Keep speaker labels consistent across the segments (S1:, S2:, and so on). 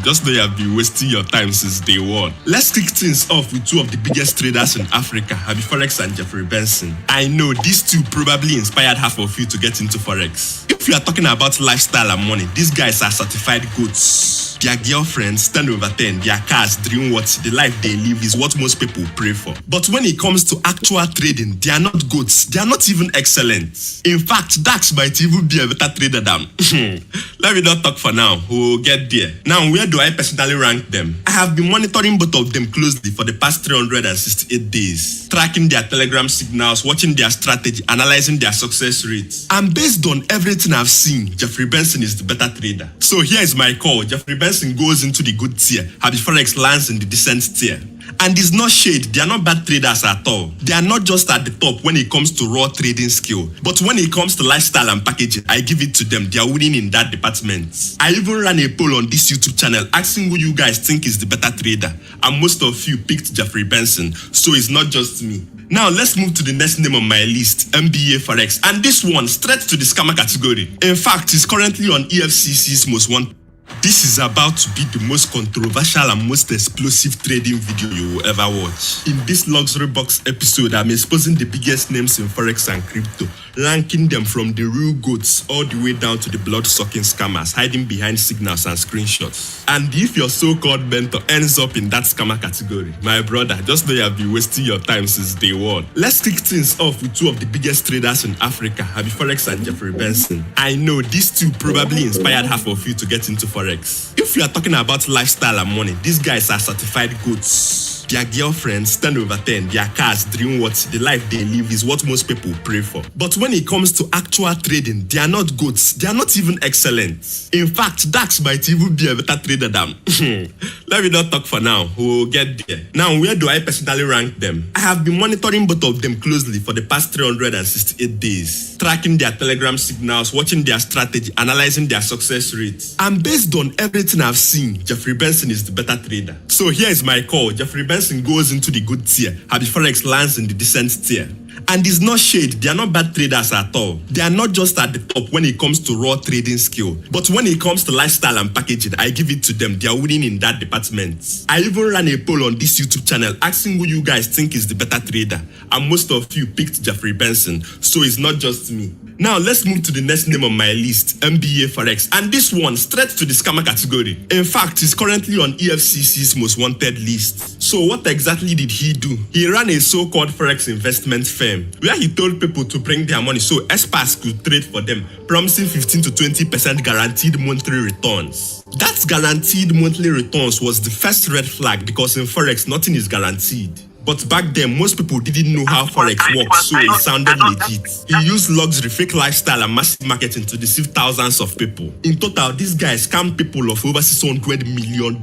S1: just know you have been wasting your time since day one. Let's kick things off with two of the biggest traders in Africa, Habi Forex and Jeffrey Benson. I know these two probably inspired half of you to get into Forex. If you are talking about lifestyle and money, these guys are certified goats. Their girlfriends, 10 over 10, their cars, dream what, the life they live is what most people pray for. But when it comes to actual trading, they are not goats. They are not even excellent. In fact, Dax might even be a better trader than. Let me not talk for now. We'll get there. Now, where do I personally rank them? I have been monitoring both of them closely for the past 368 days, tracking their Telegram signals, watching their strategy, analyzing their success rates. And based on everything I've seen, Jeffrey Benson is the better trader. So here is my call. Jeffrey Benson goes into the good tier. Habi Forex lands in the decent tier. And it's not shade, they are not bad traders at all. They are not just at the top when it comes to raw trading skill, but when it comes to lifestyle and packaging, I give it to them. They are winning in that department. I even ran a poll on this YouTube channel asking who you guys think is the better trader, and most of you picked Jeffrey Benson, so it's not just me. Now let's move to the next name on my list, MBA Forex, and this one straight to the scammer category. In fact, he's currently on EFCC's most wanted. This is about to be the most controversial and most explosive trading video you will ever watch. In this luxury box episode, I'm exposing the biggest names in Forex and crypto, ranking them from the real goats all the way down to the blood-sucking scammers hiding behind signals and screenshots. And if your so-called mentor ends up in that scammer category, my brother, just know you have been wasting your time since day one. Let's kick things off with two of the biggest traders in Africa, Habi Forex and Jeffrey Benson. I know these two probably inspired half of you to get into Forex. If you are talking about lifestyle and money, these guys are certified goats. Their girlfriends, 10 over 10, their cars, dream what, the life they live is what most people pray for. But when it comes to actual trading, they are not goats. They are not even excellent. In fact, Dax might even be a better trader than. Let me not talk for now. We'll get there. Now, where do I personally rank them? I have been monitoring both of them closely for the past 368 days, tracking their Telegram signals, watching their strategy, analyzing their success rates. And based on everything I've seen, Jeffrey Benson is the better trader. So here is my call. Jeffrey Benson goes into the good tier. Habi Forex lands in the decent tier. And it's not shade, they are not bad traders at all. They are not just at the top when it comes to raw trading skill, but when it comes to lifestyle and packaging, I give it to them. They are winning in that department. I even ran a poll on this YouTube channel asking who you guys think is the better trader, and most of you picked Jeffrey Benson, so it's not just me. Now let's move to the next name on my list, MBA Forex, and this one straight to the scammer category. In fact, he's currently on EFCC's most wanted list. So what exactly did he do? He ran a so-called Forex investment firm where he told people to bring their money so experts could trade for them, promising 15 to 20% guaranteed monthly returns. That guaranteed monthly returns was the first red flag because in Forex, nothing is guaranteed. But back then, most people didn't know how Forex works, so it sounded legit. He used luxury, fake lifestyle, and massive marketing to deceive thousands of people. In total, this guy scammed people of over $600 million.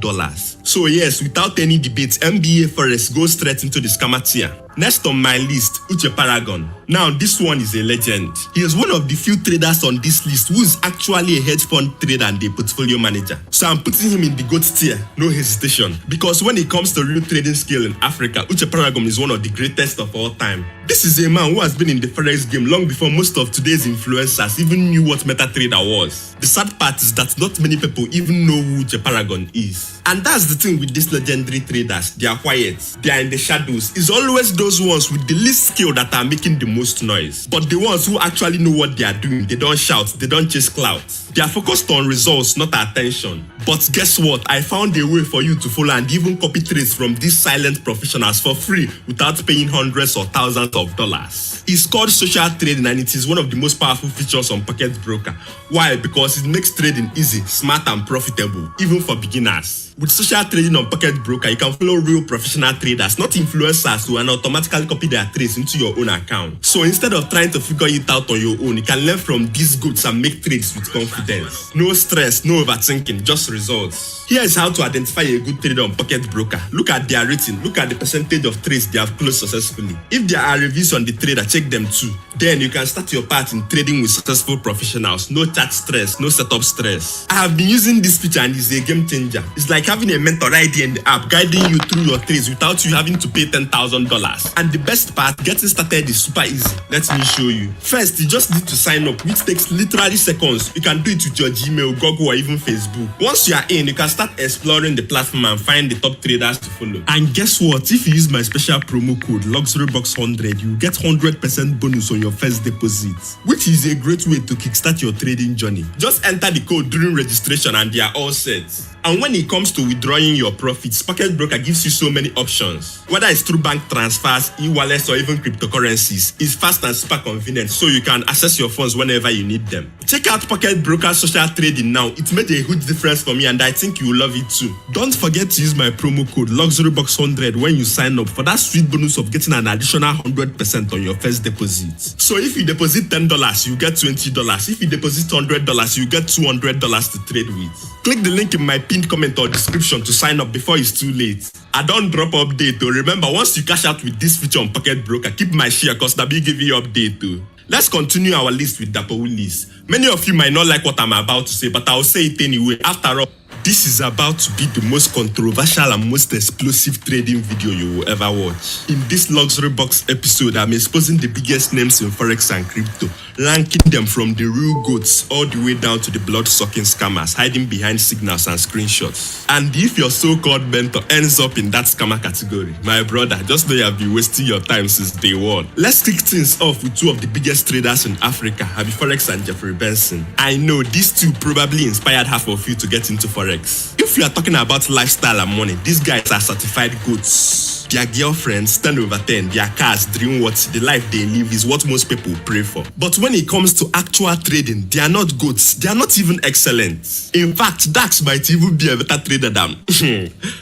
S1: So yes, without any debate, MBA Forex goes straight into the scammer tier. Next on my list, Uche Paragon. Now, this one is a legend. He is one of the few traders on this list who is actually a hedge fund trader and a portfolio manager. So I'm putting him in the GOAT tier, no hesitation. Because when it comes to real trading skill in Africa, Uche Paragon is one of the greatest of all time. This is a man who has been in the Forex game long before most of today's influencers even knew what MetaTrader was. The sad part is that not many people even know who Uche Paragon is. And that's the thing with these legendary traders. They are quiet, they are in the shadows. It's always those ones with the least skill that are making the most noise. But the ones who actually know what they are doing, they don't shout, they don't chase clouds. They are focused on results, not attention. But guess what? I found a way for you to follow and even copy trades from these silent professionals for free without paying hundreds or thousands of dollars. It's called social trading and it is one of the most powerful features on Pocket Broker. Why? Because it makes trading easy, smart and profitable, even for beginners. With social trading on Pocket Broker, you can follow real professional traders, not influencers who can automatically copy their trades into your own account. So instead of trying to figure it out on your own, you can learn from these goods and make trades with confidence. No stress, no overthinking, just results. Here is how to identify a good trader on Pocket Broker. Look at their rating, look at the percentage of trades they have closed successfully. If there are reviews on the trader, check them too. Then you can start your path in trading with successful professionals. No chat stress, no setup stress. I have been using this feature and it's a game changer. It's like having a mentor right there in the app guiding you through your trades without you having to pay $10,000. And the best part, getting started is super easy. Let me show you. First, you just need to sign up, which takes literally seconds. You can do do it with your Gmail, Google, or even Facebook. Once you are in, you can start exploring the platform and find the top traders to follow. And guess what? If you use my special promo code LuxuryBox100, you get 100% bonus on your first deposit, which is a great way to kickstart your trading journey. Just enter the code during registration and they are all set. And when it comes to withdrawing your profits, Pocket Broker gives you so many options. Whether it's through bank transfers, e-wallets, or even cryptocurrencies, it's fast and super convenient, so you can access your funds whenever you need them. Check out Pocket Broker social trading now. It made a huge difference for me and I think you will love it too. Don't forget to use my promo code LuxuryBox100 when you sign up for that sweet bonus of getting an additional 100% on your first deposit. So if you deposit $10, you get $20. If you deposit $100, you get $200 to trade with. Click the link in my pinned comment or description to sign up before it's too late. I don't drop update though. Remember, once you cash out with this feature on Pocket Broker, keep my share cause I'll be giving you update too. Let's continue our list with Dapo Willis. Many of you might not like what I'm about to say, but I'll say it anyway. After all, this is about to be the most controversial and most explosive trading video you will ever watch. In this Luxury Box episode, I'm exposing the biggest names in Forex and crypto, ranking them from the real goats all the way down to the blood-sucking scammers hiding behind signals and screenshots. And if your so-called mentor ends up in that scammer category, my brother, just know you have been wasting your time since day one. Let's kick things off with two of the biggest traders in Africa, Happy Forex and Jeffrey Benson. I know these two probably inspired half of you to get into Forex. If you are talking about lifestyle and money, these guys are certified goats. Their girlfriends, 10 over 10, their cars, dream what the life they live is what most people pray for. But when it comes to actual trading, they are not goats. They are not even excellent. In fact, Dax might even be a better trader than.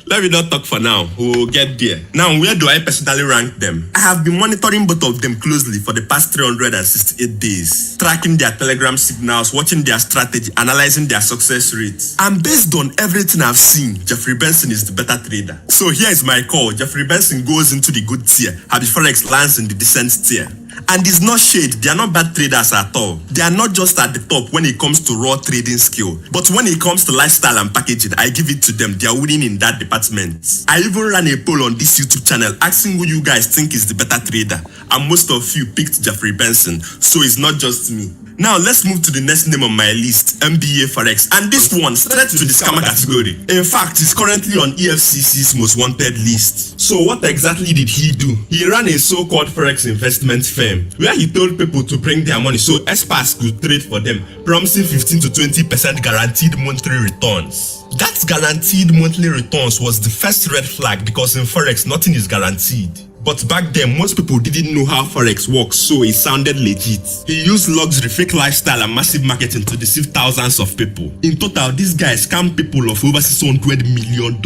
S1: Let me not talk for now. We'll get there. Now, where do I personally rank them? I have been monitoring both of them closely for the past 368 days, tracking their Telegram signals, watching their strategy, analyzing their success rates. And based on everything I've seen, Jeffrey Benson is the better trader. So here is my call. Jeffrey Benson goes into the good tier. Happy Forex lands in the decent tier. And it's not shade, they are not bad traders at all. They are not just at the top when it comes to raw trading skill, but when it comes to lifestyle and packaging, I give it to them. They are winning in that department. I even ran a poll on this YouTube channel asking who you guys think is the better trader, and most of you picked Jeffrey Benson, so it's not just me. Now let's move to the next name on my list, MBA Forex, and this one straight to the scammer category. In fact, he's currently on EFCC's most wanted list. So what exactly did he do? He ran a so-called Forex investment firm where he told people to bring their money so experts could trade for them, promising 15 to 20% guaranteed monthly returns. That guaranteed monthly returns was the first red flag because in Forex, nothing is guaranteed. But back then, most people didn't know how Forex works, so it sounded legit. He used luxury, fake lifestyle, and massive marketing to deceive thousands of people. In total, this guy scammed people of over $600 million.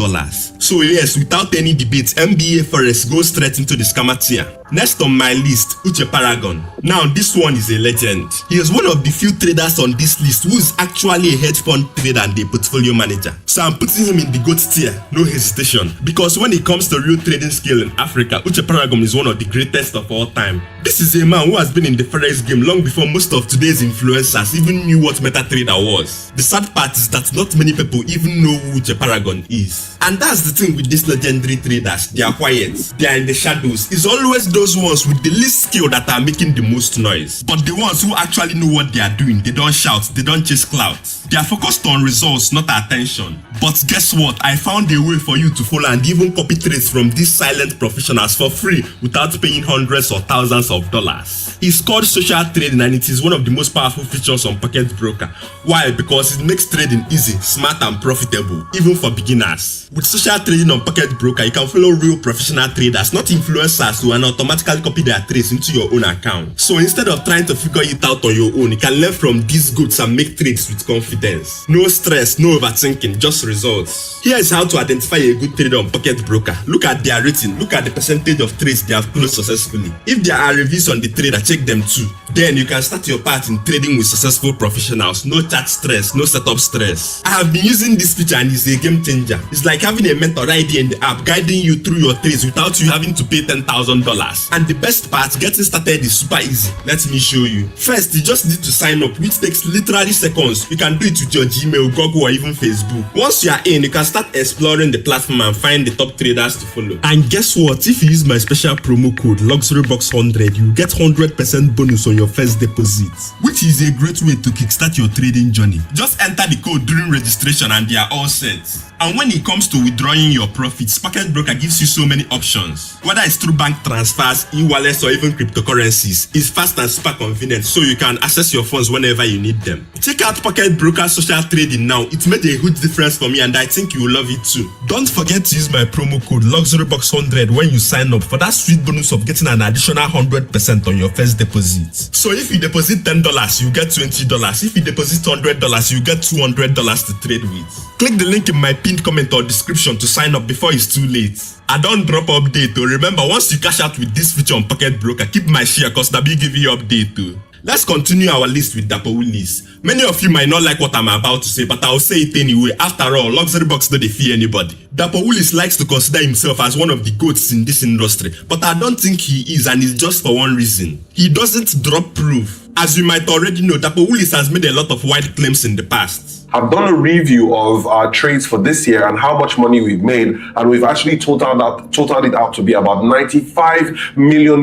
S1: So yes, without any debate, MBA Forex goes straight into the scammer tier. Next on my list, Uche Paragon. Now this one is a legend. He is one of the few traders on this list who is actually a hedge fund trader and a portfolio manager. So I'm putting him in the GOAT tier, no hesitation. Because when it comes to real trading skill in Africa, Uche Paragon is one of the greatest of all time. This is a man who has been in the Forex game long before most of today's influencers even knew what MetaTrader was. The sad part is that not many people even know who Uche Paragon is. And that's the thing with these legendary traders. They are quiet, they are in the shadows. It's always those ones with the least skill that are making the most noise. But the ones who actually know what they are doing, they don't shout, they don't chase clouds. They are focused on results, not attention. But guess what? I found a way for you to follow and even copy trades from these silent professionals for free without paying hundreds or thousands of dollars. It's called social trading and it is one of the most powerful features on Pocket Broker. Why? Because it makes trading easy, smart and profitable, even for beginners. With social trading on Pocket Broker, you can follow real professional traders, not influencers who automatically copy their trades into your own account. So instead of trying to figure it out on your own, you can learn from these goats and make trades with confidence. No stress, no overthinking, just results. Here is how to identify a good trader on Pocket Broker. Look at their rating, look at the percentage of trades they have closed successfully. If there are reviews on the trader, check them too. Then you can start your part in trading with successful professionals. No chat stress, no setup stress. I have been using this feature and it's a game changer. It's like having a mentor right here in the app guiding you through your trades without you having to pay $10,000. And the best part, getting started is super easy. Let me show you. First, you just need to sign up, which takes literally seconds. You can do it with your Gmail, Google, or even Facebook. Once you are in, you can start exploring the platform and find the top traders to follow. And guess what? If you use my special promo code LuxuryBox100, you get 100% bonus on your your first deposit, which is a great way to kickstart your trading journey. Just enter the code during registration and they are all set. And when it comes to withdrawing your profits, Pocket Broker gives you so many options. Whether it's through bank transfers, e-wallets, or even cryptocurrencies, it's fast and super convenient, so you can access your funds whenever you need them. Check out Pocket Broker social trading now. It made a huge difference for me and I think you will love it too. Don't forget to use my promo code LuxuryBox100 when you sign up for that sweet bonus of getting an additional 100% on your first deposit. So if you deposit $10, you get $20. If you deposit $100, you get $200 to trade with. Click the link in my pinned comment or description to sign up before it's too late. I don't drop update though. Remember, once you cash out with this feature on Pocket Broker, keep my share cause they'll be giving you update too. Let's continue our list with Dapo Willis. Many of you might not like what I'm about to say, but I'll say it anyway. After all, Luxury Box don't fear anybody. Dapo Willis likes to consider himself as one of the goats in this industry, but I don't think he is, and it's just for one reason. He doesn't drop proof. As you might already know, Dapo Willis has made a lot of wild claims in the past.
S2: I've done a review of our trades for this year and how much money we've made, and we've actually totaled it out to be about $95 million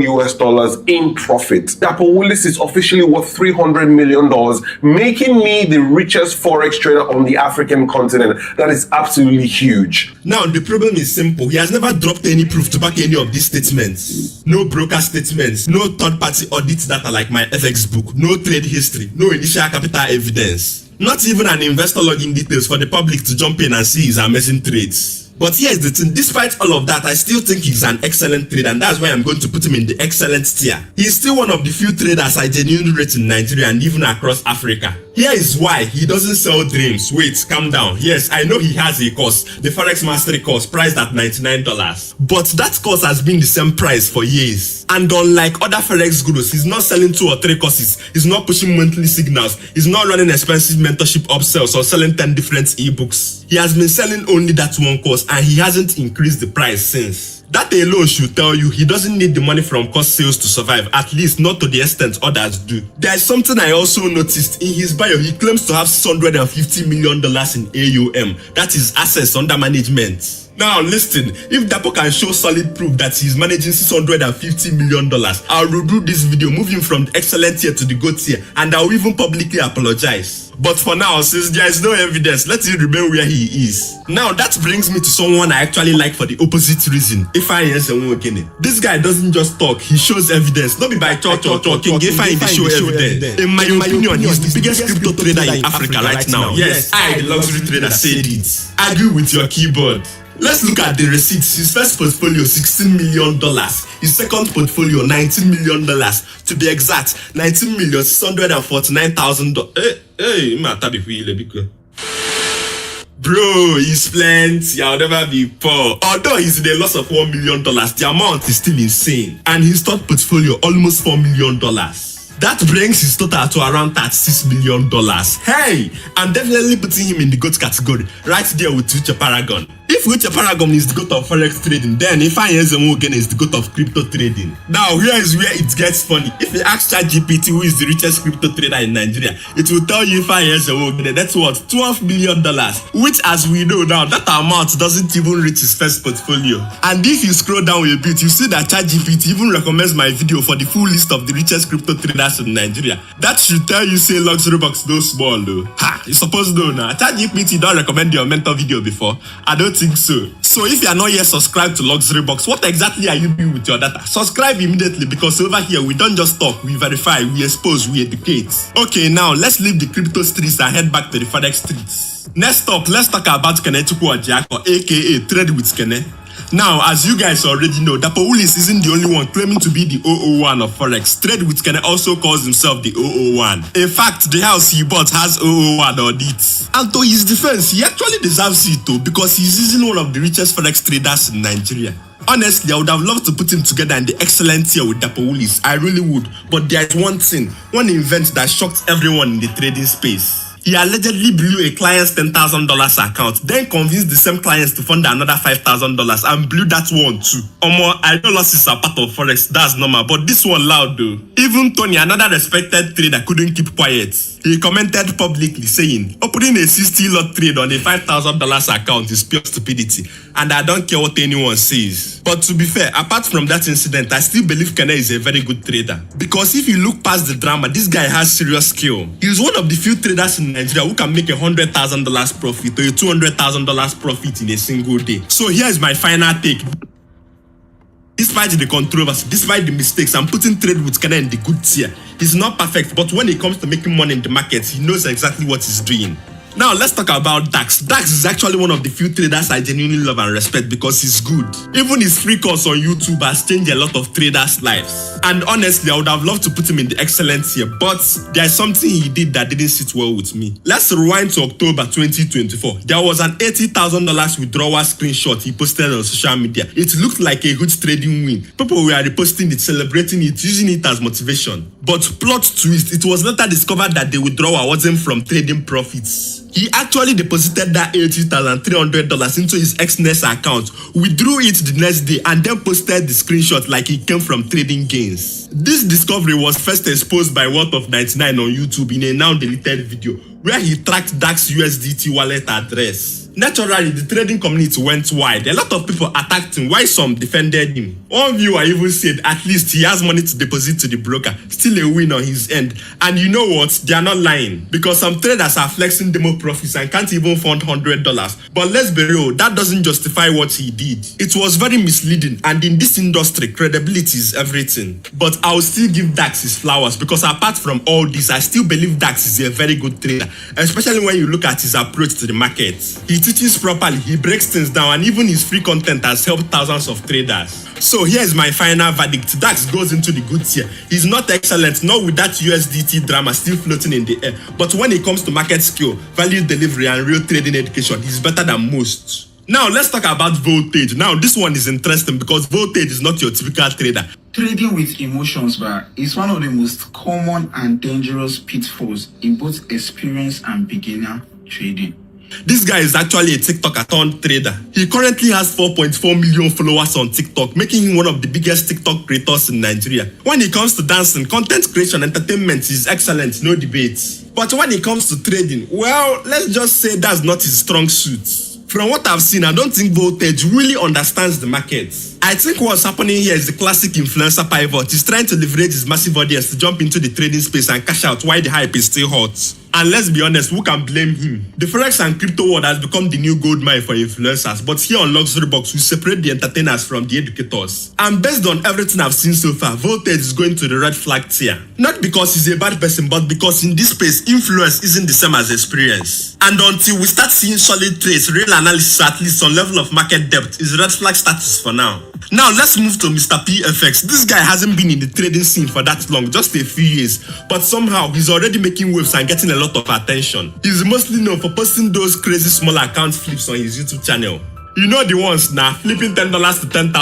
S2: in profit. Dapo Willis is officially worth $300 million, making me the richest forex trader on the African continent. That is absolutely huge.
S1: Now, the problem is simple. He has never dropped any proof to back any of these statements. No broker statements, no third-party audit data like my FX book, no trade history, no initial capital evidence. Not even an investor login details for the public to jump in and see his amazing trades. But here's the thing, despite all of that, I still think he's an excellent trader, and that's why I'm going to put him in the excellent tier. He's still one of the few traders I genuinely rate in Nigeria and even across Africa. Here is why he doesn't sell dreams. Wait, calm down. Yes, I know he has a course, the Forex Mastery course, priced at $99. But that course has been the same price for years. And unlike other Forex gurus, he's not selling 2 or 3 courses, he's not pushing monthly signals, he's not running expensive mentorship upsells or selling 10 different ebooks. He has been selling only that one course and he hasn't increased the price since. That alone should tell you he doesn't need the money from course sales to survive, at least not to the extent others do. There is something I also noticed. In his bio, he claims to have $650 million in AUM, that is assets under management. Now listen, if Dapo can show solid proof that he's managing $650 million, I'll redo this video, move him from the excellent tier to the GOAT tier, and I'll even publicly apologize. But for now, since there is no evidence, let him remain where he is. Now that brings me to someone I actually like for the opposite reason. This guy doesn't just talk, he shows evidence. Not be by talking, Ifeanyi dey show evidence. In my opinion, he's the biggest crypto trader in Africa right now. Yes, I, the luxury trader, said it. Argue with your keyboard. Let's look at the receipts. His first portfolio, $16 million. His second portfolio, $19 million. To be exact, $19,614,000. Bro, he's plenty. I'll never be poor. Although he's in a loss of $1 million, the amount is still insane. And his third portfolio, almost $4 million. That brings his total to around $36 million. Hey, I'm definitely putting him in the GOAT category, right there with Uche Paragon. If Uche Paragon is the GOAT of Forex trading, then Ifeanyi Ezenwogen is the GOAT of crypto trading. Now, here is where it gets funny. If you ask ChatGPT who is the richest crypto trader in Nigeria, it will tell you Ifeanyi Ezenwogen, that's what, $12 million. Which, as we know now, that amount doesn't even reach his first portfolio. And if you scroll down a bit, you see that ChatGPT even recommends my video for the full list of the richest crypto traders in Nigeria. That should tell you say Luxury Box no small though. Ha! You supposed to know now. ChatGPT don't recommend your mentor video before. I don't think so. So if you are not yet subscribed to Luxury Box, what exactly are you doing with your data? Subscribe immediately, because over here we don't just talk, we verify, we expose, we educate. Okay, now let's leave the crypto streets and head back to the Forex streets. Next up, let's talk about Kenechukwu Orjiako, aka Trade with Kene. Now, as you guys already know, Dapo Willis isn't the only one claiming to be the 001 of Forex. Trade with Kene also calls himself the 001. In fact, the house he bought has 001 audits. And to his defense, he actually deserves it too, because he's easily one of the richest Forex traders in Nigeria. Honestly, I would have loved to put him together in the excellent tier with Dapo Willis. I really would. But there is one thing, one event that shocked everyone in the trading space. He allegedly blew a client's $10,000 account, then convinced the same clients to fund another $5,000 and blew that one too. Omo, I know losses are part of Forex, that's normal, but this one loud though. Even Tony, another respected trader, couldn't keep quiet. He commented publicly saying, opening a 60-lot trade on a $5,000 account is pure stupidity, and I don't care what anyone says. But to be fair, apart from that incident, I still believe Kene is a very good trader. Because if you look past the drama, this guy has serious skill. He's one of the few traders in Nigeria who can make $100,000 profit or a $200,000 profit in a single day. So here's my final take. Despite the controversy, despite the mistakes, I'm putting trade with Kene in the good tier. He's not perfect, but when it comes to making money in the market, he knows exactly what he's doing. Now let's talk about Dax. Dax is actually one of the few traders I genuinely love and respect because he's good. Even his free course on YouTube has changed a lot of traders' lives. And honestly, I would have loved to put him in the excellent tier, but there's something he did that didn't sit well with me. Let's rewind to October 2024. There was an $80,000 withdrawal screenshot he posted on social media. It looked like a huge trading win. People were reposting it, celebrating it, using it as motivation. But plot twist, it was later discovered that the withdrawal wasn't from trading profits. He actually deposited that $80,300 into his Xnest account, withdrew it the next day, and then posted the screenshot like it came from trading gains. This discovery was first exposed by Worth of 99 on YouTube in a now deleted video, where he tracked Dax USDT wallet address. Naturally, the trading community went wide. A lot of people attacked him, while some defended him. One viewer even said at least he has money to deposit to the broker, still a win on his end. And you know what? They are not lying, because some traders are flexing demo profits and can't even fund $100. But let's be real, that doesn't justify what he did. It was very misleading, and in this industry, credibility is everything. But I'll still give Dax his flowers, because apart from all this, I still believe Dax is a very good trader, especially when you look at his approach to the market. He teaches properly, he breaks things down, and even his free content has helped thousands of traders. So here's my final verdict. Dax goes into the good tier. He's not excellent, not with that USDT drama still floating in the air, but when it comes to market skill, value delivery, and real trading education, he's better than most. Now let's talk about Voltage. Now this one is interesting because Voltage is not your typical trader.
S3: Trading with emotions, is one of the most common and dangerous pitfalls in both experienced and beginner trading.
S1: This guy is actually a TikToker turned trader. He currently has 4.4 million followers on TikTok, making him one of the biggest TikTok creators in Nigeria. When it comes to dancing, content creation, entertainment is excellent, no debates. But when it comes to trading, well, let's just say that's not his strong suit. From what I've seen, I don't think Voltage really understands the market. I think what's happening here is the classic influencer pivot. He's trying to leverage his massive audience to jump into the trading space and cash out while the hype is still hot. And let's be honest, who can blame him? The Forex and crypto world has become the new gold mine for influencers, but here on Luxury Box, we separate the entertainers from the educators. And based on everything I've seen so far, Voltage is going to the red flag tier. Not because he's a bad person, but because in this space, influence isn't the same as experience. And until we start seeing solid trades, real analysis, at least some level of market depth, is red flag status for now. Now let's move to Mr. PFX. This guy hasn't been in the trading scene for that long, just a few years, but somehow he's already making waves and getting a lot of attention. He's mostly known for posting those crazy small account flips on his YouTube channel. You know the ones now, flipping $10 to $10,000,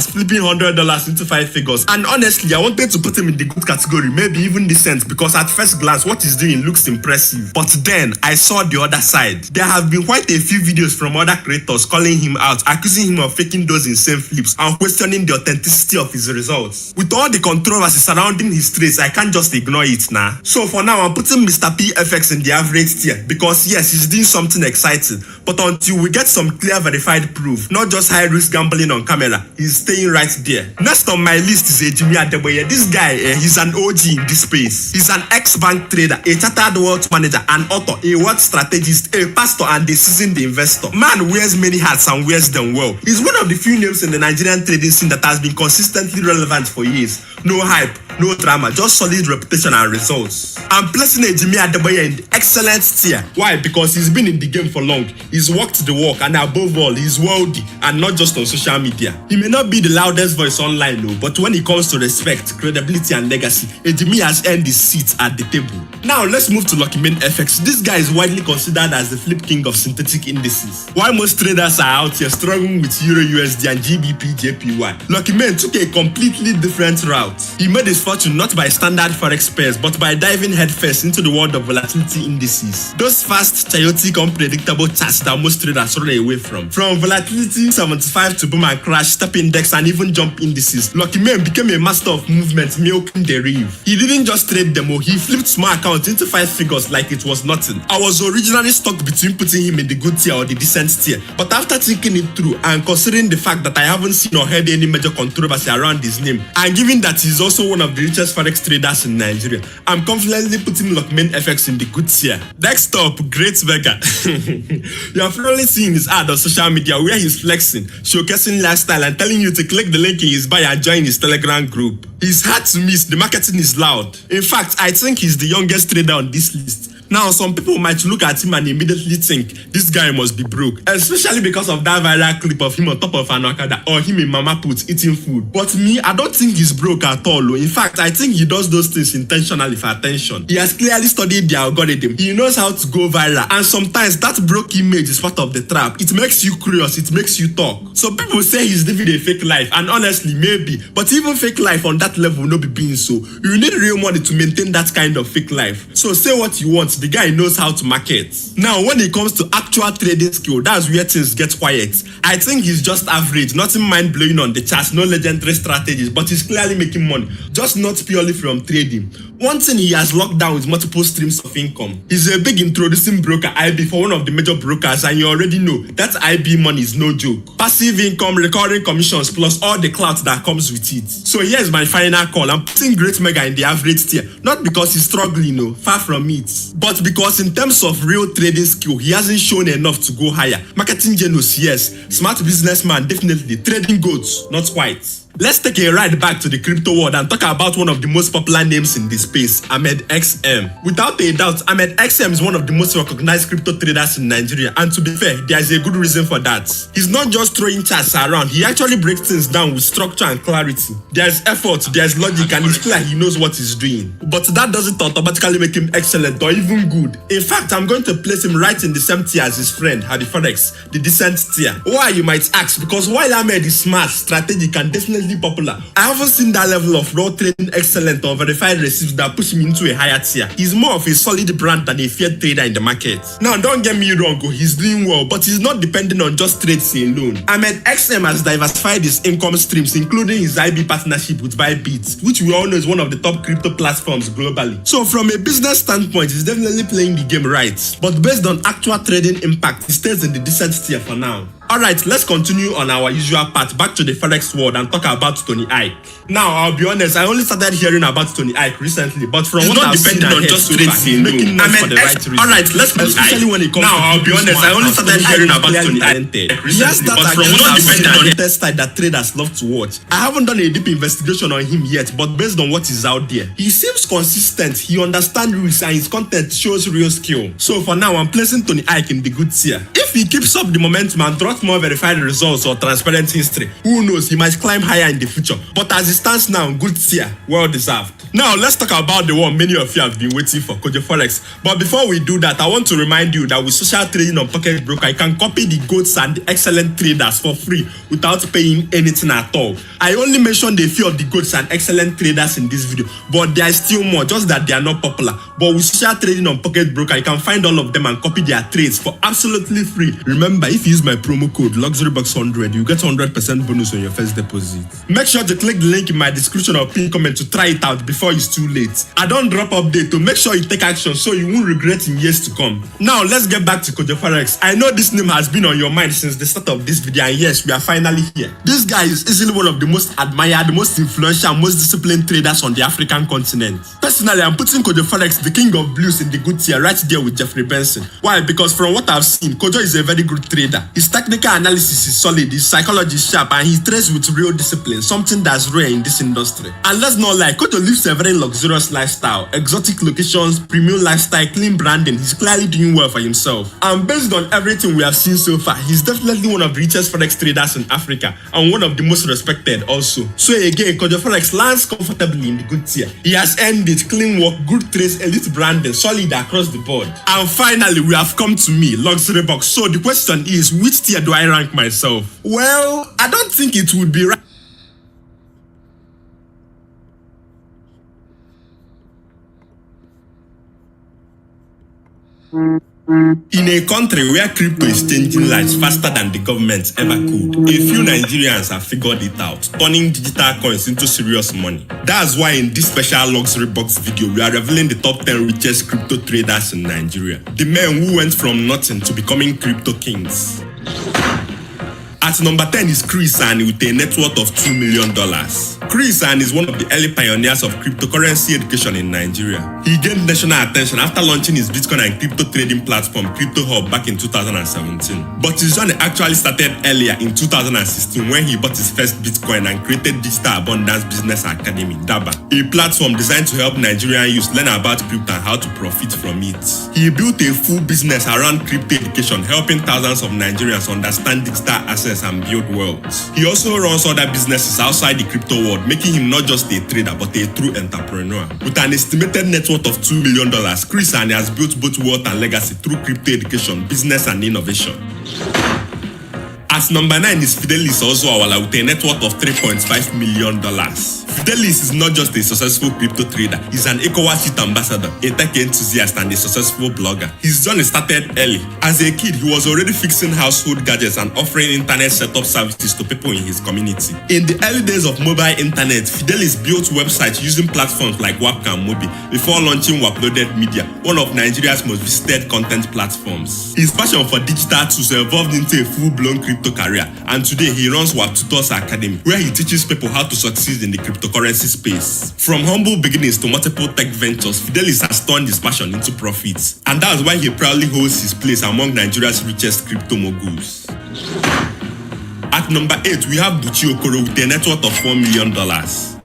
S1: flipping $100 into 5 figures. And honestly, I wanted to put him in the good category, maybe even decent, because at first glance, what he's doing looks impressive. But then, I saw the other side. There have been quite a few videos from other creators calling him out, accusing him of faking those insane flips, and questioning the authenticity of his results. With all the controversy surrounding his trades, I can't just ignore it now. So for now, I'm putting Mr. PFX in the average tier, because yes, he's doing something exciting, but until we get some clear verified proof, not just high-risk gambling on camera, he's staying right there. Next on my list is Ejimi Adeboye. This guy, he's an OG in this space. He's an ex-bank trader, a chartered wealth manager, an author, a wealth strategist, a pastor, and a seasoned investor. Man wears many hats and wears them well. He's one of the few names in the Nigerian trading scene that has been consistently relevant for years. No hype, no drama, just solid reputation and results. I'm placing Ejimi Adeboye in the excellent tier. Why? Because he's been in the game for long. He's walked the walk, and above all, he's worldly and not just on social media. He may not be the loudest voice online though, but when it comes to respect, credibility, and legacy, Ejimi has earned his seat at the table. Now let's move to Lucky Mane FX. This guy is widely considered as the flip king of synthetic indices. While most traders are out here struggling with Euro USD and GBP JPY, Lucky Mane took a completely different route. He made his fortune not by standard forex pairs, but by diving headfirst into the world of volatility indices. Those fast, chaotic, unpredictable charts that most traders run away from. From volatility 75 to boom and crash, step index, and even jump indices, Lucky Man became a master of movement, milking the reef. He didn't just trade them, he flipped small accounts into 5 figures like it was nothing. I was originally stuck between putting him in the good tier or the decent tier, but after thinking it through and considering the fact that I haven't seen or heard any major controversy around his name, and given that he's also one of the richest forex traders in Nigeria, I'm confidently putting Luckman FX in the good tier. Next up, Great Vega. You have probably seen his ad on social media where he's flexing, showcasing lifestyle, and telling you to click the link in his bio and join his Telegram group. He's hard to miss, the marketing is loud. In fact, I think he's the youngest trader on this list. Now, some people might look at him and immediately think this guy must be broke, especially because of that viral clip of him on top of an Okada or him in Mama Put eating food. But me, I don't think he's broke at all. In fact, I think he does those things intentionally for attention. He has clearly studied the algorithm. He knows how to go viral, and sometimes that broke image is part of the trap. It makes you curious, it makes you talk. So people say he's living a fake life, and honestly, maybe. But even fake life on that level will not be being so. You need real money to maintain that kind of fake life. So say what you want, the guy knows how to market. Now, when it comes to actual trading skill, that's where things get quiet. I think he's just average, nothing mind-blowing on the charts, no legendary strategies, but he's clearly making money, just not purely from trading. One thing he has locked down is multiple streams of income. He's a big introducing broker, IB, for one of the major brokers, and you already know that IB money is no joke. Passive income, recurring commissions, plus all the clout that comes with it. So here's my final call. I'm putting Great Mega in the average tier, not because he's struggling, no, far from it, but because in terms of real trading skill, he hasn't shown enough to go higher. Marketing genius, yes. Smart businessman, definitely. Trading goats, not quite. Let's take a ride back to the crypto world and talk about one of the most popular names in this space, Ahmed XM. Without a doubt, Ahmed XM is one of the most recognized crypto traders in Nigeria, and to be fair, there's a good reason for that. He's not just throwing charts around, he actually breaks things down with structure and clarity. There's effort, there's logic, and it's clear he knows what he's doing. But that doesn't automatically make him excellent or even good. In fact, I'm going to place him right in the same tier as his friend, Hadi Forex, the decent tier. Why, you might ask? Because while Ahmed is smart, strategic, and definitely popular, I haven't seen that level of raw trading excellent or verified receipts that push him into a higher tier. He's more of a solid brand than a feared trader in the market. Now, don't get me wrong, he's doing well, but he's not depending on just trades alone. Ahmed XM has diversified his income streams, including his IB partnership with Bybit, which we all know is one of the top crypto platforms globally. So from a business standpoint, he's definitely playing the game right. But based on actual trading impact, he stays in the decent tier for now. Alright, let's continue on our usual path back to the Forex world and talk about Tony Ike. Now, I'll be honest, I only started hearing about Tony Ike recently, but from what I've seen and heard so far, he's making noise for the right reason. Alright, let's especially when it comes to I'll be honest, I only started hearing about Tony Ike recently, but from what I've seen and heard style that traders love to watch. I haven't done a deep investigation on him yet, but based on what is out there, he seems consistent, he understands rules, and his content shows real skill. So for now, I'm placing Tony Ike in the good tier. If he keeps up the momentum and drops more verified results or transparent history, who knows, he might climb higher in the future. But as it stands now, good tier, well deserved. Now let's talk about the one many of you have been waiting for, Kojo Forex. But before we do that, I want to remind you that with social trading on Pocket Broker, you can copy the goats and the excellent traders for free without paying anything at all. I only mentioned a few of the goats and excellent traders in this video, but there is still more, just that they are not popular. But with social trading on Pocket Broker, you can find all of them and copy their trades for absolutely free. Remember, if you use my promo code LuxuryBox100, you get 100% bonus on your first deposit. Make sure to click the link in my description or pin comment to try it out before it's too late. I don't drop update to make sure you take action so you won't regret in years to come. Now let's get back to Kojo Forex. I know this name has been on your mind since the start of this video, and yes, we are finally here. This guy is easily one of the most admired, most influential, most disciplined traders on the African continent. Personally, I'm putting Kojo Forex, the king of blues, in the good tier right there with Jeffrey Benson. Why? Because from what I've seen, Kojo is a very good trader. His technical analysis is solid, his psychology is sharp, and he trades with real discipline, something that's rare in this industry. And let's not lie, Kojo lives a very luxurious lifestyle, exotic locations, premium lifestyle, clean branding. He's clearly doing well for himself. And based on everything we have seen so far, he's definitely one of the richest Forex traders in Africa and one of the most respected also. So again, Kojo Forex lands comfortably in the good tier. He has earned it, clean work, good trades, elite branding, solid across the board. And finally, we have come to me, Luxury Box. So the question is, which tier do I rank myself? Well, I don't think it would be right In a country where crypto is changing lives faster than the government ever could, a few Nigerians have figured it out, turning digital coins into serious money. That's why in this special luxury box video, we are revealing the top 10 richest crypto traders in Nigeria. The men who went from nothing to becoming crypto kings. At number 10 is Chris Ani with a net worth of $2 million. Chris Ani is one of the early pioneers of cryptocurrency education in Nigeria. He gained national attention after launching his Bitcoin and crypto trading platform CryptoHub back in 2017. But his journey actually started earlier in 2016 when he bought his first Bitcoin and created Digital Abundance Business Academy, DABA, a platform designed to help Nigerian youth learn about crypto and how to profit from it. He built a full business around crypto education, helping thousands of Nigerians understand digital assets and build wealth. He also runs other businesses outside the crypto world, making him not just a trader but a true entrepreneur. With an estimated net worth of $2 million, Chris Ani has built both wealth and legacy through crypto education, business and innovation. At number 9 is Fidelis Ozuawala with a net worth of $3.5 million. Fidelis is not just a successful crypto trader, he's an ECOWAS youth ambassador, a tech enthusiast and a successful blogger. His journey started early. As a kid, he was already fixing household gadgets and offering internet setup services to people in his community. In the early days of mobile internet, Fidelis built websites using platforms like Wapka and Mobi before launching Waploaded Media, one of Nigeria's most visited content platforms. His passion for digital tools evolved into a full-blown crypto career, and today he runs Waptutors Academy, where he teaches people how to succeed in the cryptocurrency space. From humble beginnings to multiple tech ventures, Fidelis has turned his passion into profits, and that's why he proudly holds his place among Nigeria's richest crypto moguls. At number 8, we have Buchi Okoro with a net worth of $4 million.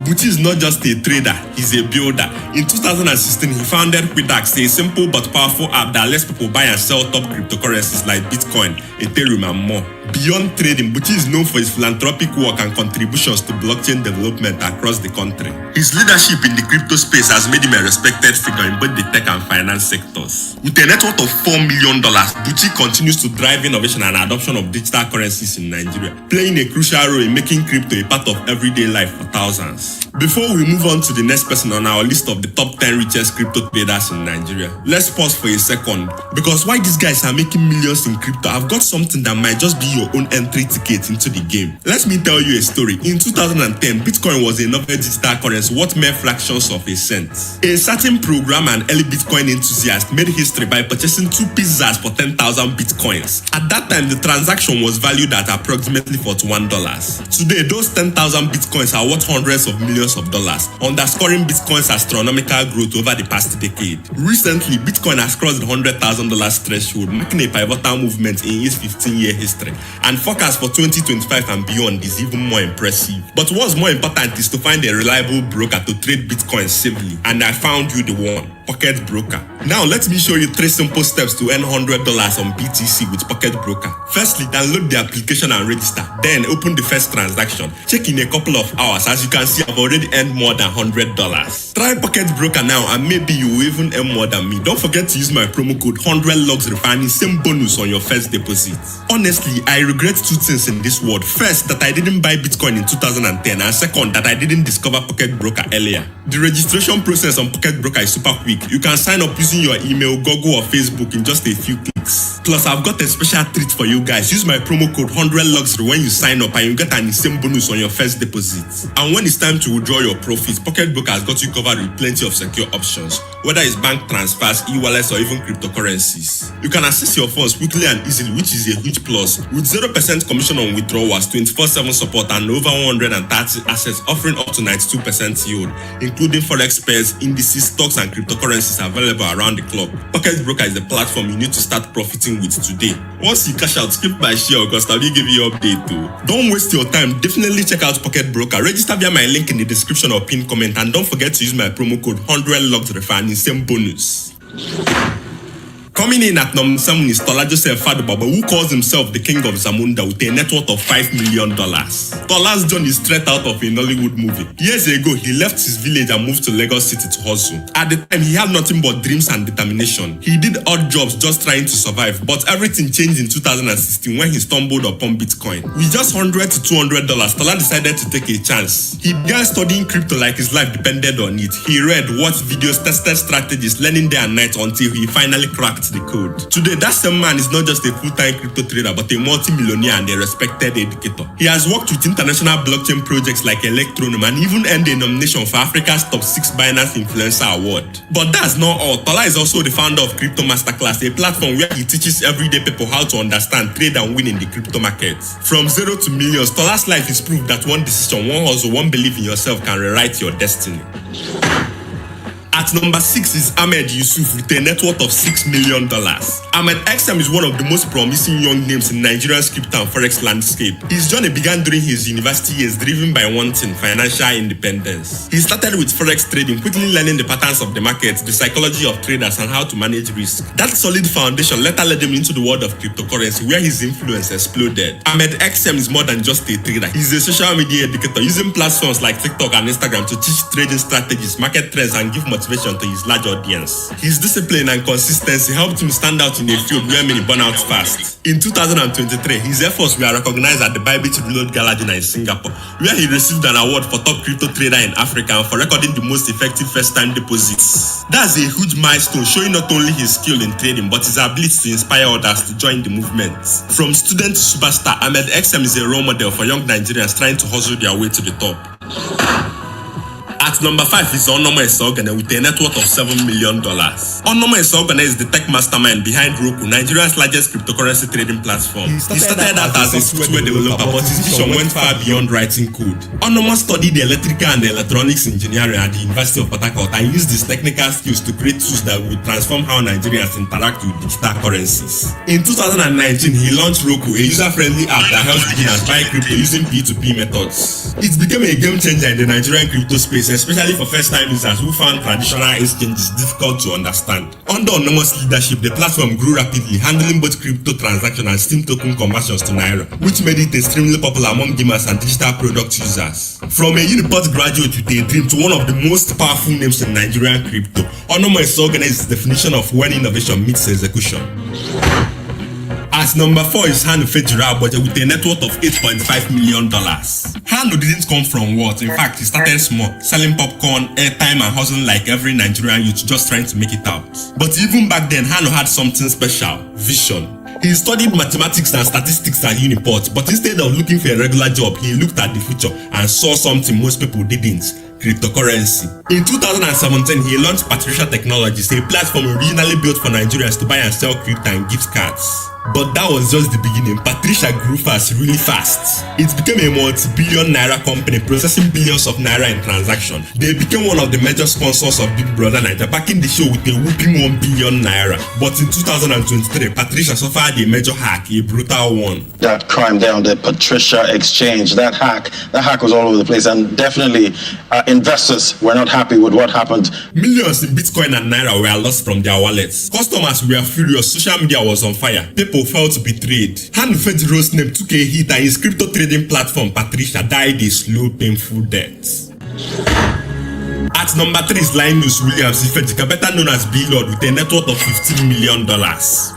S1: Buchi is not just a trader, he's a builder. In 2016, he founded Quidax, a simple but powerful app that lets people buy and sell top cryptocurrencies like Bitcoin, Ethereum, and more. Beyond trading, Buchi is known for his philanthropic work and contributions to blockchain development across the country. His leadership in the crypto space has made him a respected figure in both the tech and finance sectors. With a net worth of $4 million, Buchi continues to drive innovation and adoption of digital currencies in Nigeria, playing a crucial role in making crypto a part of everyday life for thousands. Before we move on to the next person on our list of the top 10 richest crypto traders in Nigeria, let's pause for a second, because while these guys are making millions in crypto, I've got something that might just be your own entry ticket into the game. Let me tell you a story. In 2010, Bitcoin was a novel digital currency worth mere fractions of a cent. A certain programmer and early Bitcoin enthusiast made history by purchasing 2 pizzas for 10,000 Bitcoins. At that time, the transaction was valued at approximately $41. Today, those 10,000 Bitcoins are worth hundreds of millions of dollars, underscoring Bitcoin's astronomical growth over the past decade. Recently, Bitcoin has crossed the $100,000 threshold, marking a pivotal movement in its 15-year history. And forecast for 2025 and beyond is even more impressive. But what's more important is to find a reliable broker to trade Bitcoin safely. And I found you the one, Pocket Broker. Now let me show you 3 simple steps to earn $100 on BTC with Pocket Broker. Firstly, download the application and register. Then open the first transaction. Check in a couple of hours. As you can see, I've already earned more than $100. Try Pocket Broker now and maybe you will even earn more than me. Don't forget to use my promo code 100LUXURY for an insane bonus on your first deposit. Honestly, I regret 2 things in this world. First, that I didn't buy Bitcoin in 2010, and second, that I didn't discover Pocket Broker earlier. The registration process on Pocket Broker is super quick. You can sign up using your email, Google, or Facebook in just a few clicks. Plus, I've got a special treat for you guys. Use my promo code 100LUXURY when you sign up and you get an insane bonus on your first deposit. And when it's time to withdraw your profits, Pocket Broker has got you covered with plenty of secure options, whether it's bank transfers, e-wallets, or even cryptocurrencies. You can access your funds quickly and easily, which is a huge plus, with 0% commission on withdrawals, 24/7 support, and over 130 assets offering up to 92% yield, including forex pairs, indices, stocks, and cryptocurrencies available around the clock. Pocket Broker is the platform you need to start profiting with today. Once you cash out, skip my share because I'll give you an update too. Don't waste your time. Definitely check out Pocket Broker. Register via my link in the description or pinned comment, and don't forget to use my promo code 100LUXURY for an insane bonus. Coming in at number 7 is Tola Joseph Fadubaba, who calls himself the king of Zamunda with a net worth of $5 million. Tola's journey is straight out of a Nollywood movie. Years ago, he left his village and moved to Lagos City to hustle. At the time, he had nothing but dreams and determination. He did odd jobs just trying to survive, but everything changed in 2016 when he stumbled upon Bitcoin. With just $100 to $200, Tola decided to take a chance. He began studying crypto like his life depended on it. He read, watched videos, tested strategies, learning day and night until he finally cracked the code. Today, that same man is not just a full-time crypto trader, but a multi-millionaire and a respected educator. He has worked with international blockchain projects like Electronum and even earned a nomination for Africa's Top 6 Binance Influencer Award. But that's not all. Tola is also the founder of Crypto Masterclass, a platform where he teaches everyday people how to understand, trade, and win in the crypto market. From zero to millions, Tola's life is proof that one decision, one hustle, one belief in yourself can rewrite your destiny. At number 6 is Ahmed Yusuf with a net worth of $6 million. Ahmed XM is one of the most promising young names in Nigeria's crypto and forex landscape. His journey began during his university years, driven by one thing: financial independence. He started with forex trading, quickly learning the patterns of the market, the psychology of traders, and how to manage risk. That solid foundation later led him into the world of cryptocurrency, where his influence exploded. Ahmed XM is more than just a trader. He's a social media educator, using platforms like TikTok and Instagram to teach trading strategies, market trends, and give motivation to his large audience. His discipline and consistency helped him stand out in a field where many burn out fast. In 2023, his efforts were recognized at the Bybit Reload Gala Dinner in Singapore, where he received an award for top crypto trader in Africa and for recording the most effective first-time deposits. That's a huge milestone, showing not only his skill in trading, but his ability to inspire others to join the movement. From student to superstar, Ahmed XM is a role model for young Nigerians trying to hustle their way to the top. At number 5 is Onoma Esogene with a net worth of $7 million. Onoma Esogene is the tech mastermind behind Roku, Nigeria's largest cryptocurrency trading platform. He started out as a software developer, but his vision went far beyond writing code. Onoma studied electrical and electronics engineering at the University of Port Harcourt and used his technical skills to create tools that would transform how Nigerians interact with digital currencies. In 2019, he launched Roku, a user-friendly app that helps beginners buy crypto using P2P methods. It became a game changer in the Nigerian crypto space, especially for first-time users who found traditional exchanges difficult to understand. Under Onoma's leadership, the platform grew rapidly, handling both crypto transaction and Steam token conversions to Naira, which made it extremely popular among gamers and digital product users. From a Uniport graduate with a dream to one of the most powerful names in Nigerian crypto, Onoma Esogene is the definition of when innovation meets execution. At number 4 is Hanu Fejiraboje with a net worth of $8.5 million. Hanu didn't come from what? In fact, he started small, selling popcorn, airtime, and hustling like every Nigerian youth just trying to make it out. But even back then, Hanu had something special: vision. He studied mathematics and statistics at Uniport, but instead of looking for a regular job, he looked at the future and saw something most people didn't: cryptocurrency. In 2017, he launched Patricia Technologies, a platform originally built for Nigerians to buy and sell crypto and gift cards. But that was just the beginning. Patricia grew fast, really fast. It became a multi-billion naira company processing billions of naira in transactions. They became one of the major sponsors of Big Brother Naija, backing the show with a whooping 1 billion naira. But in 2023, Patricia suffered a major hack, a brutal one.
S4: That crime there on the Patricia exchange, that hack was all over the place, and definitely investors were not happy with what happened.
S1: Millions in Bitcoin and naira were lost from their wallets. Customers were furious. Social media was on fire. People felt betrayed. Hanu Fejiro's name took a hit and his crypto trading platform, Patricia, died a slow, painful death. At number 3 is Linus Williams Ifejika, better known as B-Lord, with a net worth of $15 million.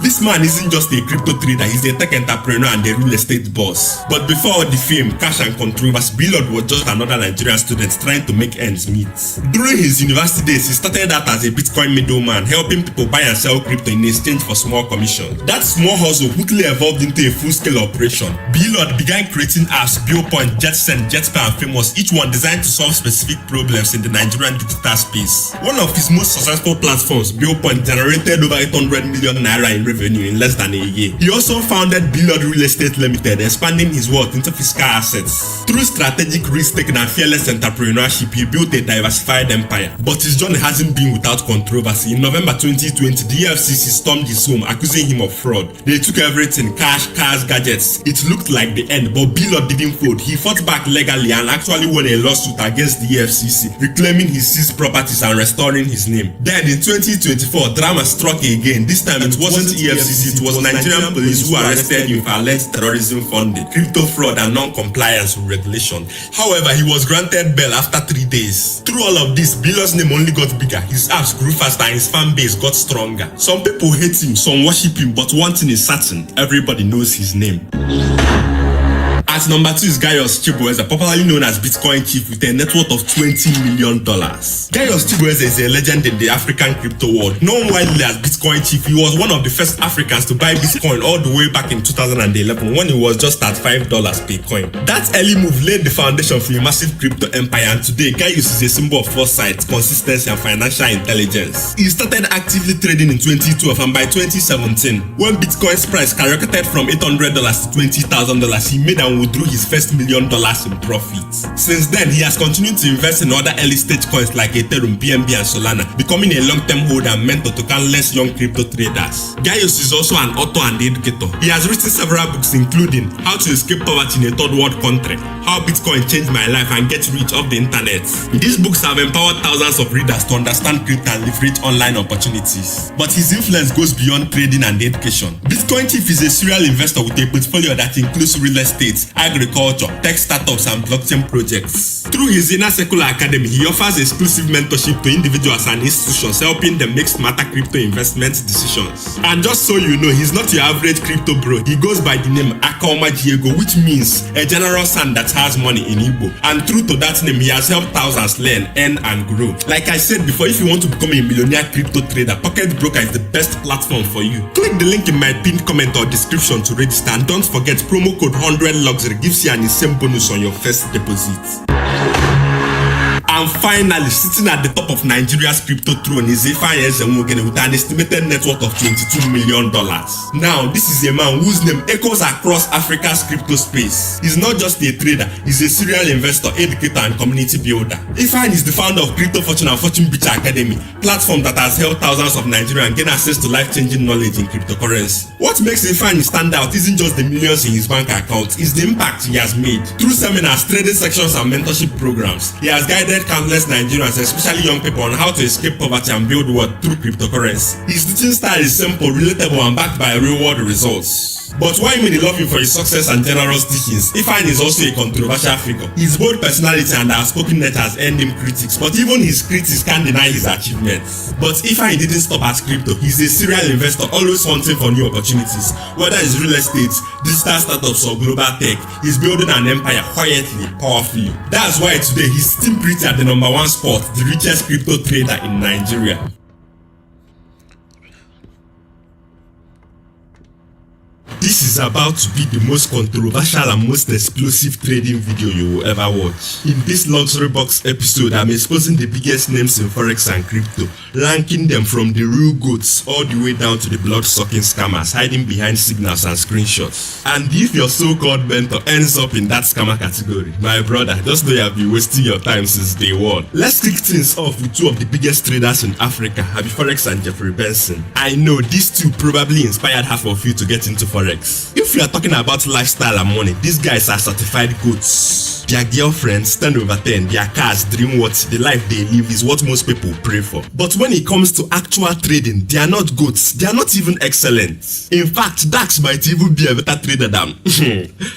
S1: This man isn't just a crypto trader, he's a tech entrepreneur and a real estate boss. But before all the fame, cash and controversy, B-Lord was just another Nigerian student trying to make ends meet. During his university days, he started out as a Bitcoin middleman, helping people buy and sell crypto in exchange for small commission. That small hustle quickly evolved into a full-scale operation. B-Lord began creating apps: Billpoint, JetSend, JetPay, and Famous, each one designed to solve specific problems in the Nigerian digital space. One of his most successful platforms, Billpoint, generated over 800 million naira in revenue in less than a year. He also founded B-Lord Real Estate Limited, expanding his wealth into fiscal assets. Through strategic risk-taking and fearless entrepreneurship, he built a diversified empire. But his journey hasn't been without controversy. In November 2020, the EFCC stormed his home, accusing him of fraud. They took everything: cash, cars, gadgets. It looked like the end, but B-Lord didn't fold. He fought back legally and actually won a lawsuit against the EFCC, reclaiming his seized properties and restoring his name. Then in 2024, drama struck again. This time it wasn't EFCC, it was Nigerian police who arrested him for alleged terrorism funding, crypto fraud, and non-compliance with regulation. However, he was granted bail after 3 days. Through all of this, B-Lord's name only got bigger. His apps grew faster and his fan base got stronger. Some people hate him, some worship him, but one thing is certain: everybody knows his name. At At number 2 is Gaius Chibueze, popularly known as Bitcoin Chief, with a net worth of $20 million. Gaius Chibueze is a legend in the African crypto world. Known widely as Bitcoin Chief, he was one of the first Africans to buy Bitcoin all the way back in 2011 when it was just at $5 per coin. That early move laid the foundation for a massive crypto empire, and today Gaius is a symbol of foresight, consistency, and financial intelligence. He started actively trading in 2012, and by 2017, when Bitcoin's price skyrocketed from $800 to $20,000, he made and withdrew his first $1 million in profits. Since then, he has continued to invest in other early stage coins like Ethereum, BNB, and Solana, becoming a long-term holder and mentor to countless young crypto traders. Gaius is also an author and educator. He has written several books including How to Escape Poverty in a Third World Country, How Bitcoin Changed My Life, and Get Rich Off the Internet. These books have empowered thousands of readers to understand crypto and leverage online opportunities. But his influence goes beyond trading and education. Bitcoin Chief is a serial investor with a portfolio that includes real estate, agriculture, tech startups, and blockchain projects. Through his Inner Circle Academy, he offers exclusive mentorship to individuals and institutions, helping them make smarter crypto investment decisions. And just so you know, he's not your average crypto bro. He goes by the name Akaoma Diego, which means a generous hand that has money in Igbo. And true to that name, he has helped thousands learn, earn, and grow. Like I said before, if you want to become a millionaire crypto trader, Pocket Broker is the best platform for you. Click the link in my pinned comment or description to register, and don't forget promo code 100Luxury gives you an insane bonus on your first deposit. And finally, sitting at the top of Nigeria's crypto throne is Ifeanyi Ezenwogene with an estimated net worth of $22 million. Now, this is a man whose name echoes across Africa's crypto space. He's not just a trader, he's a serial investor, educator, and community builder. Ifeanyi is the founder of Crypto Fortune and Fortune Beach Academy, platform that has helped thousands of Nigerians gain access to life-changing knowledge in cryptocurrency. What makes Ifeanyi stand out isn't just the millions in his bank account, it's the impact he has made. Through seminars, trading sections, and mentorship programs, he has guided countless Nigerians, especially young people, on how to escape poverty and build wealth through cryptocurrency. His teaching style is simple, relatable, and backed by real-world results. But while many love him for his success and generous teachings, Ifeanyi is also a controversial figure. His bold personality and outspoken nature has earned him critics, but even his critics can't deny his achievements. But Ifeanyi didn't stop at crypto. He's a serial investor, always hunting for new opportunities. Whether it's real estate, digital startups, or global tech, he's building an empire quietly, powerfully. That's why today he's still pretty at the #1 spot, the richest crypto trader in Nigeria. This is about to be the most controversial and most explosive trading video you will ever watch. In this Luxury Box episode, I'm exposing the biggest names in Forex and crypto, ranking them from the real goats all the way down to the blood-sucking scammers hiding behind signals and screenshots. And if your so-called mentor ends up in that scammer category, my brother, just know you have been wasting your time since day one. Let's kick things off with two of the biggest traders in Africa, Happy Forex and Jeffrey Benson. I know these two probably inspired half of you to get into Forex. If you are talking about lifestyle and money, these guys are certified goats. Their girlfriends, 10 over 10, their cars, dream what, the life they live is what most people pray for. But when it comes to actual trading, they are not goats, they are not even excellent. In fact, Dax might even be a better trader than.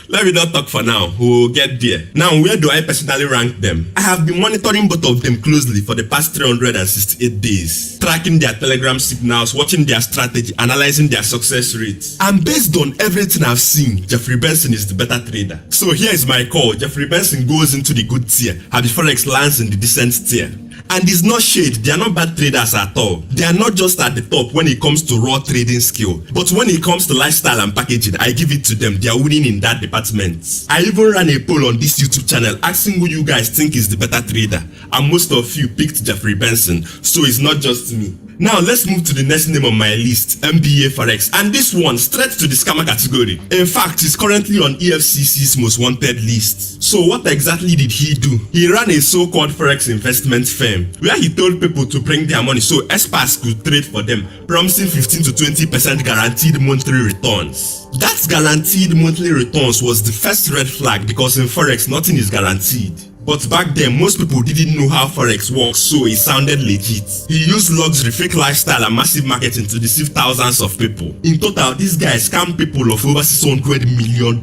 S1: Let me not talk for now, we'll get there. Now, where do I personally rank them? I have been monitoring both of them closely for the past 368 days, tracking their Telegram signals, watching their strategy, analyzing their success rates. And based on everything I've seen, Jeffrey Benson is the better trader. So here is my call. Jeffrey Benson goes into the good tier, Happy Forex lands in the decent tier. And it's not shade, they are not bad traders at all. They are not just at the top when it comes to raw trading skill, but when it comes to lifestyle and packaging, I give it to them. They are winning in that department. I even ran a poll on this YouTube channel asking who you guys think is the better trader, and most of you picked Jeffrey Benson, so it's not just me. Now let's move to the next name on my list, MBA Forex, and this one straight to the scammer category. In fact, he's currently on EFCC's most wanted list. So what exactly did he do? He ran a so-called Forex investment firm where he told people to bring their money so experts could trade for them, promising 15 to 20% guaranteed monthly returns. That guaranteed monthly returns was the first red flag because in Forex, nothing is guaranteed. But back then, most people didn't know how Forex works, so it sounded legit. He used luxury, fake lifestyle, and massive marketing to deceive thousands of people. In total, this guy scammed people of over $600 million.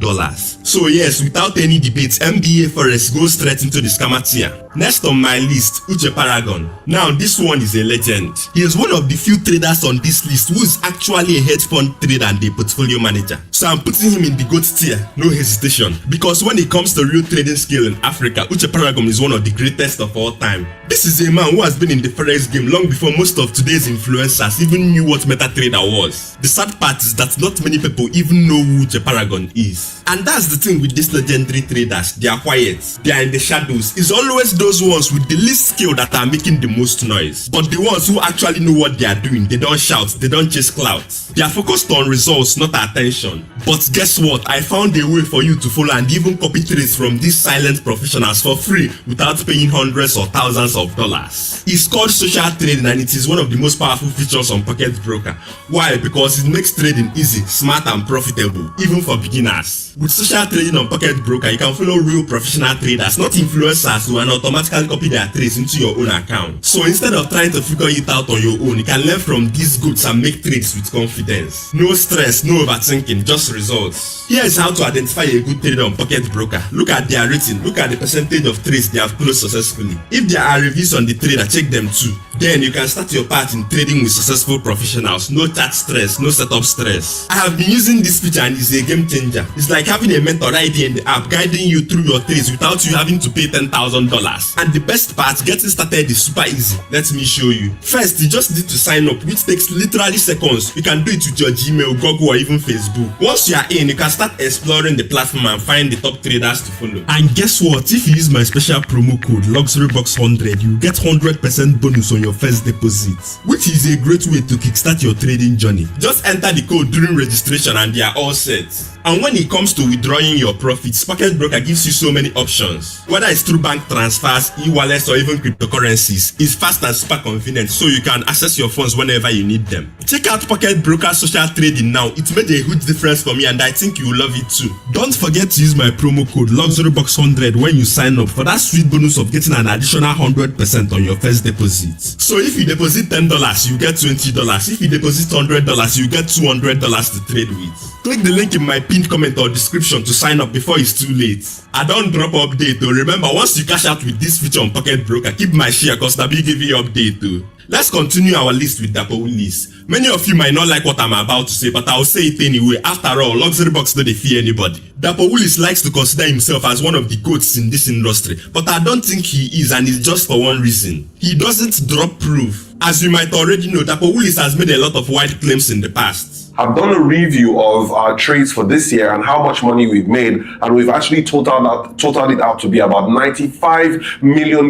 S1: So yes, without any debates, MBA Forex goes straight into the scammer tier. Next on my list, Uche Paragon. Now this one is a legend. He is one of the few traders on this list who is actually a hedge fund trader and a portfolio manager. So I'm putting him in the GOAT tier, no hesitation. Because when it comes to real trading skill in Africa, Uche Paragon is one of the greatest of all time. This is a man who has been in the Forex game long before most of today's influencers even knew what MetaTrader was. The sad part is that not many people even know who Uche Paragon is. And that's the thing with these legendary traders. They are quiet, they are in the shadows. It's always those ones with the least skill that are making the most noise. But the ones who actually know what they are doing, they don't shout, they don't chase clouds. They are focused on results, not attention. But guess what? I found a way for you to follow and even copy trades from these silent professionals for free without paying hundreds or thousands of dollars. It's called social trading and it is one of the most powerful features on Pocket Broker. Why? Because it makes trading easy, smart and profitable, even for beginners. With social trading on Pocket Broker, you can follow real professional traders, not influencers who will automatically copy their trades into your own account. So instead of trying to figure it out on your own, you can learn from these goods and make trades with confidence. No stress, no overthinking, just results. Here is how to identify a good trader on Pocket Broker. Look at their rating, look at the percentage of trades they have closed successfully. If there are reviews on the trader, check them too. Then you can start your part in trading with successful professionals. No chat stress, no setup stress. I have been using this feature and it's a game changer. It's like having a mentor right here in the app guiding you through your trades without you having to pay $10,000. And the best part, getting started is super easy. Let me show you. First, you just need to sign up, which takes literally seconds. You can do it with your Gmail, Google, or even Facebook. Once you are in, you can start exploring the platform and find the top traders to follow. And guess what? If you use my special promo code LuxuryBox100, you get 100% bonus on your first deposit, which is a great way to kickstart your trading journey. Just enter the code during registration and they are all set. And when it comes to withdrawing your profits, Pocket Broker gives you so many options. Whether it's through bank transfers, e-wallets, or even cryptocurrencies, it's fast and super convenient, so you can access your funds whenever you need them. Check out Pocket Broker social trading now. It made a huge difference for me and I think you will love it too. Don't forget to use my promo code LuxuryBox100 when you sign up for that sweet bonus of getting an additional 100% on your first deposit. So if you deposit $10, you get $20. If you deposit $100, you get $200 to trade with. Click the link in my pinned comment or description to sign up before it's too late. I don't drop update though. Remember, once you cash out with this feature on Pocket Broker, keep my share cause I'll be giving you update though. Let's continue our list with Dapo Willis. Many of you might not like what I'm about to say, but I'll say it anyway. After all, Luxury Box don't fear anybody. Dapo Willis likes to consider himself as one of the GOATs in this industry, but I don't think he is, and it's just for one reason. He doesn't drop proof. As you might already know, Dapo Willis has made a lot of wild claims in the past.
S2: I've done a review of our trades for this year and how much money we've made, and we've actually totaled it out to be about $95 million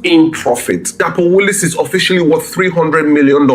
S2: in profit. Dapo Willis is officially worth $300 million,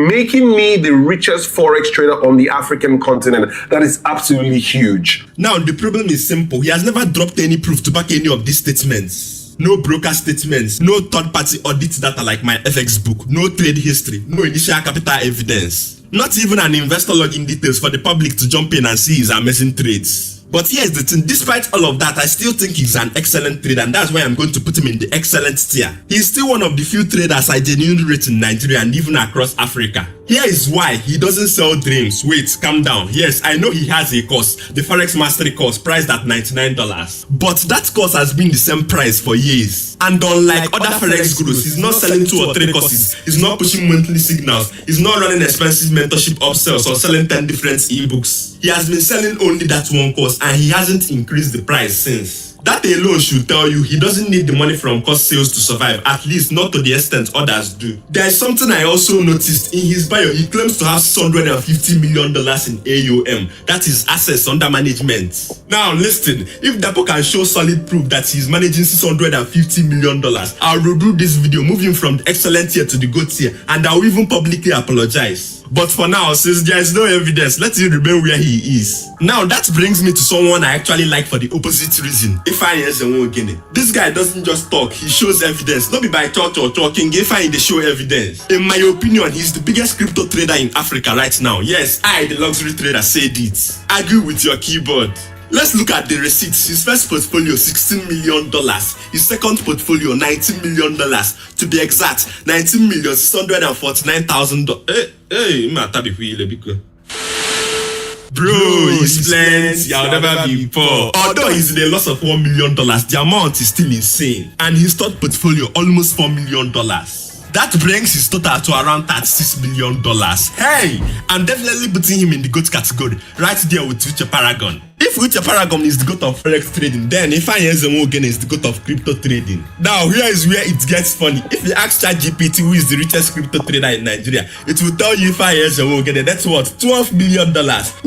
S2: making me the richest Forex trader on the African continent. That is absolutely huge.
S1: Now, the problem is simple. He has never dropped any proof to back any of these statements. No broker statements, no third-party audit data like my FX book, no trade history, no initial capital evidence. Not even an investor login details for the public to jump in and see his amazing trades. But here's the thing, despite all of that, I still think he's an excellent trader, and that's why I'm going to put him in the excellent tier. He's still one of the few traders I genuinely rate in Nigeria and even across Africa. Here is why he doesn't sell dreams. Wait, calm down. Yes, I know he has a course, the Forex Mastery course, priced at $99. But that course has been the same price for years. And unlike other Forex gurus, he's not selling 2 or 3 courses, he's not pushing monthly signals, he's not running expensive mentorship upsells or selling 10 different ebooks. He has been selling only that one course and he hasn't increased the price since. That alone should tell you he doesn't need the money from course sales to survive, at least not to the extent others do. There is something I also noticed. In his bio, he claims to have $650 million in AUM. That is assets under management. Now listen, if Dapo can show solid proof that he's managing $650 million, I'll redo this video, move him from the excellent tier to the GOAT tier, and I'll even publicly apologize. But for now, since there is no evidence, let him remain where he is. Now that brings me to someone I actually like for the opposite reason. This guy doesn't just talk, he shows evidence. Not be by talk or talking, they show evidence. In my opinion, he's the biggest crypto trader in Africa right now. Yes, I, the luxury trader, said it. Argue with your keyboard. Let's look at the receipts. His first portfolio, $16 million. His second portfolio, $19 million. To be exact, $19,649,000. Hey, bro, he's plenty. I'll never be poor. Although he's in a loss of $1 million, the amount is still insane. And his third portfolio, almost $4 million. That brings his total to around $36 million. Hey, I'm definitely putting him in the GOAT category, right there with Uche Paragon. If Uche Paragon is the GOAT of forex trading, then Ifeanyi Ezemogen is the GOAT of crypto trading. Now, here is where it gets funny. If you ask ChatGPT who is the richest crypto trader in Nigeria, it will tell you Ifeanyi Ezemogen that's what, $12 million,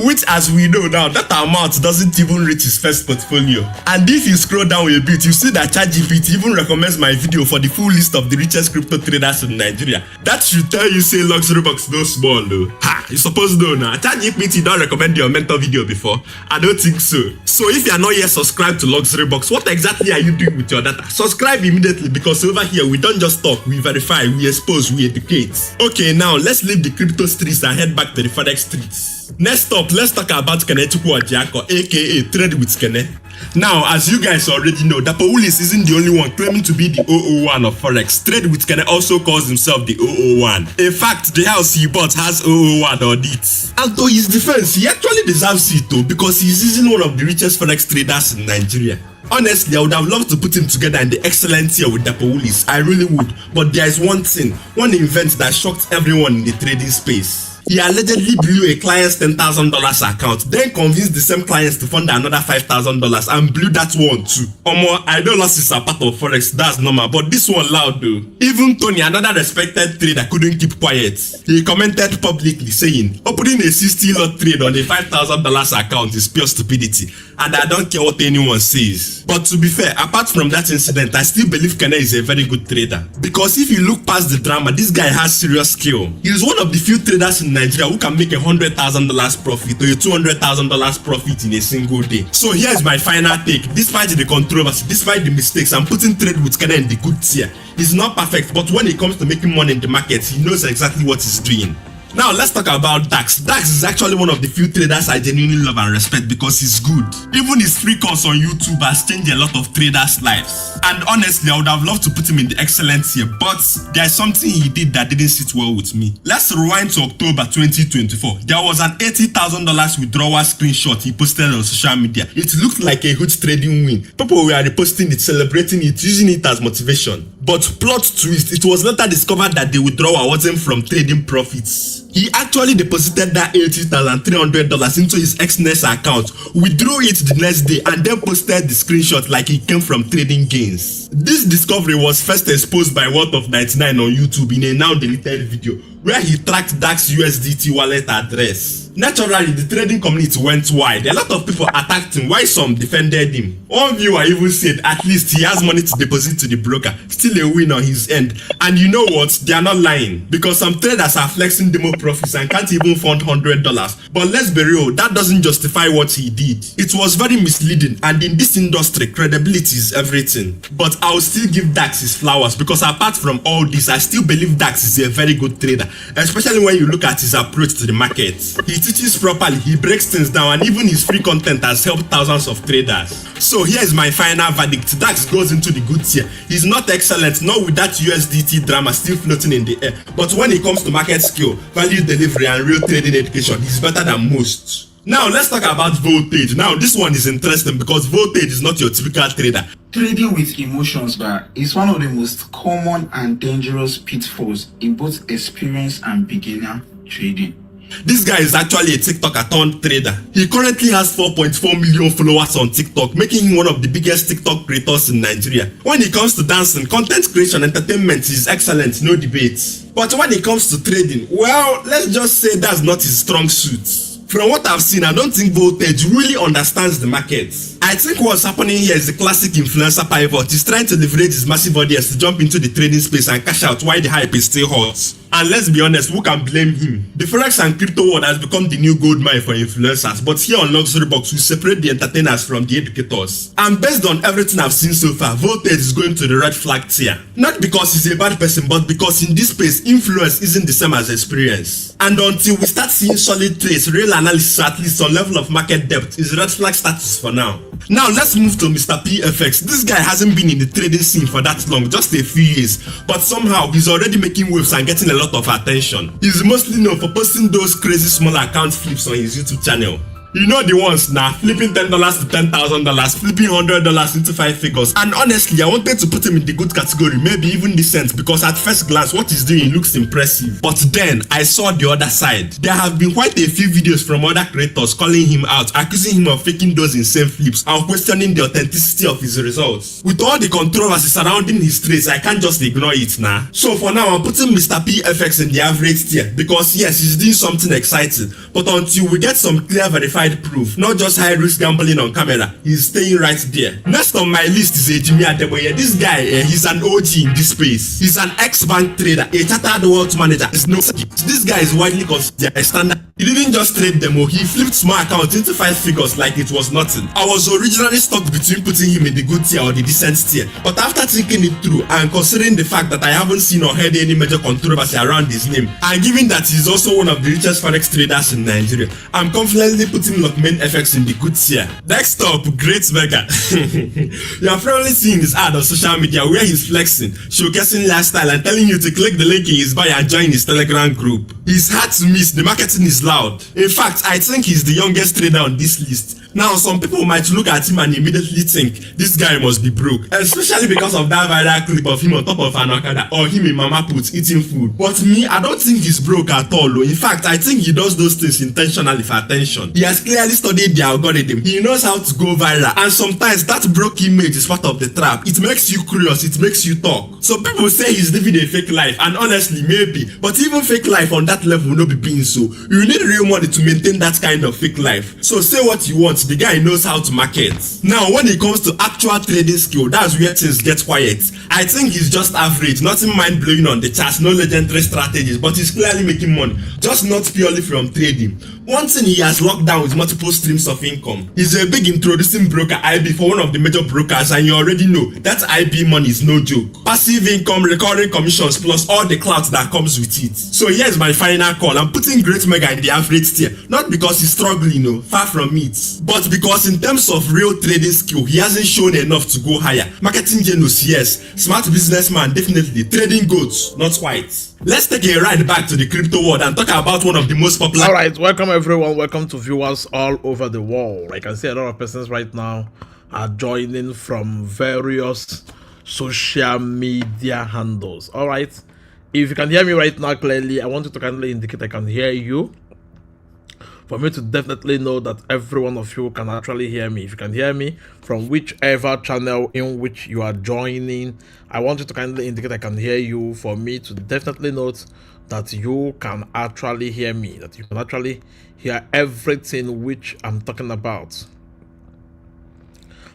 S1: which as we know now, that amount doesn't even reach his first portfolio. And if you scroll down a bit, you see that ChatGPT even recommends my video for the full list of the richest crypto traders in Nigeria. That should tell you say Luxurybox no small though. Ha, you supposed to know now. ChatGPT don't recommend your mentor video before. I don't think so. So if you are not yet subscribed to Luxurybox, what exactly are you doing with your data? Subscribe immediately, because over here we don't just talk, we verify, we expose, we educate. Okay, now let's leave the crypto streets and head back to the forex streets. Next up, let's talk about Kenechukwu Orjiako, aka Trade with Kene. Now, as you guys already know, Dapo Willis isn't the only one claiming to be the 001 of forex. Trade with Kene also calls himself the 001. In fact, the house he bought has 001 on it. And to his defense, he actually deserves it though, because he's using one of the richest forex traders in Nigeria. Honestly, I would have loved to put him together in the excellent tier with Dapo Willis. I really would. But there is one thing, one event that shocked everyone in the trading space. He allegedly blew a client's $10,000 account, then convinced the same clients to fund another $5,000 and blew that one too. Omo, I know losses are part of forex, that's normal, but this one loud though. Even Tony, another respected trader, couldn't keep quiet. He commented publicly saying, opening a 60-lot trade on a $5,000 account is pure stupidity, and I don't care what anyone says. But to be fair, apart from that incident, I still believe Kene is a very good trader. Because if you look past the drama, this guy has serious skill. He is one of the few traders in Nigeria who can make $100,000 profit or a $200,000 profit in a single day. So here's my final take. Despite the controversy, despite the mistakes, I'm putting Trade with Kene in the good tier. He's not perfect, but when it comes to making money in the market, he knows exactly what he's doing. Now let's talk about Dax. Dax is actually one of the few traders I genuinely love and respect because he's good. Even his free course on YouTube has changed a lot of traders' lives. And honestly, I would have loved to put him in the excellent tier, but there's something he did that didn't sit well with me. Let's rewind to October 2024. There was an $80,000 withdrawal screenshot he posted on social media. It looked like a huge trading win. People were reposting it, celebrating it, using it as motivation. But plot twist, it was later discovered that the withdrawal wasn't from trading profits. He actually deposited that $80,300 into his Xness account, withdrew it the next day, and then posted the screenshot like it came from trading gains. This discovery was first exposed by Worth of 99 on YouTube in a now deleted video, where he tracked Dax USDT wallet address. Naturally, the trading community went wide. A lot of people attacked him, while some defended him. One viewer even said at least he has money to deposit to the broker, still a win on his end. And you know what? They are not lying, because some traders are flexing demo profits and can't even fund $100. But let's be real, that doesn't justify what he did. It was very misleading, and in this industry, credibility is everything. But I'll still give Dax his flowers, because apart from all this, I still believe Dax is a very good trader, especially when you look at his approach to the market. He teaches properly, he breaks things down, and even his free content has helped thousands of traders. So here's my final verdict. Dax goes into the good tier. He's not excellent, not with that USDT drama still floating in the air, but when it comes to market skill, value delivery, and real trading education, he's better than most. Now let's talk about Voltage. Now this one is interesting because Voltage is not your typical trader.
S3: Trading with emotions is one of the most common and dangerous pitfalls in both experienced and beginner trading.
S1: This guy is actually a TikToker turned trader. He currently has 4.4 million followers on TikTok, making him one of the biggest TikTok creators in Nigeria. When it comes to dancing, content creation, entertainment is excellent, no debates. But when it comes to trading, well, let's just say that's not his strong suit. From what I've seen, I don't think Voltage really understands the market. I I think what's happening here is the classic influencer pivot. He's trying to leverage his massive audience to jump into the trading space and cash out while the hype is still hot. And let's be honest, who can blame him? The forex and crypto world has become the new gold mine for influencers, but here on Luxury Box we separate the entertainers from the educators. And based on everything I've seen so far, Voltage is going to the red flag tier. Not because he's a bad person, but because in this space, influence isn't the same as experience. And until we start seeing solid trades, real analysis, or at least some level of market depth, is red flag status for now. Now let's move to Mr. PFX. This guy hasn't been in the trading scene for that long, just a few years, but somehow he's already making waves and getting a lot of attention. He's mostly known for posting those crazy small account flips on his YouTube channel. You know the ones now, flipping $10 to $10,000, flipping $100 into 5 figures. And honestly, I wanted to put him in the good category, maybe even decent, because at first glance, what he's doing looks impressive. But then, I saw the other side. There have been quite a few videos from other creators calling him out, accusing him of faking those insane flips, and questioning the authenticity of his results. With all the controversy surrounding his trades, I can't just ignore it now. So for now, I'm putting Mr. PFX in the average tier, because yes, he's doing something exciting, but until we get some clear verified proof, not just high risk gambling on camera, he's staying right there. Next on my list is Ejimi Adeboye. This guy, he's an OG in this space. He's an ex-bank trader, a chartered wealth manager. This guy is widely considered a standard. He didn't just trade them, he flipped small accounts into 5 figures like it was nothing. I was originally stuck between putting him in the good tier or the decent tier, but after thinking it through and considering the fact that I haven't seen or heard any major controversy around his name, and given that he's also one of the richest forex traders in Nigeria, I'm confidently putting Lockman FX in the good tier. Next up, Great Mega. You have probably seen his ad on social media where he's flexing, showcasing lifestyle and telling you to click the link in his bio and join his Telegram group. He's hard to miss, the marketing is loud. In fact, I think he's the youngest trader on this list. Now, some people might look at him and immediately think, this guy must be broke, especially because of that viral clip of him on top of an Okada or him in Mama Put eating food. But me, I don't think he's broke at all. In fact, I think he does those things intentionally for attention. He has clearly studied the algorithm. He knows how to go viral, and sometimes that broke image is part of the trap. It makes you curious, it makes you talk. So people say he's living a fake life, and honestly, maybe, but even fake life on that level will not be being so. You need real money to maintain that kind of fake life. So say what you want, the guy knows how to market. Now, when it comes to actual trading skill, that's where things get quiet. I think he's just average, nothing mind-blowing on the charts, no legendary strategies, but he's clearly making money, just not purely from trading. One thing he has locked down is multiple streams of income. He's a big introducing broker, IB, for one of the major brokers, and you already know that IB money is no joke. Passive income, recurring commissions, plus all the clout that comes with it. So here's my final call. I'm putting Great Mega in the average tier, not because he's struggling, no, far from it, but because in terms of real trading skill, he hasn't shown enough to go higher. Marketing genius, yes. Smart businessman, definitely. Trading goats, not white. Let's take a ride back to the crypto world and talk about one of the most popular.
S5: All right, welcome everyone. Welcome to viewers all over the world. I can see a lot of persons right now are joining from various social media handles. All right, if you can hear me right now clearly, I want you to kindly indicate I can hear you, for me to definitely know that every one of you can actually hear me. If you can hear me from whichever channel in which you are joining, I want you to kindly indicate I can hear you, for me to definitely note that you can actually hear me, that you can actually hear everything which I'm talking about.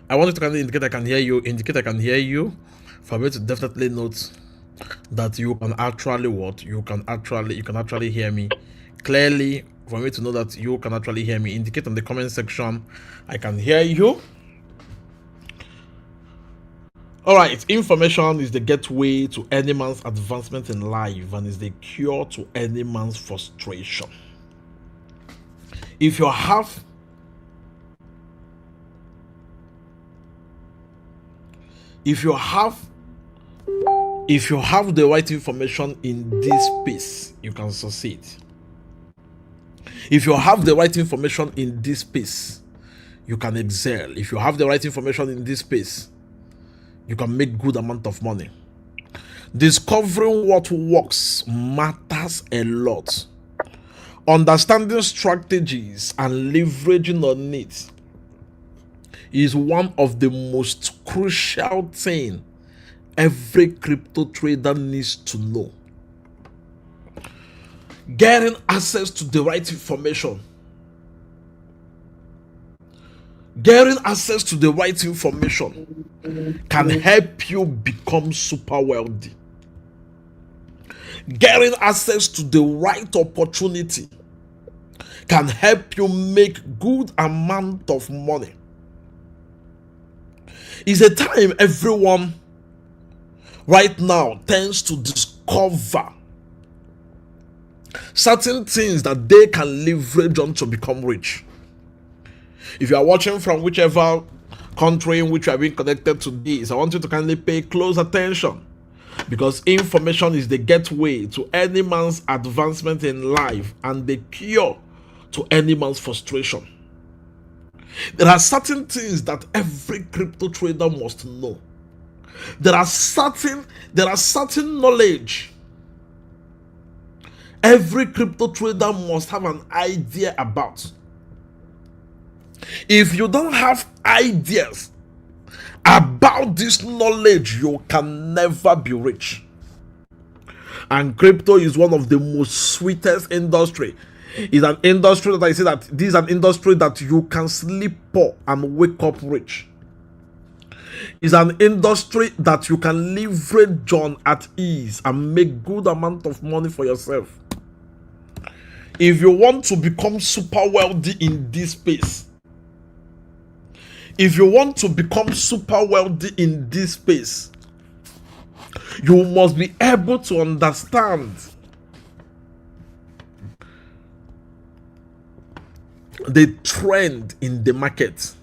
S5: I want you to kindly indicate I can hear you, indicate I can hear you, for me to definitely note that you can actually what? You can actually hear me clearly, for me to know that you can actually hear me. Indicate in the comment section I can hear you. All right, information is the gateway to any man's advancement in life and is the cure to any man's frustration. If you have the right information in this space, you can succeed. If you have the right information in this space, you can excel. If you have the right information in this space, you can make good amount of money. Discovering what works matters a lot. Understanding strategies and leveraging on it is one of the most crucial things every crypto trader needs to know. Getting access to the right information, Getting access to the right information can help you become super wealthy. Getting access to the right opportunity can help you make good amount of money. It's a time everyone right now tends to discover certain things that they can leverage on to become rich. If you are watching from whichever country in which you are being connected to this, I want you to kindly pay close attention, because information is the gateway to any man's advancement in life and the cure to any man's frustration. There are certain things that every crypto trader must know. There are certain knowledge every crypto trader must have an idea about. If you don't have ideas about this knowledge, you can never be rich. And crypto is one of the most sweetest industry. It's an industry that I say that this is an industry that you can sleep poor and wake up rich. It's an industry that you can leverage on at ease and make good amount of money for yourself. If you want to become super wealthy in this space, you must be able to understand the trend in the market.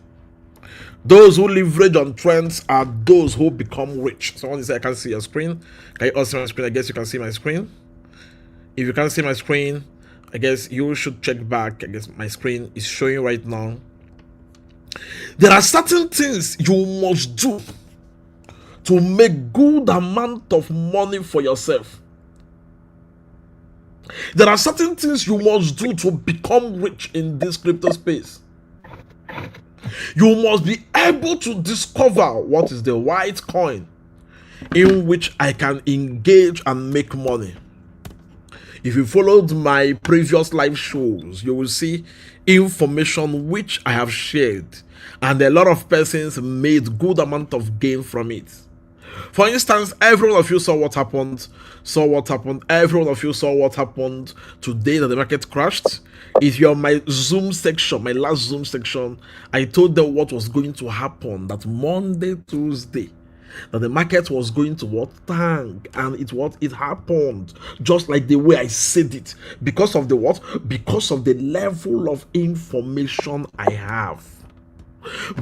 S5: Those who leverage on trends are those who become rich. Someone says, I can't see your screen. Can you all see my screen? I guess you can see my screen. If you can't see my screen, I guess you should check back. I guess my screen is showing right now. There are certain things you must do to make good amount of money for yourself. There are certain things you must do to become rich in this crypto space. You must be able to discover what is the right coin in which I can engage and make money. If you followed my previous live shows, you will see information which I have shared, and a lot of persons made good amount of gain from it. For instance, every one of you saw what happened. Every one of you saw what happened today that the market crashed. If you're my Zoom section, my last Zoom section, I told them what was going to happen that Monday, Tuesday, that the market was going to tank, and it happened just like the way I said it, because of the what? Because of the level of information I have,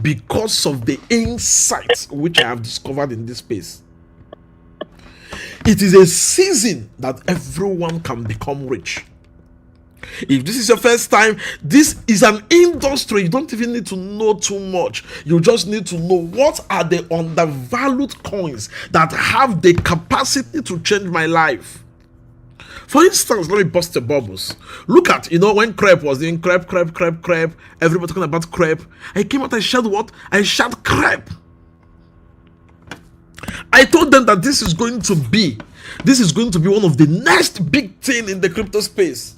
S5: because of the insights which I have discovered in this space. It is a season that everyone can become rich. If this is your first time, this is an industry you don't even need to know too much. You just need to know what are the undervalued coins that have the capacity to change my life. For instance, let me bust the bubbles. Look at, when crepe was doing crepe, everybody talking about crepe. I came out, I shared what? I shared crepe. I told them that this is going to be one of the next big thing in the crypto space.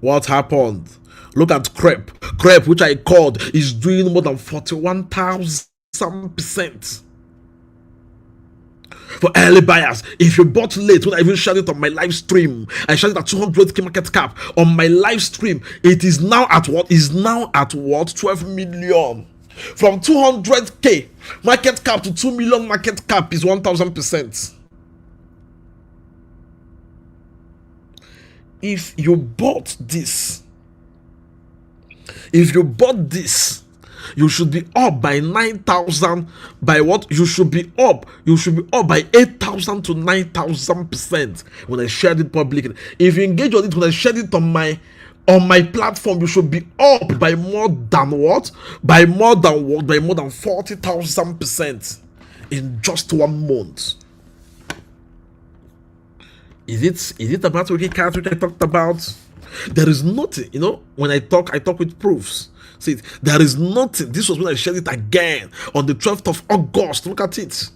S5: What happened? Look at crepe. Crepe, which I called, is doing more than 41,000%. For early buyers, if you bought late, when I even shared it on my live stream, I shared it at 200k market cap on my live stream. It is now at what? 12 million. From 200k market cap to 2 million market cap is 1,000%. If you bought this, you should be up by 9,000. By what? You should be up by 8,000 to 9,000% when I shared it publicly. If you engage on it when I shared it on my platform, you should be up by more than what? By more than 40,000% in just 1 month. Is it about Wiki Cat which I talked about? There is nothing, when I talk with proofs. See, there is nothing. This was when I shared it again on the 12th of August. Look at it.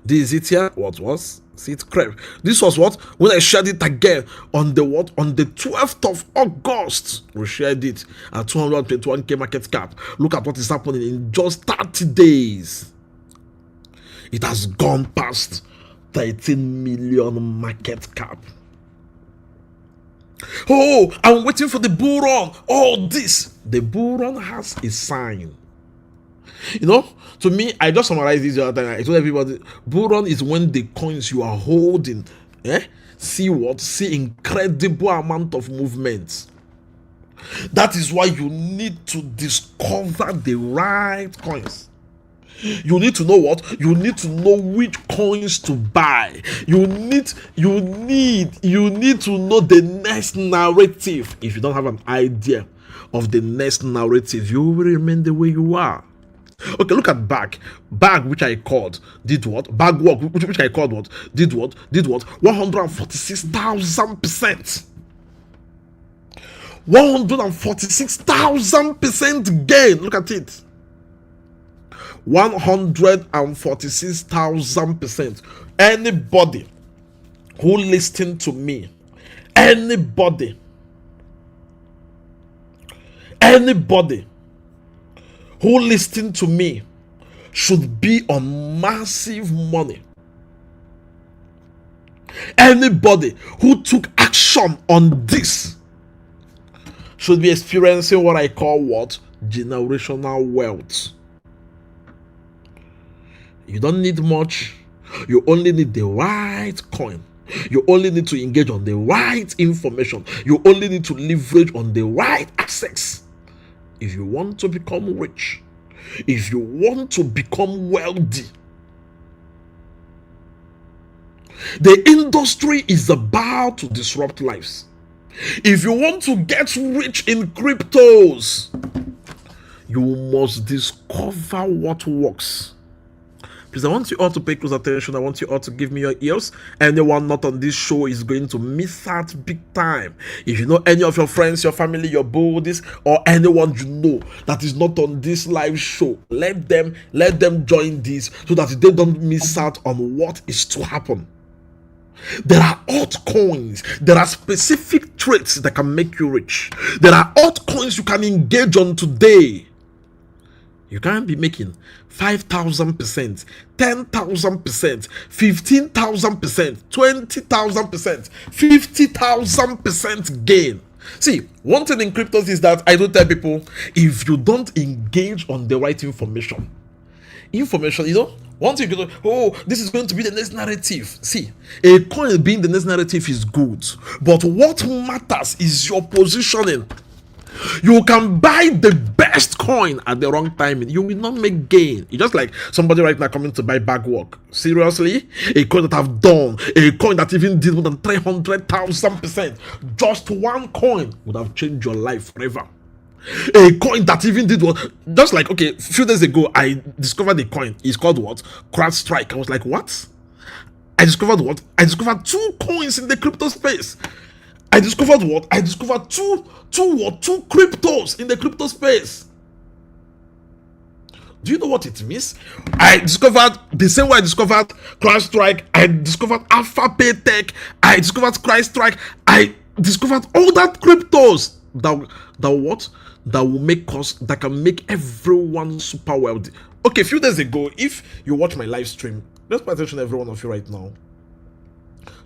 S5: This is it here. What was? See it crept. This was what? When I shared it again on the what? On the 12th of August. We shared it at 221k market cap. Look at what is happening in just 30 days. It has gone past 13 million market cap. Oh, I'm waiting for the bull run. All this. The bull run has a sign. You know, to me, I just summarized this the other time. I told everybody, bull run is when the coins you are holding, see incredible amount of movement. That is why you need to discover the right coins. You need to know what? You need to know which coins to buy. You need to know the next narrative. If you don't have an idea of the next narrative, you will remain the way you are. Okay, look at BAG. BAG, which I called, did what? BAG work, which I called what? Did what? 146,000%. 146,000% gain. Look at it. 146,000%. Anybody who listened to me, anybody who listened to me should be on massive money. Anybody who took action on this should be experiencing what I call what? Generational wealth. You don't need much. You only need the right coin. You only need to engage on the right information. You only need to leverage on the right assets. If you want to become rich, if you want to become wealthy, the industry is about to disrupt lives. If you want to get rich in cryptos, you must discover what works. Please, I want you all to pay close attention. I want you all to give me your ears. Anyone not on this show is going to miss out big time. If you know any of your friends, your family, your buddies, or anyone you know that is not on this live show, let them join this so that they don't miss out on what is to happen. There are altcoins. There are specific traits that can make you rich. There are altcoins you can engage on today. You can't be making 5,000%, 10,000%, 15,000%, 20,000%, 50,000% gain. See, one thing in cryptos is that I don't tell people, if you don't engage on the right information, once you go, oh, this is going to be the next narrative. See, a coin being the next narrative is good, but what matters is your positioning. You can buy the best coin at the wrong time. You will not make gain. It's just like somebody right now coming to buy BAGWORK. Seriously? A coin that I've done, a coin that even did more than 300,000%. Just one coin would have changed your life forever. A coin that even did what? Just like, okay, a few days ago, I discovered a coin. It's called what? CrowdStrike. I was like, what? I discovered what? I discovered 2 coins in the crypto space. I discovered what? I discovered two cryptos in the crypto space. Do you know what it means? I discovered the same way I discovered CrowdStrike. I discovered AlphaPay Tech. I discovered CrowdStrike. I discovered all that cryptos that will make us, that can make everyone super wealthy. Okay, a few days ago, if you watch my live stream, just pay attention, every one of you right now.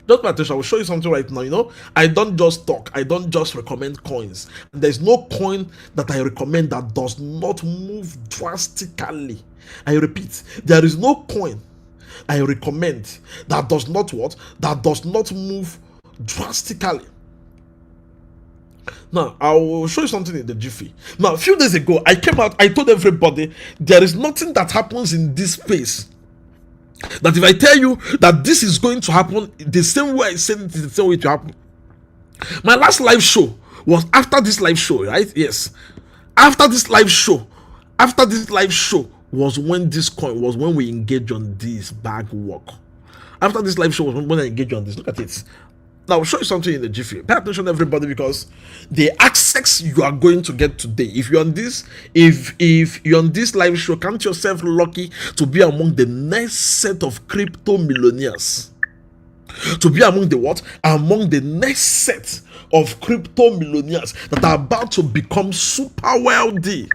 S5: Just pay attention. I will show you something right now. You know, I don't just talk. I don't just recommend coins. There's no coin that I recommend that does not move drastically. I repeat, there is no coin I recommend that does not what? That does not move drastically. Now, I will show you something in the jiffy. Now, a few days ago, I came out, I told everybody, there is nothing that happens in this space that if I tell you that this is going to happen the same way I said it is the same way to happen. My last live show was after this live show, right? Yes. After this live show was when this coin was when we engaged on this BAGWORK. After this live show was when I engaged on this. Look at it. Now, I'll show you something in the jiffy. Pay attention, everybody, because the access you are going to get today, if you're on this, if you're on this live show, count yourself lucky to be among the next set of crypto millionaires. To be among the what? Among the next set of crypto millionaires that are about to become super wealthy.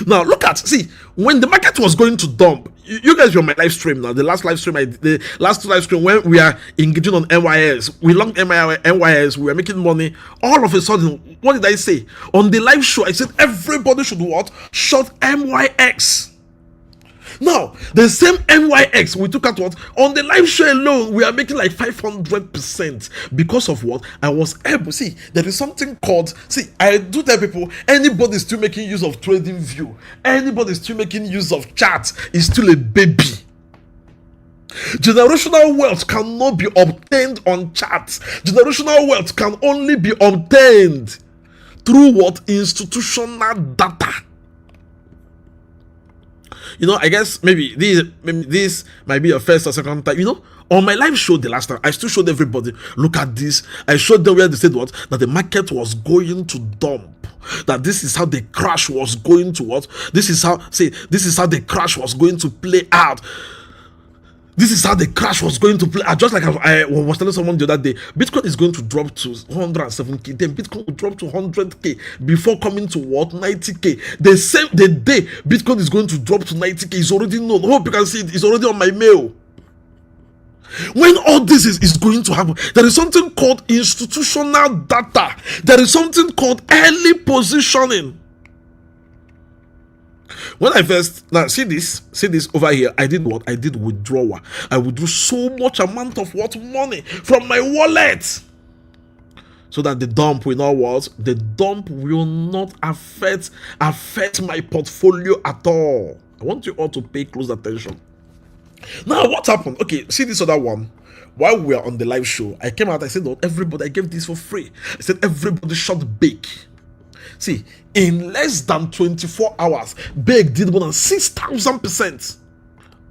S5: Now look at, see, when the market was going to dump, you guys were on my live stream now. The last live stream, the last two live stream when we are engaging on NYS, we longed NYS, we were making money. All of a sudden, what did I say? On the live show, I said everybody should what? Short MYX. Now, the same NYX we took out what? On the live show alone, we are making like 500% because of what? I was able, see, there is something called, see, I do tell people, anybody still making use of trading view, anybody still making use of charts is still a baby. Generational wealth cannot be obtained on charts. Generational wealth can only be obtained through what? Institutional data. You know, I guess maybe this might be your first or second time. You know, on my live show the last time, I still showed everybody, look at this. I showed them where they said what? That the market was going to dump. That this is how the crash was going to what? This is how the crash was going to play out. This is how the crash was going to play out. Just like I was telling someone the other day, Bitcoin is going to drop to 107k, then Bitcoin will drop to 100k before coming to what? 90k. The day Bitcoin is going to drop to 90k is already known. Hope you can see it. It's already on my mail. When all this is going to happen, there is something called institutional data. There is something called early positioning. When I first, now see this over here, I did what? I did withdrawal. I withdrew so much amount of what? Money from my wallet. So that the dump will not what? The dump will not affect my portfolio at all. I want you all to pay close attention. Now what happened? Okay, see this other one. While we were on the live show, I came out, I said, no, everybody, I gave this for free. I said, everybody should bake. See, in less than 24 hours, Beg did more than 6,000%.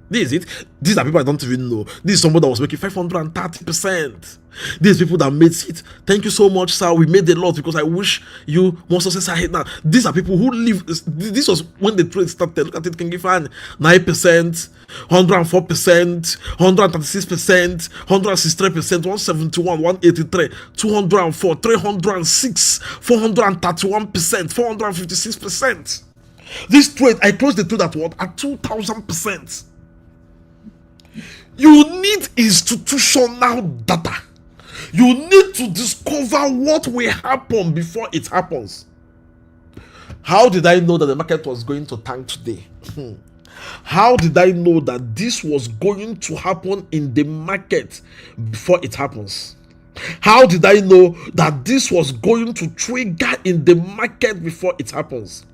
S5: This is it. These are people I don't even know. This is somebody that was making 530%. These people that made it. Thank you so much, sir. We made a lot because I wish you more success ahead now. These are people who live. This was when the trade started. Look at it, King Gifan. 9%, 104%, 136%, 163%, 171, 183, 204, 306, 431%, 456%. This trade, I closed the trade at what? At 2,000%. You need institutional data. You need to discover what will happen before it happens. How did I know that the market was going to tank today? How did I know that this was going to happen in the market before it happens? How did I know that this was going to trigger in the market before it happens?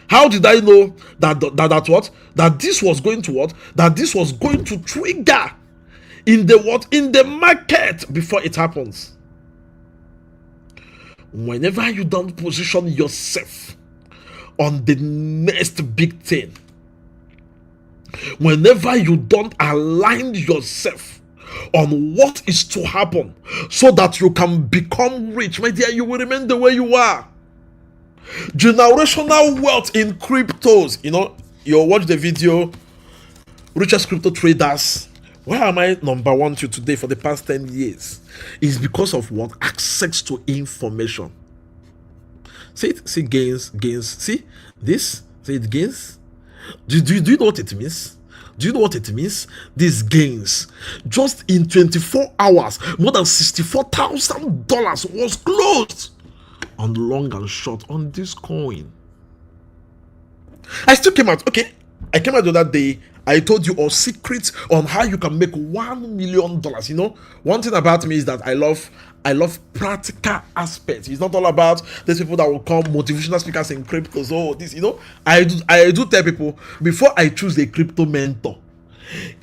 S5: How did I know that this was going to what? That this was going to trigger in the what? In the market before it happens. Whenever you don't position yourself on the next big thing, whenever you don't align yourself on what is to happen so that you can become rich, my dear, you will remain the way you are. Generational wealth in cryptos. You know, you watch the video, richest crypto traders. Why am I number one to today for the past 10 years? It's because of what? Access to information. See it? See gains. See this? See it gains? Do you know what it means? Do you know what it means? These gains. Just in 24 hours, more than $64,000 was closed on long and short on this coin. I still came out. Okay, I came out the other day. I told you all secrets on how you can make $1 million. You know, one thing about me is that I love practical aspects. It's not all about these people that will come motivational speakers in cryptos. Oh, this, you know, I do tell people before I choose a crypto mentor,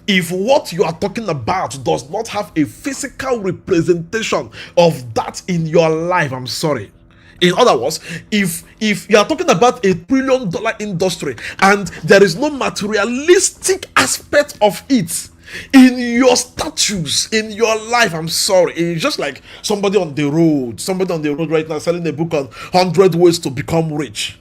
S5: if what you are talking about does not have a physical representation of that in your life, I'm sorry. In other words, if you are talking about $1 trillion industry and there is no materialistic aspect of it in your status, in your life, I'm sorry. It's just like somebody on the road right now selling a book on 100 ways to become rich.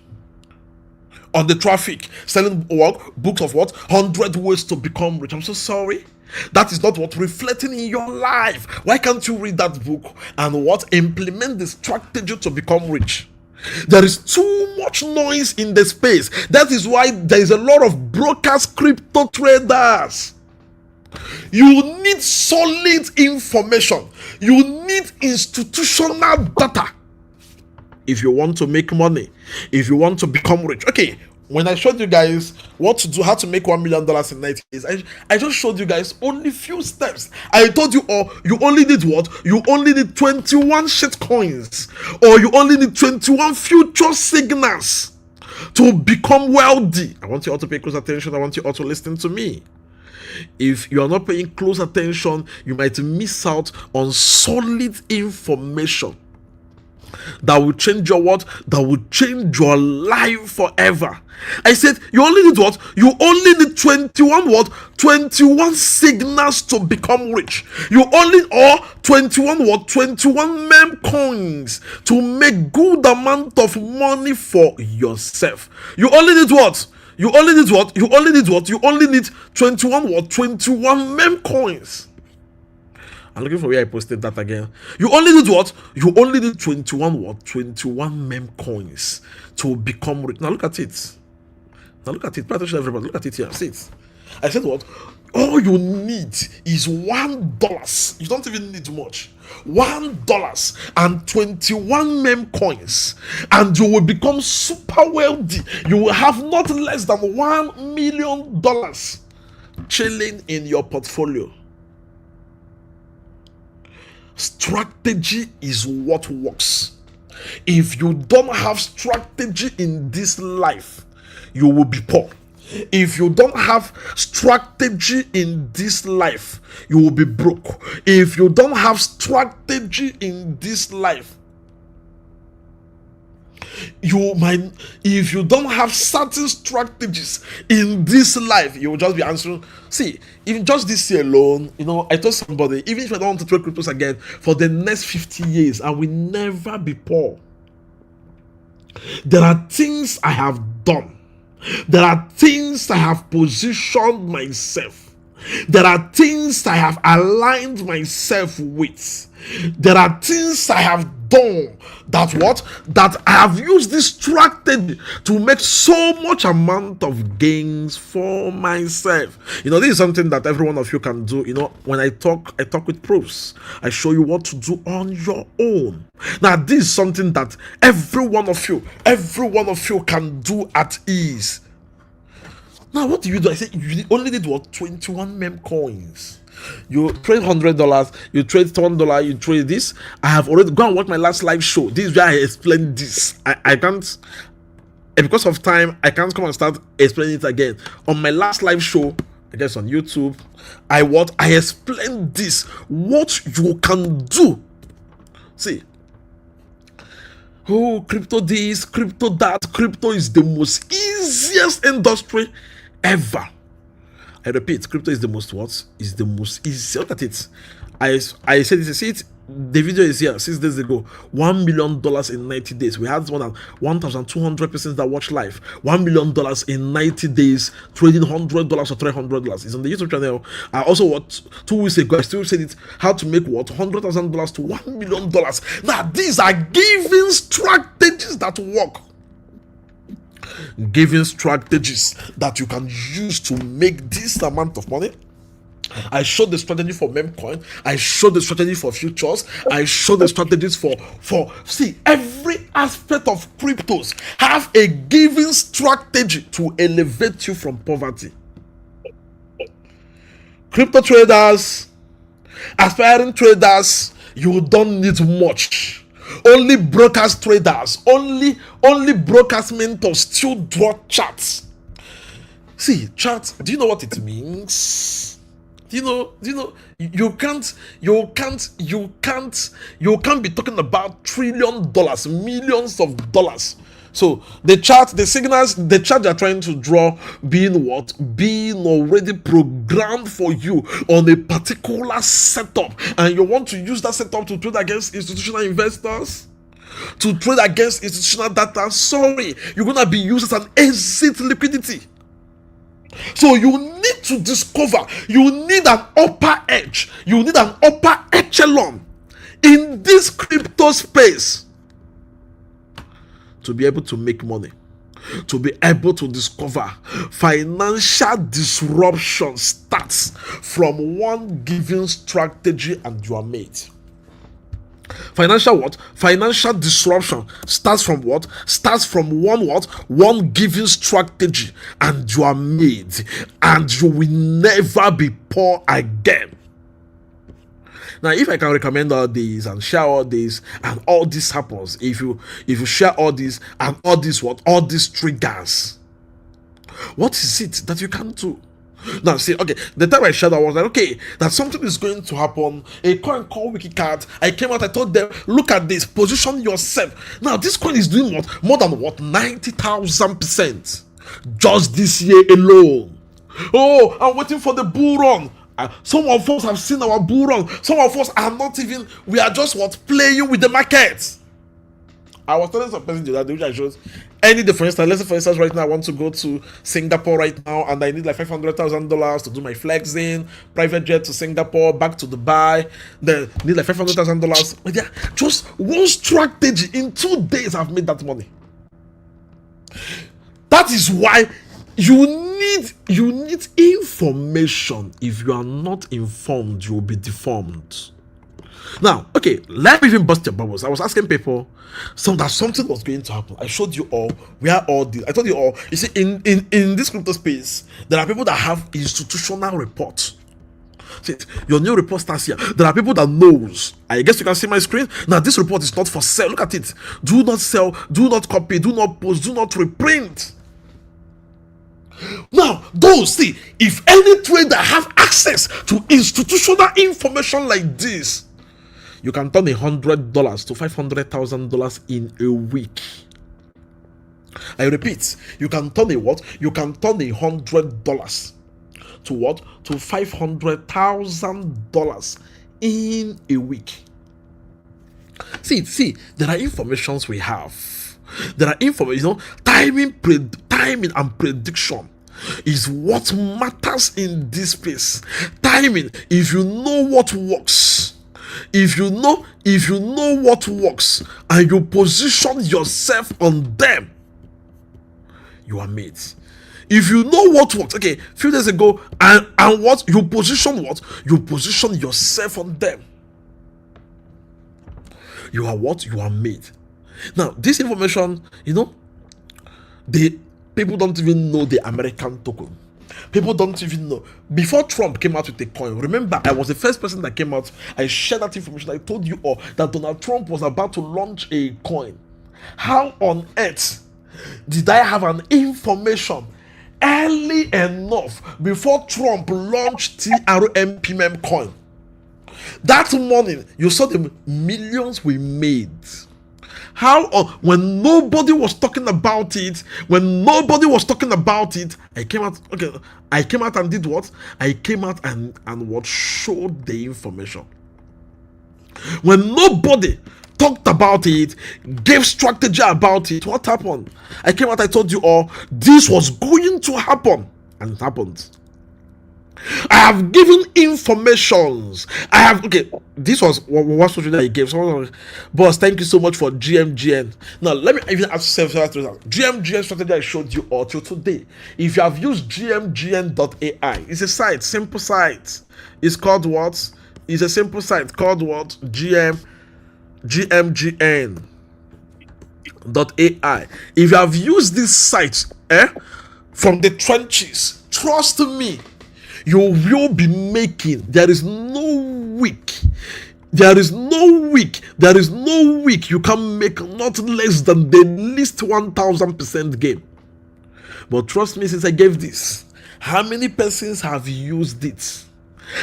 S5: on the traffic, selling what? Books of what? 100 ways to become rich. I'm so sorry. That is not what reflecting in your life. Why can't you read that book and what? Implement the strategy to become rich? There is too much noise in the space. That is why there is a lot of brokers, crypto traders. You need solid information. You need institutional data. If you want to make money, if you want to become rich. Okay, when I showed you guys what to do, how to make $1 million in 90 days, I just showed you guys only few steps. I told you, you only need what? You only need 21 shit coins, or you only need 21 future signals to become wealthy. I want you all to pay close attention. I want you all to listen to me. If you are not paying close attention, you might miss out on solid information that will change your what? That will change your life forever. I said you only need what? You only need 21 what? 21 signals to become rich. You only, or 21 what? 21 meme coins to make good amount of money for yourself. You only need what? You only need what? You only need what? You only need 21 what? 21 meme coins. I'm looking for where I posted that again. You only need what? You only need 21 what? 21 meme coins to become rich. Now look at it. Now look at it. Pay attention, everybody. Look at it here. See it. I said what? All you need is $1. You don't even need much. $1 and 21 meme coins, and you will become super wealthy. You will have not less than $1 million chilling in your portfolio. Strategy is what works. If you don't have strategy in this life, you will be poor. If you don't have strategy in this life, you will be broke. If you don't have strategy in this life, if you don't have certain strategies in this life, you will just be answering. See, even just this year alone, I told somebody, even if I don't want to trade cryptos again for the next 50 years, I will never be poor. There are things I have done. There are things I have positioned myself. There are things I have aligned myself with. There are things I have done that I have used this strategy to make so much amount of gains for myself. This is something that every one of you can do. When I talk with proofs. I show you what to do on your own. Now, this is something that every one of you can do at ease. Now, what do you do? I say you only need what? 21 meme coins. You trade $100, you trade $1, you trade this. I have already gone and watch my last live show. This is where I explain this. I can't, because of time, I can't come and start explaining it again. On my last live show, I guess on YouTube, I explained this, what you can do. See, crypto this, crypto that. Crypto is the most easiest industry ever. I repeat, crypto is the most what? Is the most easy. Look at it. I said this. See it. The video is here 6 days ago. $1 million in 90 days. We had 1,200 persons that watch live. $1 million in 90 days, trading $100 or $300. It's on the YouTube channel. I also watched 2 weeks ago. I still said it. How to make what? $100,000 to $1 million. Now these are giving strategies that work. Giving strategies that you can use to make this amount of money. I showed the strategy for memecoin. I showed the strategy for futures. I showed the strategies for see, every aspect of cryptos have a given strategy to elevate you from poverty. Crypto traders, aspiring traders, you don't need much. Only brokers traders, only brokers mentors still draw charts. See, charts, do you know what it means? Do you know you can't be talking about $1 trillion, millions of dollars. So the chart, the signals, the chart they're trying to draw being what? Being already programmed for you on a particular setup, and you want to use that setup to trade against institutional investors. to trade against institutional data, sorry, you're gonna be used as an exit liquidity. So you need to discover, you need an upper edge, you need an upper echelon in this crypto space to be able to make money, to be able to discover. Financial disruption starts from one given strategy and you are made. Financial what? Financial disruption starts from what? Starts from one what? One given strategy and you are made, and you will never be poor again. Now, if I can recommend all these and share all this, and all this happens, if you share all this and all this what? All these triggers, what is it that you can do? Now, see, okay, the time I shared, I was like, okay, that something is going to happen. A coin called Wikicard. I came out, I told them, look at this, position yourself. Now, this coin is doing what? More than what? 90,000% just this year alone. Oh, I'm waiting for the bull run. Some of us have seen our bull run. Some of us are not even, we are just what? Playing with the market. I was telling some person that which I showed any day, for instance, let's say for instance right now I want to go to Singapore right now and I need like $500,000 to do my flexing, private jet to Singapore, back to Dubai, then need like $500,000. But yeah, just one strategy in 2 days I've made that money. That is why you need information. If you are not informed, you will be deformed. Now, okay, let me even bust your bubbles. I was asking people that something was going to happen. I showed you all where all this. I told you all. You see, in this crypto space, there are people that have institutional reports. See, your new report starts here. There are people that knows. I guess you can see my screen. Now, this report is not for sale. Look at it. Do not sell. Do not copy. Do not post. Do not reprint. Now, those, see, if any trader have access to institutional information like this, you can turn $100 to $500,000 in a week. I repeat, you can turn a what? You can turn $100 to what? To $500,000 in a week. See, there are informations we have. There are information, timing and prediction is what matters in this space. Timing, if you know what works, if you know what works and you position yourself on them, you are made. If you know what works, okay, a few days ago, and what you position yourself on them, you are what? You are made. Now, this information, people don't even know the American token. People don't even know. Before Trump came out with a coin, remember, I was the first person that came out. I shared that information. I told you all that Donald Trump was about to launch a coin. How on earth did I have an information early enough before Trump launched TRMPMM coin? That morning, you saw the millions we made. How when nobody was talking about it, I came out. Okay, I came out and did what? I came out and what showed the information. When nobody talked about it, gave strategy about it, what happened? I came out, I told you all this was going to happen, and it happened. I have given informations. This was what strategy that I gave. So, boss, thank you so much for GMGN. Now, let me even ask several questions. GMGN strategy I showed you all till today. If you have used GMGN.ai, it's a site, simple site. It's called what? It's a simple site called what? GMGN.ai. If you have used this site from the trenches, trust me, you will be making. There is no week you can make not less than the least 1,000% gain. But trust me, since I gave this, how many persons have used it?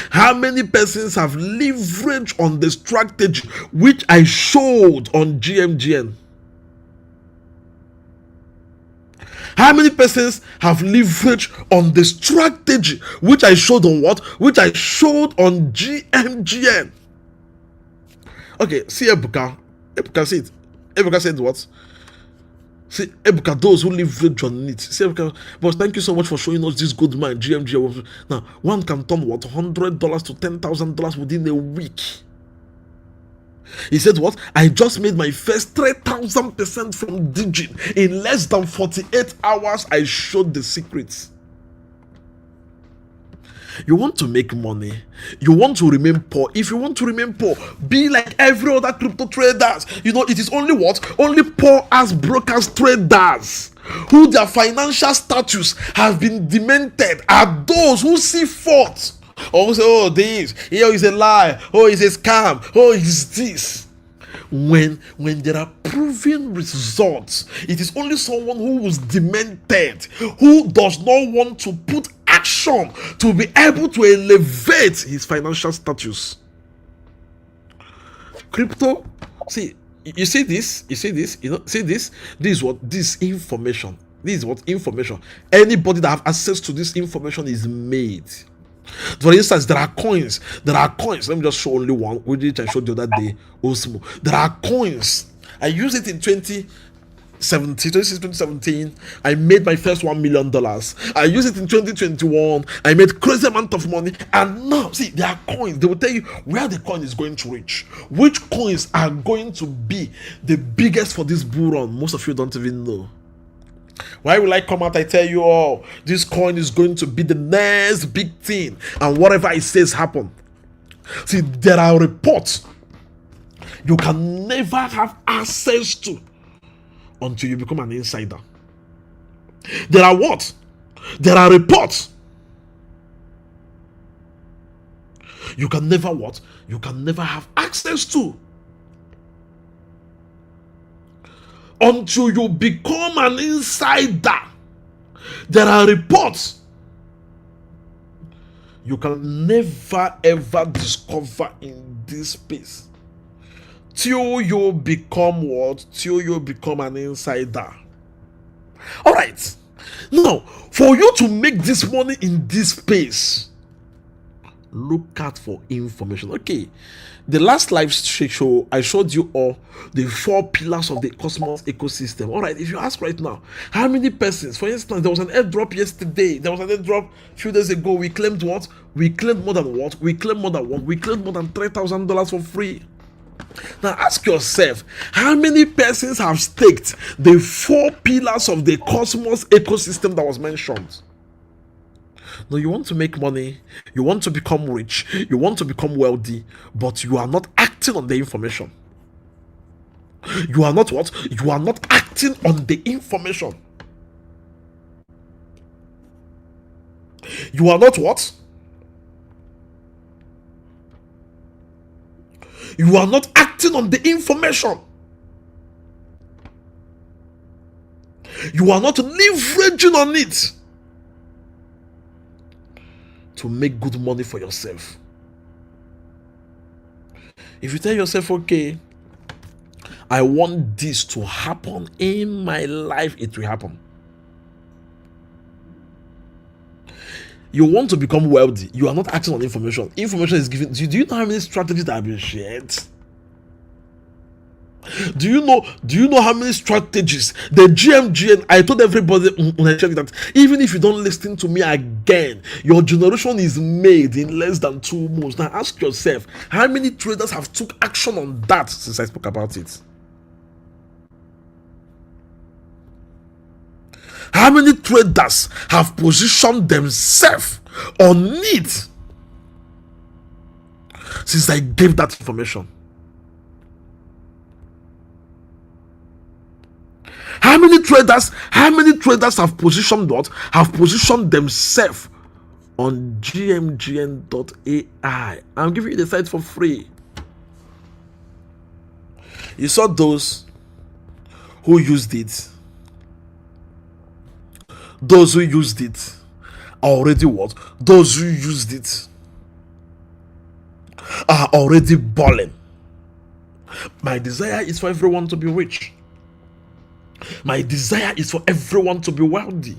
S5: How many persons have leveraged on the strategy which I showed on GMGN? How many persons have leveraged on the strategy which I showed on what? Which I showed on GMGN. Okay, see Ebuka. Ebuka, see it. Ebuka said what? See, Ebuka, those who leverage on it. See, Ebuka, but thank you so much for showing us this good man, GMG. Now, one can turn what? $100 to $10,000 within a week. He said what? I just made my first 3,000% from Digit. In less than 48 hours, I showed the secrets. You want to make money. You want to remain poor. If you want to remain poor, be like every other crypto traders. You know, it is only what? Only poor as brokers traders who their financial status has been demented are those who see fault. Or say, oh, this, here is a lie. Oh, it's a scam. Oh, it's this. When there are proven results, it is only someone who is demented, who does not want to put action to be able to elevate his financial status. Crypto, see, you see this, you know, see this is what this information, this is what information, anybody that have access to this information is made. For instance, there are coins. Let me just show only one, which I showed the other day. Osmo. There are coins. I used it in 2017. I made my first $1 million. I used it in 2021. I made crazy amount of money. And now, see, there are coins. They will tell you where the coin is going to reach. Which coins are going to be the biggest for this bull run? Most of you don't even know. Why will I come out? I tell you all, this coin is going to be the next big thing, and whatever it says happen. See, there are reports you can never have access to until you become an insider. There are what? There are reports you can never what? You can never have access to until you become an insider. There are reports you can never ever discover in this space till you become what? Till you become an insider. All right. Now, for you to make this money in this space, look out for information. Okay, the last live show I showed you all the 4 pillars of the Cosmos ecosystem. All right, if you ask right now, how many persons, for instance, there was an airdrop yesterday, there was an airdrop a few days ago, we claimed what? We claimed more than what? We claimed more than what? We claimed more than $3,000 for free. Now ask yourself, how many persons have staked the 4 pillars of the Cosmos ecosystem that was mentioned? No, you want to make money, you want to become rich, you want to become wealthy, but you are not acting on the information. You are not what? You are not acting on the information. You are not what? You are not acting on the information. You are not leveraging on it to make good money for yourself. If you tell yourself, okay, I want this to happen in my life, it will happen. You want to become wealthy, you are not acting on information. Information is given. Do you know how many strategies that have been shared? Do you know how many strategies the GMGN? I told everybody when I checked that even if you don't listen to me again, your generation is made in less than 2 months. Now ask yourself, how many traders have took action on that since I spoke about it? How many traders have positioned themselves on it since I gave that information? How many traders have positioned what? Have positioned themselves on gmgn.ai? I'm giving you the site for free. You saw those who used it. Those who used it are already what? Those who used it are already balling. My desire is for everyone to be rich. My desire is for everyone to be wealthy.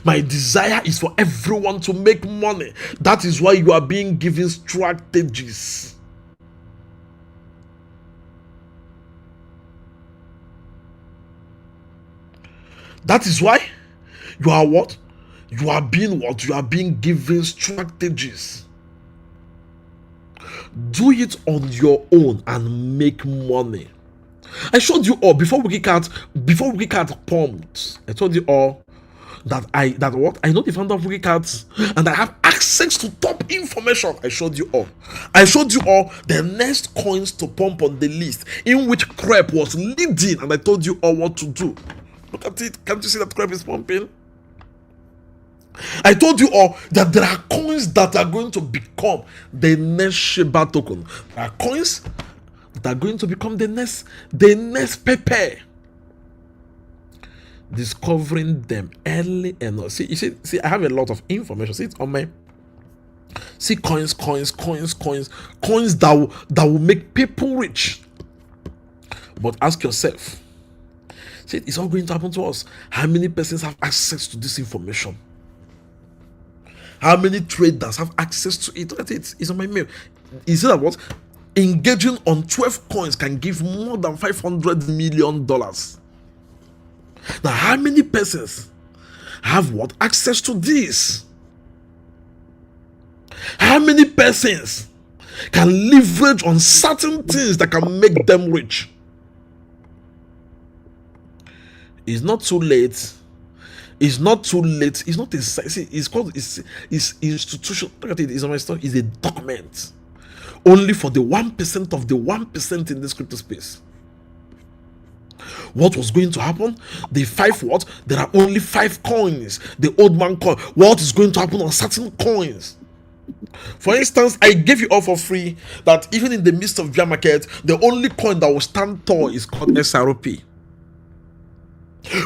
S5: My desire is for everyone to make money. That is why you are being given strategies. That is why you are what? You are being what? You are being given strategies. Do it on your own and make money. I showed you all before Wikicat pumped. I told you all that I know the founder of Wikicat and I have access to top information. I showed you all the next coins to pump on the list, in which Crep was leading, and I told you all what to do. Look at it. Can't you see that Crep is pumping? I told you all that there are coins that are going to become the next Shiba token. There are coins that are going to become the next Pepe. Discovering them early enough. See, I have a lot of information. See it on my. See coins that will make people rich. But ask yourself, see, it's all going to happen to us. How many persons have access to this information? How many traders have access to it? Look at it. It's on my mail. Is it that what? Engaging on 12 coins can give more than $500 million. Now, how many persons have what? Access to this? How many persons can leverage on certain things that can make them rich? It's not too late. It's not too late. It's not a. See, it's called. It's institution. Look at it. It's on my stuff. It's a document. Only for the 1% of the 1% in this crypto space. What was going to happen? The 5 what? There are only 5 coins. The old man coin. What is going to happen on certain coins? For instance, I gave you all for free that even in the midst of bear market, the only coin that will stand tall is called SRP.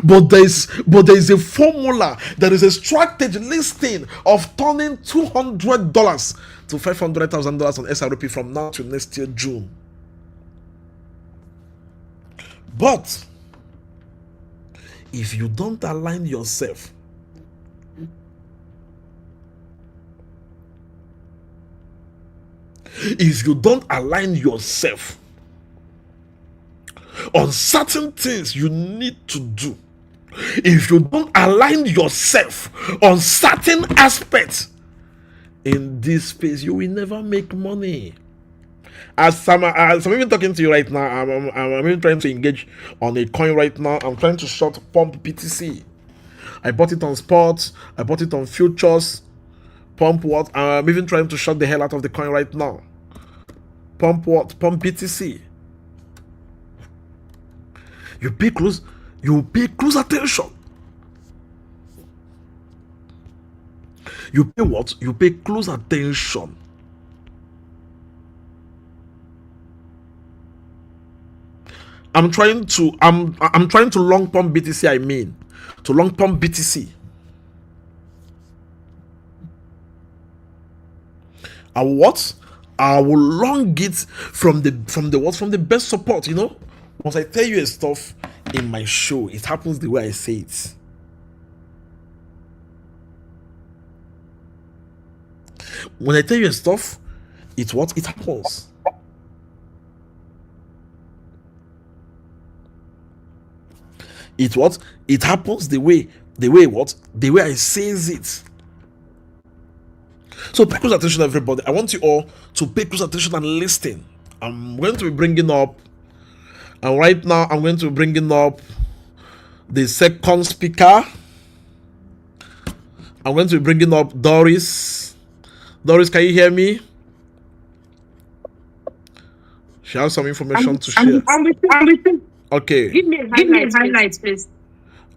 S5: But there is a formula, there is a strategy listing of turning $200 to $500,000 on SRP from now to next year June. But if you don't align yourself on certain things you need to do, if you don't align yourself on certain aspects in this space, you will never make money. As I'm even talking to you right now, I'm even trying to engage on a coin right now. I'm trying to short pump BTC. I bought it on spot. I bought it on futures. Pump what? I'm even trying to short the hell out of the coin right now. Pump what? Pump BTC. You pay close attention. You pay what? You pay close attention. I'm trying to long pump BTC. I mean, to long pump BTC. I will long it from the best support. You know, once I tell you a stuff in my show, it happens the way I say it. When I tell you a stuff, it happens. It happens the way I says it. So pay close attention, everybody. I want you all to pay close attention and listen. I'm going to be bringing up, and right now I'm going to be bringing up the second speaker. I'm going to be bringing up Doris. Doris, can you hear me? She has some information to share.
S6: I'm with you.
S5: Okay.
S6: Give me highlights, please.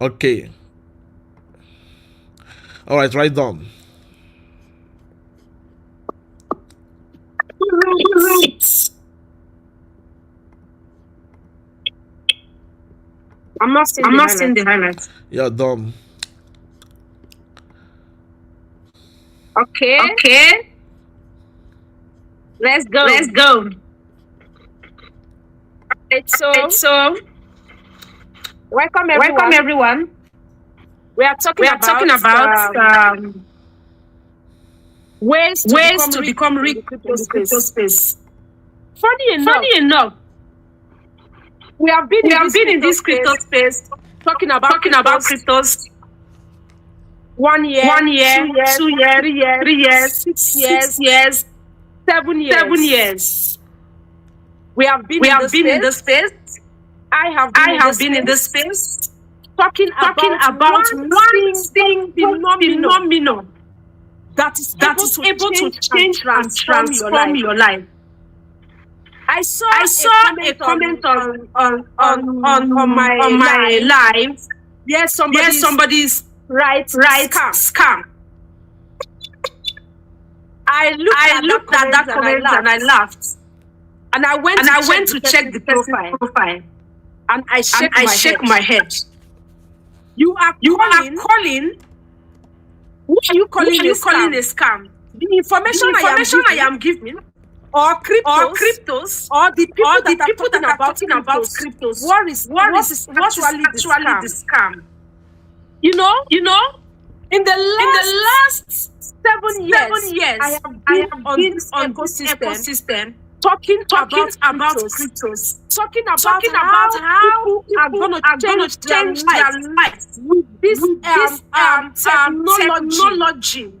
S5: Okay. All right, right down.
S6: Right. I'm not seeing the highlights.
S5: Yeah, done.
S6: Okay. Let's go. So welcome everyone. We are talking about ways to become rich in the crypto space. Funny enough, we have been in this crypto space talking about cryptos. 1 year, 2 years, 3 years, 6 years, 7 years. We have been in the space. I have been in the space. Talking about one thing phenomenal that is able to change and transform your life. I saw a comment on my live. Yes, somebody's right scam. I looked at that comment and I laughed. And I went to check the profile. And I shake my head. You are calling. Who are you calling a scam? The information I am giving, or cryptos, or the people that are talking about cryptos. What is actually the scam? You know, in the last 7 years, I have been on this ecosystem. Talking about cryptos, talking about how people are going to change their lives with this technology.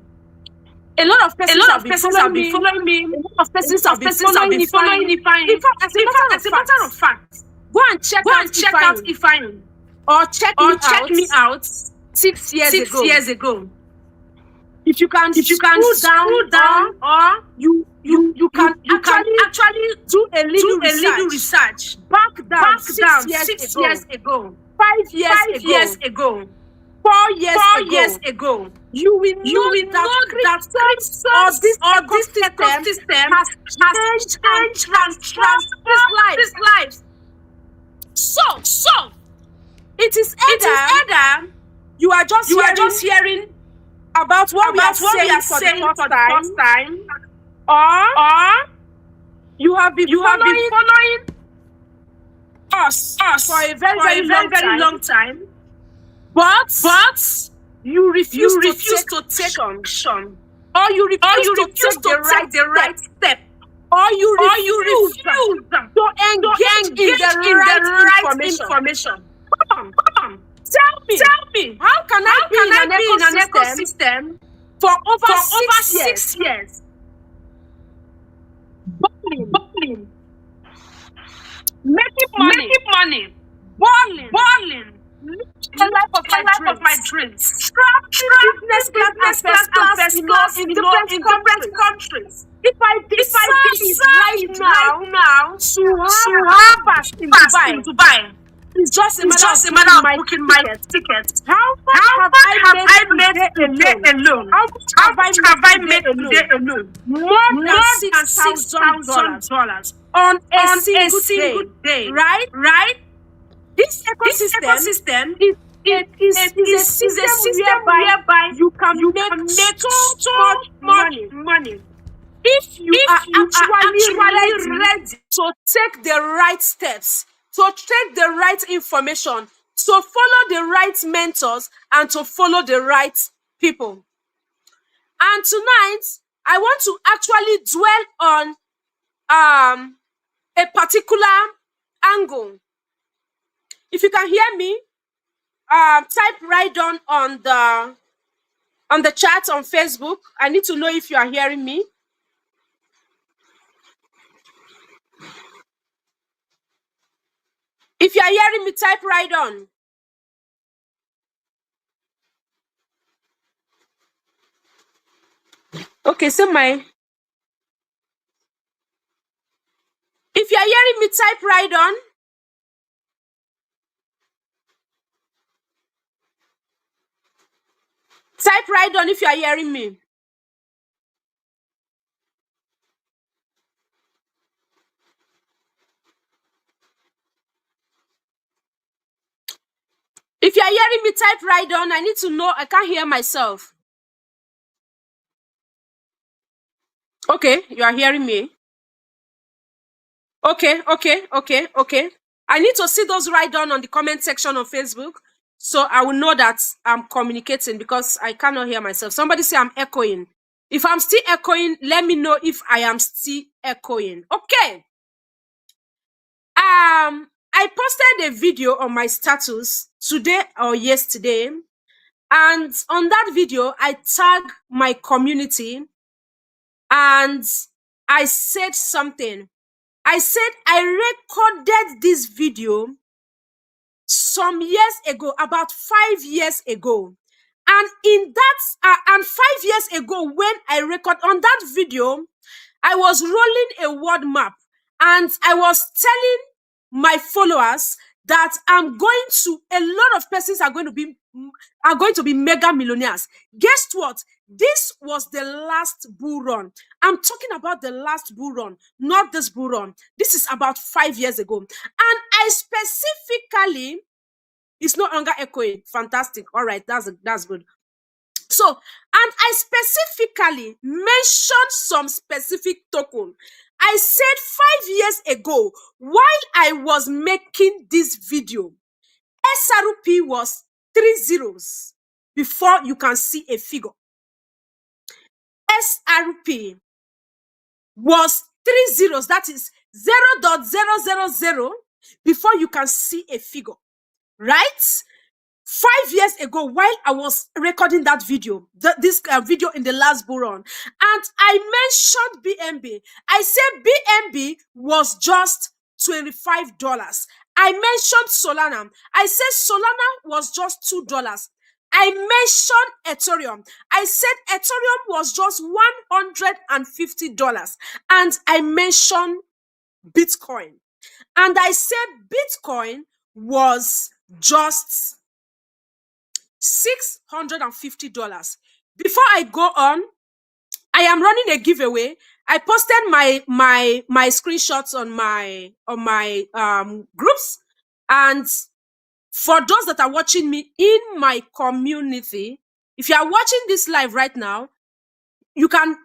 S6: A lot of persons have been following me. A lot of persons have been following Ifeanyi. In fact, as a matter of fact, go and check out Ifeanyi, or check me out 6 years ago. If you can scroll down, or you can actually do a little research back down 6 years ago, 5 years ago, 4 years ago. You will know that cryptos or this ecosystem has changed and transformed this life. So it is either you are just hearing about what we are saying for the first time, or you have been following us for a very long time, but you refuse to take action, or you refuse to take the right step, or you refuse to engage in the right information. Come on. Tell me, how can I be in an ecosystem for over 6 years? Balling, making money, balling, the life of my dreams, scrapping business class in different countries. If I decide right now to have pass in Dubai, it's just a matter of booking my ticket. How much have I made today alone? How much have I made today alone? More than $6,000 on a single day. Right? This ecosystem is a system whereby you can make so much money. If you are actually ready to take the right steps, to take the right information, to follow the right mentors, and to follow the right people. And tonight, I want to actually dwell on a particular angle. If you can hear me, type right on the chat on Facebook. I need to know if you are hearing me. If you are hearing me, type right on. Okay, so if you are hearing me, type right on. Type right on if you are hearing me. If you are hearing me, type right on. I need to know. I can't hear myself. Okay, you are hearing me. Okay. I need to see those right on the comment section on Facebook, so I will know that I'm communicating, because I cannot hear myself. Somebody say I'm echoing. If I'm still echoing, let me know if I am still echoing. Okay. I posted a video on my status today or yesterday, and on that video, I tagged my community and I said something. I said I recorded this video some years ago, about 5 years ago. And in that, and 5 years ago, when I record on that video, I was rolling a word map and I was telling my followers that a lot of persons are going to be mega millionaires. Guess what? This was the last bull run. I'm talking about the last bull run, not this bull run. This is about 5 years ago. And I specifically, it's no longer echoing. Fantastic. All right, that's good. So, and I specifically mentioned some specific token. I said 5 years ago, while I was making this video, SRP was 3 zeros before you can see a figure. SRP was 3 zeros, that is 0.000 before you can see a figure, right? 5 years ago, while I was recording that video, this video in the last bull run, and I mentioned BNB. I said BNB was just $25. I mentioned Solana. I said Solana was just $2. I mentioned Ethereum. I said Ethereum was just $150. And I mentioned Bitcoin. And I said Bitcoin was just $650. Before I go on, I am running a giveaway. I posted my screenshots on my groups, and for those that are watching me in my community, if you are watching this live right now, you can,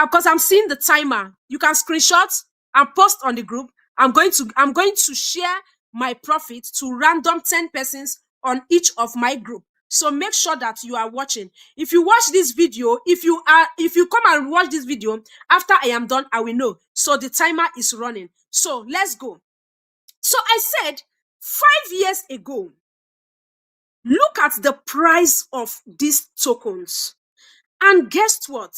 S6: because I'm seeing the timer, you can screenshot and post on the group. I'm going to share my profit to random 10 persons on each of my group. So make sure that you are watching. If you watch this video, if you come and watch this video after I am done, I will know. So the timer is running. So let's go. So I said 5 years ago, look at the price of these tokens. And guess what?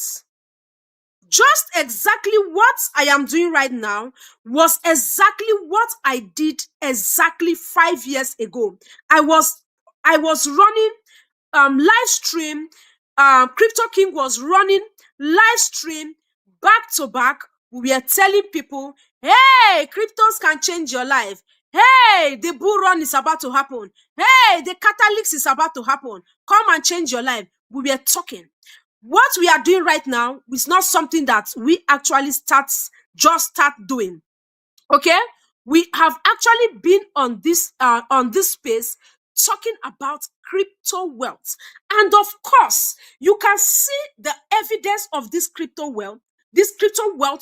S6: Just exactly what I am doing right now was exactly what I did exactly 5 years ago. I was running live stream. Crypto King was running live stream back to back. We were telling people, hey, cryptos can change your life. Hey, the bull run is about to happen. Hey, the catalyst is about to happen. Come and change your life. We were talking. What we are doing right now is not something that we actually start doing. Okay, we have actually been on this space talking about crypto wealth, and of course, you can see the evidence of this crypto wealth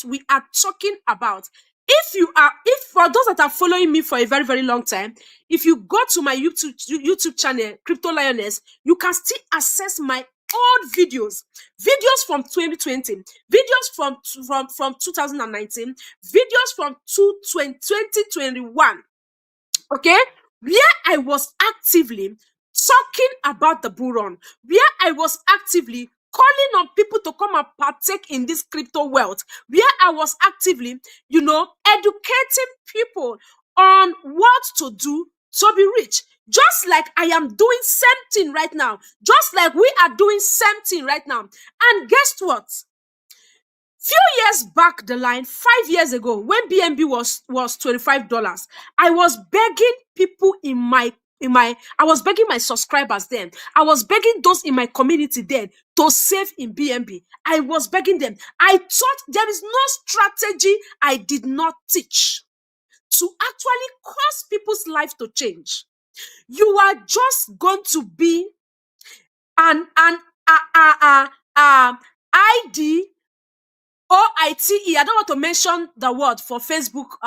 S6: we are talking about. If for those that are following me for a very, very long time, if you go to my YouTube channel, Crypto Lioness, you can still access my old videos from 2020, videos from 2019, videos from 2021, okay, where I was actively talking about the bull run, where I was actively calling on people to come and partake in this crypto wealth, where I was actively, educating people on what to do to be rich. Just like I am doing same thing right now. Just like we are doing same thing right now. And guess what? Few years back the line, 5 years ago, when BNB was $25, I was begging people I was begging my subscribers then. I was begging those in my community then to save in BNB. I was begging them. I thought there is no strategy I did not teach to actually cause people's life to change. You are just going to be an ID or ITE. I don't want to mention the word for Facebook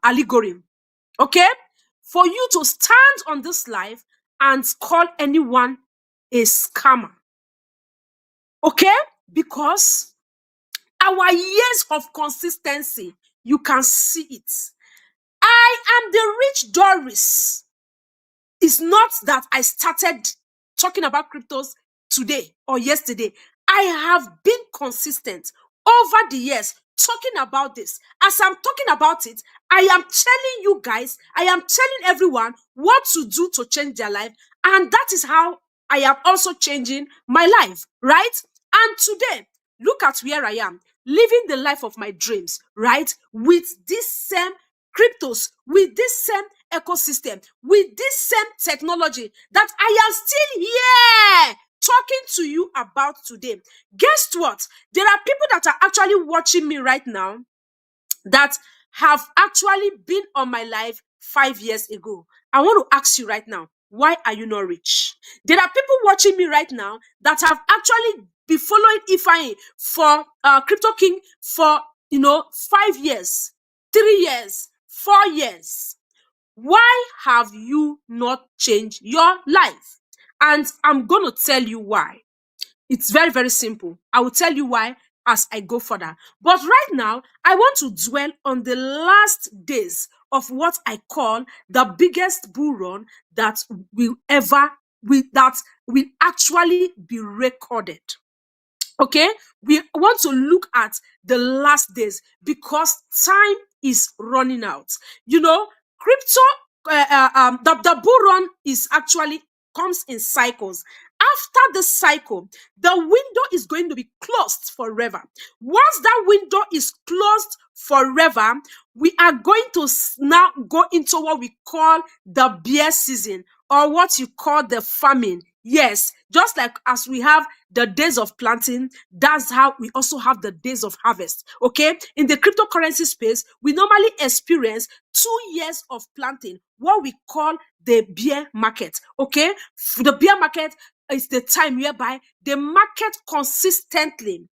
S6: algorithm. Okay? For you to stand on this live and call anyone a scammer. Okay? Because our years of consistency, you can see it. I am the rich Doris. It's not that I started talking about cryptos today or yesterday. I have been consistent over the years talking about this. As I'm talking about it, I am telling you guys, I am telling everyone what to do to change their life. And that is how I am also changing my life, right? And today, look at where I am, living the life of my dreams, right? With this same cryptos, with this same ecosystem, with this same technology that I am still here talking to you about today. Guess what? There are people that are actually watching me right now that have actually been on my life 5 years ago. I want to ask you right now, why are you not rich? There are people watching me right now that have actually been following Ifeanyi for Crypto King for 5 years, 3 years, 4 years. Why have you not changed your life? And I'm going to tell you why. It's very, very simple. I will tell you why as I go further. But right now, I want to dwell on the last days of what I call the biggest bull run that will actually be recorded. Okay, we want to look at the last days because time is running out. Crypto, the bull run is actually comes in cycles. After the cycle, the window is going to be closed forever. Once that window is closed forever, we are going to now go into what we call the bear season, or what you call the famine. Yes, just like as we have the days of planting, that's how we also have the days of harvest. Okay, in the cryptocurrency space, we normally experience 2 years of planting, what we call the bear market. Okay, the bear market is the time whereby the market consistently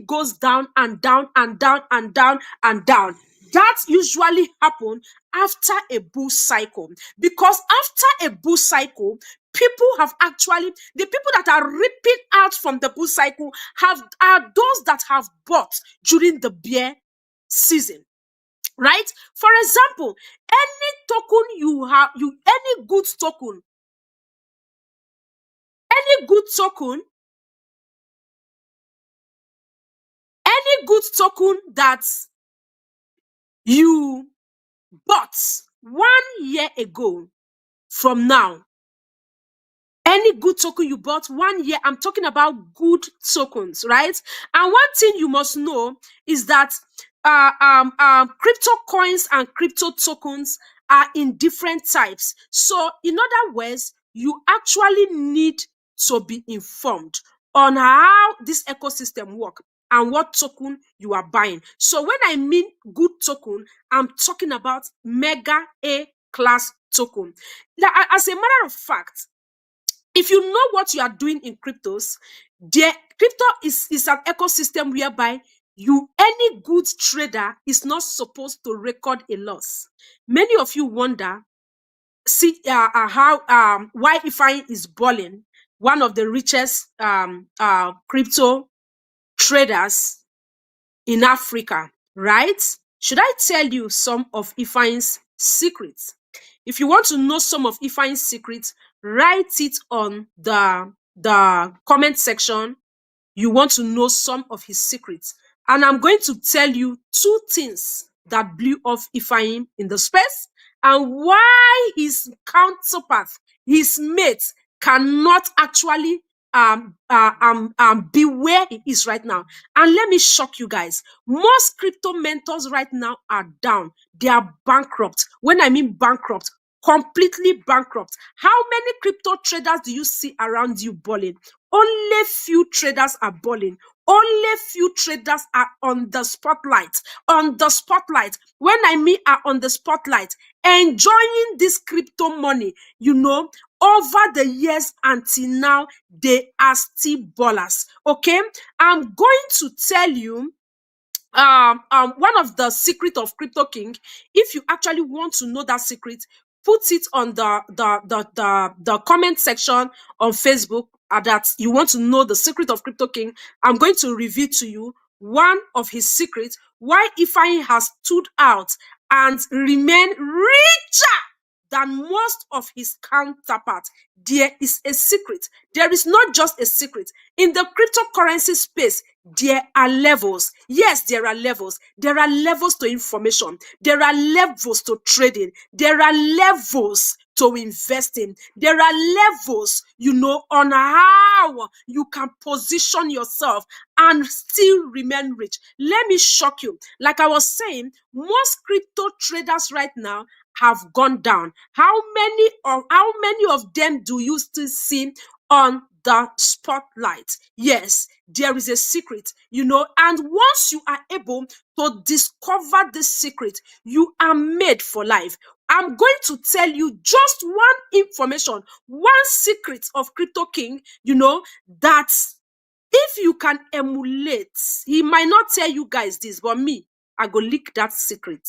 S6: goes down and down and down and down and down. That usually happens after a bull cycle, because after a bull cycle, the people that are ripping out from the bull cycle are those that have bought during the bear season. Right? For example, any token you have, any good token that you bought 1 year ago from now, any good token you bought 1 year, I'm talking about good tokens, right? And one thing you must know is that crypto coins and crypto tokens are in different types. So in other words, you actually need to be informed on how this ecosystem works and what token you are buying. So when I mean good token, I'm talking about mega A class token. Now, as a matter of fact, if you know what you are doing in cryptos, crypto is an ecosystem whereby any good trader is not supposed to record a loss. Many of you wonder, why Ifeanyi is balling, one of the richest crypto traders in Africa, right? Should I tell you some of Ifeanyi's secrets? If you want to know some of Ifeanyi's secrets, write it on the comment section. You want to know some of his secrets. And I'm going to tell you 2 things that blew off Ifeanyi in the space, and why his counterpart, his mate, cannot actually be where he is right now. And let me shock you guys. Most crypto mentors right now are down. They are bankrupt. When I mean bankrupt, completely bankrupt. How many crypto traders do you see around you balling? Only few traders are balling. Only few traders are on the spotlight. On the spotlight. When I mean are on the spotlight, enjoying this crypto money, over the years until now, they are still ballers. Okay, I'm going to tell you one of the secret of Crypto King. If you actually want to know that secret, put it on the comment section on Facebook, that you want to know the secret of Crypto King. I'm going to reveal to you one of his secrets, why Ifeanyi has stood out and remain richer than most of his counterparts. There is a secret. There is not just a secret. In the cryptocurrency space, there are levels. Yes, there are levels. There are levels to information. There are levels to trading. There are levels to investing. There are levels, on how you can position yourself and still remain rich. Let me shock you. Like I was saying, most crypto traders right now have gone down. How many of them do you still see on the spotlight? Yes, there is a secret, and once you are able to discover this secret, you are made for life. I'm going to tell you just one information, one secret of Crypto King, that if you can emulate, he might not tell you guys this, but me, I go leak that secret.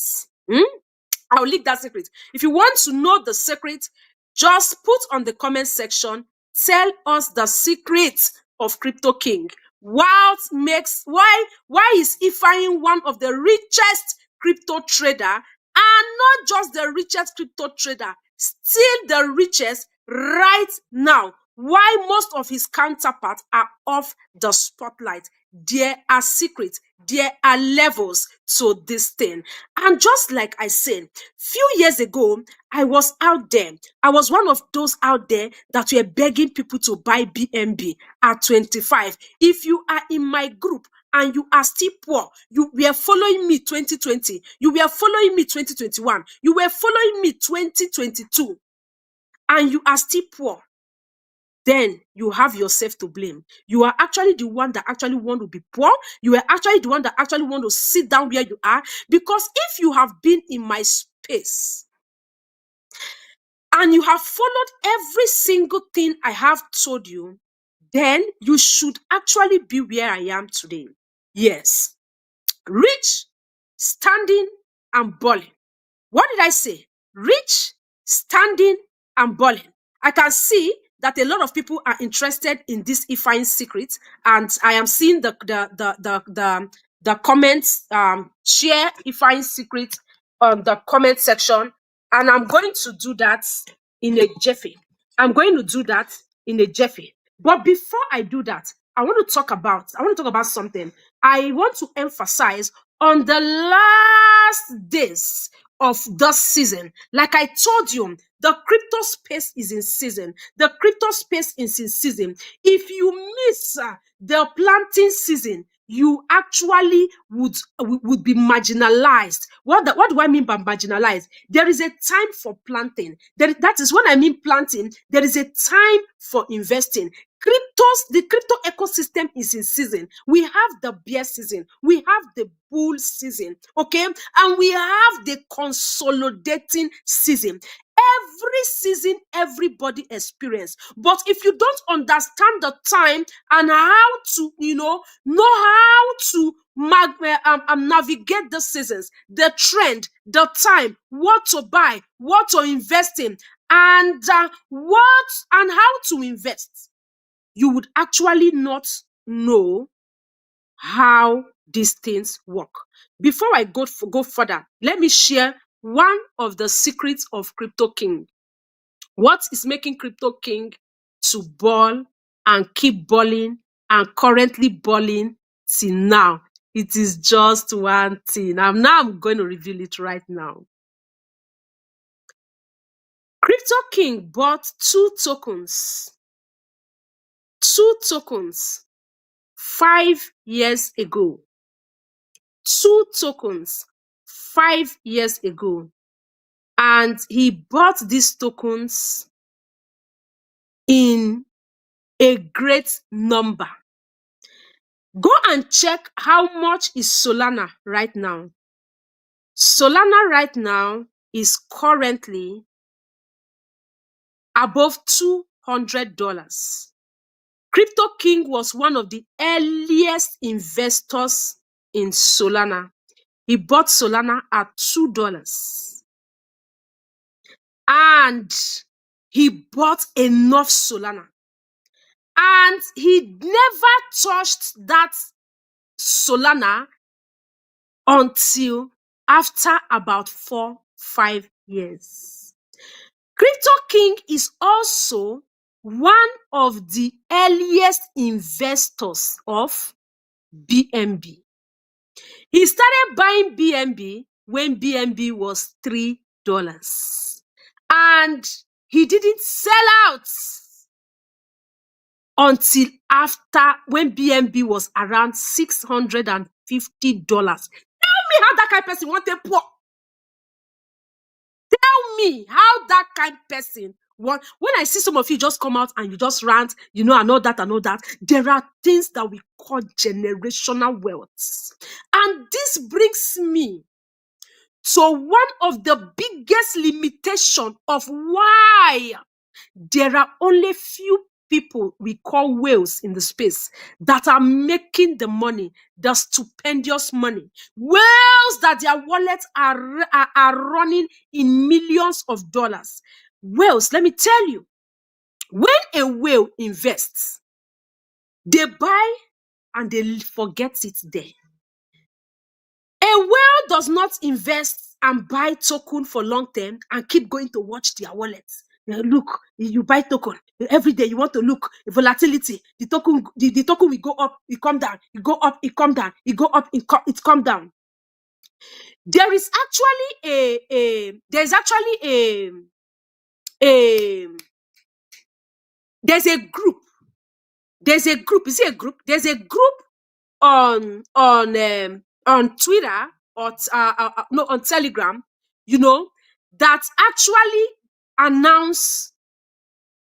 S6: I'll leak that secret. If you want to know the secret, just put on the comment section, tell us the secret of Crypto King. Why is Ifeanyi one of the richest crypto trader, and not just the richest crypto trader, still the richest right now? Why most of his counterparts are off the spotlight? There are secrets, there are levels to this thing. And just like I said, few years ago, I was out there. I was one of those out there that were begging people to buy BNB at 25. If you are in my group and you are still poor, you were following me 2020, you were following me 2021, you were following me 2022, and you are still poor, then you have yourself to blame. You are actually the one that actually want to be poor. You are actually the one that actually want to sit down where you are. Because if you have been in my space and you have followed every single thing I have told you, then you should actually be where I am today. Yes. Rich, standing, and balling. What did I say? Rich, standing, and balling. I can see that a lot of people are interested in this Ifeanyi secret, and I am seeing the comments. Share Ifeanyi secret on the comment section, and I'm going to do that in a jiffy. But before I do that, I want to talk about something. I want to emphasize on the last days of the season. Like I told you, the crypto space is in season. The crypto space is in season. If you miss the planting season, you actually would be marginalized. What do I mean by marginalized? There is a time for planting. That is when I mean planting. There is a time for investing. The crypto ecosystem is in season. We have the bear season, we have the bull season, okay, and we have the consolidating season. Every season, everybody experience. But if you don't understand the time and how to, know how to navigate the seasons, the trend, the time, what to buy, what to invest in, and how to invest, you would actually not know how these things work. Before I go further, let me share one of the secrets of Crypto King. What is making Crypto King to ball and keep balling and currently balling till now? It is just one thing. I'm going to reveal it right now. Crypto King bought two tokens 5 years ago. 2 tokens 5 years ago. And he bought these tokens in a great number. Go and check how much is Solana right now. Solana right now is currently above $200. Crypto King was one of the earliest investors in Solana. He bought Solana at $2. And he bought enough Solana. And he never touched that Solana until after about 4-5 years. Crypto King is also one of the earliest investors of BNB. He started buying BNB when BNB was $3. And he didn't sell out until after when BNB was around $650. Tell me how that kind of person want to poor. Tell me how that kind of person want. When I see some of you just come out and you just rant, and all that, there are things that we call generational wealth. And this brings me to one of the biggest limitations of why there are only few people we call whales in the space that are making the money, the stupendous money. Whales that their wallets are running in millions of dollars. Whales, let me tell you, when a whale invests, they buy and they forget it there. A whale does not invest and buy token for long term and keep going to watch their wallets. Look, you buy token every day. You want to look volatility. The token will go up, it come down. It go up, it come down. It go up, it come down. There is actually there's a group. There's a group. Is it a group? There's a group on Twitter or no, on Telegram, that actually announce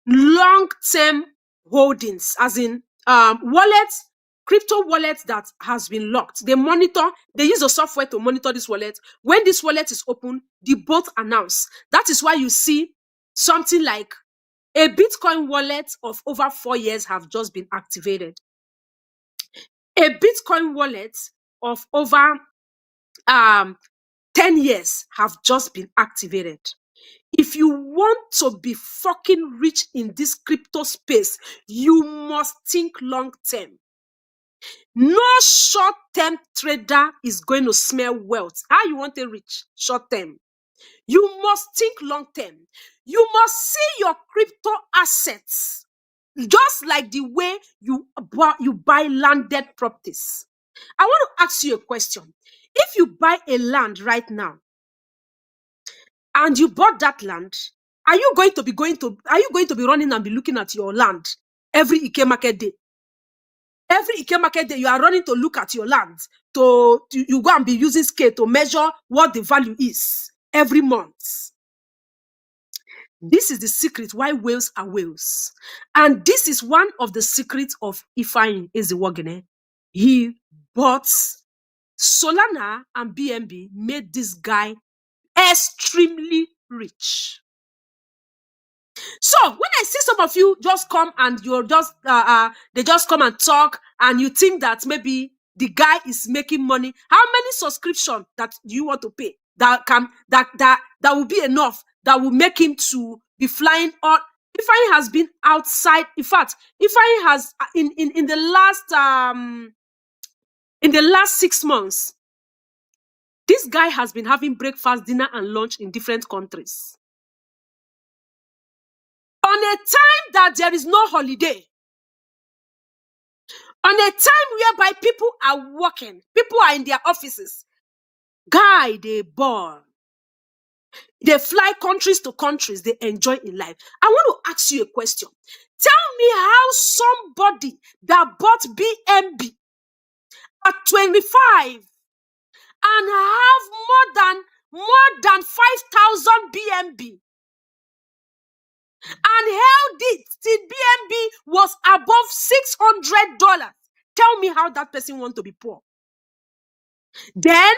S6: long-term holdings, as in wallets, crypto wallets that has been locked. They use a software to monitor this wallet. When this wallet is open, they both announce. That is why you see something like a Bitcoin wallet of over 4 years have just been activated. A Bitcoin wallet of over 10 years have just been activated. If you want to be fucking rich in this crypto space, you must think long term. No short-term trader is going to smell wealth. How you want to reach short term? You must think long term. You must see your crypto assets just like the way you buy landed properties. I want to ask you a question. If you buy a land right now and you bought that land, are you going to be running and be looking at your land every Ike market day? Every Ike market day, you are running to look at your land. You go and be using scale to measure what the value is every month. This is the secret why whales are whales. And this is one of the secrets of Ifeanyi Ezekwesili. He bought Solana, and BNB made this guy extremely rich. So when I see some of you just come and you're just they just come and talk, and you think that maybe the guy is making money, how many subscription that you want to pay that will be enough that will make him to be flying on? Ifeanyi has been outside. In fact, Ifeanyi has in the last 6 months, this guy has been having breakfast, dinner, and lunch in different countries. On a time that there is no holiday. On a time whereby people are working, people are in their offices. Guy, they born. They fly countries to countries, they enjoy in life. I want to ask you a question. Tell me how somebody that bought BNB at 25 and have more than 5,000 BNB and held it till BNB was above $600. Tell me how that person want to be poor. Then,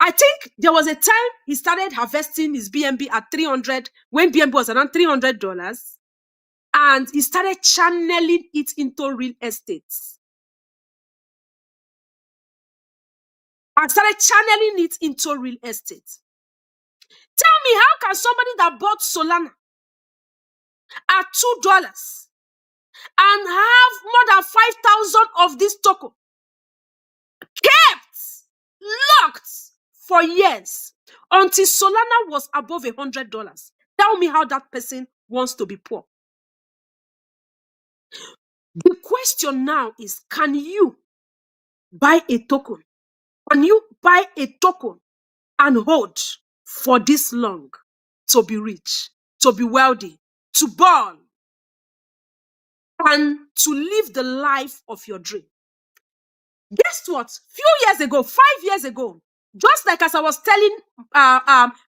S6: I think there was a time he started harvesting his BNB at 300, when BNB was around $300, and he started channeling it into real estate. Tell me, how can somebody that bought Solana at $2 and have more than 5,000 of this token kept locked for years until Solana was above $100. Tell me how that person wants to be poor. The question now is, can you buy a token? Can you buy a token and hold for this long to be rich, to be wealthy, to ball, and to live the life of your dream? Guess what? Few years ago, 5 years ago, just like as I was telling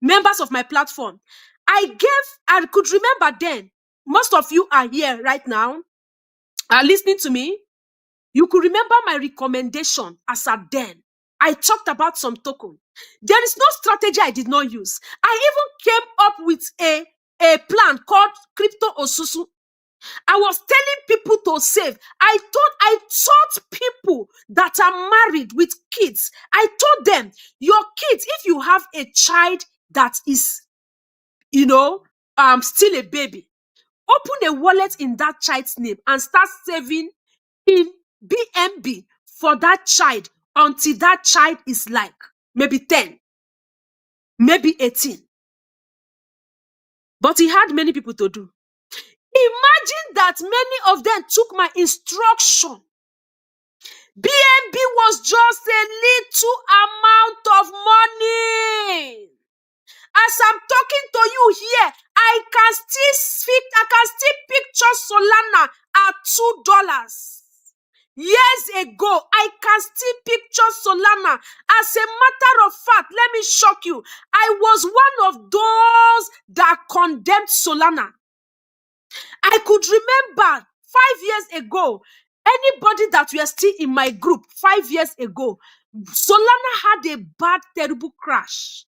S6: members of my platform, I could remember then, most of you are here right now, are listening to me. You could remember my recommendation as at then. I talked about some token. There is no strategy I did not use. I even came up with a plan called Crypto Osusu. I was telling people to save. I taught people that are married with kids. I told them, your kids, if you have a child that is, still a baby, open a wallet in that child's name and start saving in BNB for that child until that child is like maybe 10, maybe 18. But he had many people to do. Imagine that many of them took my instruction. BNB was just a little amount of money. As I'm talking to you here, I can still picture Solana at $2. Years ago, I can still picture Solana. As a matter of fact, let me shock you. I was one of those that condemned Solana. I could remember 5 years ago, anybody that were still in my group 5 years ago, Solana had a bad, terrible crash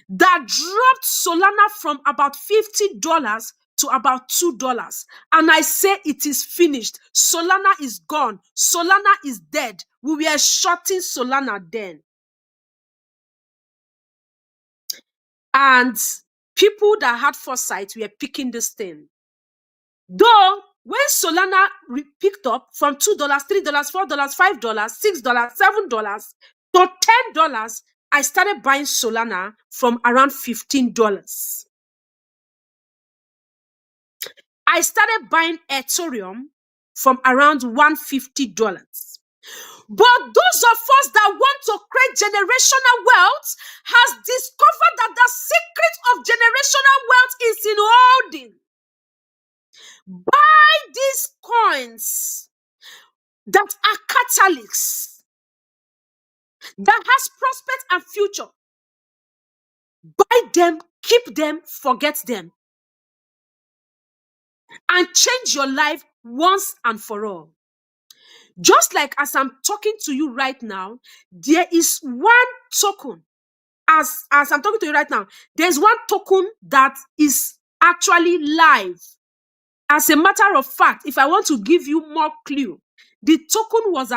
S6: that dropped Solana from about $50 to about $2. And I say it is finished. Solana is gone. Solana is dead. We were shorting Solana then. And people that had foresight were picking this thing. Though, when Solana picked up from $2, $3, $4, $5, $6, $7 to $10, I started buying Solana from around $15. I started buying Ethereum from around $150. But those of us that want to create generational wealth has discovered that the secret of generational wealth is in holding. Buy these coins that are catalysts, that has prospect and future. Buy them, keep them, forget them, and change your life once and for all. Just like as I'm talking to you right now, there is one token. As I'm talking to you right now, there's one token that is actually live. As a matter of fact, if I want to give you more clue, the token was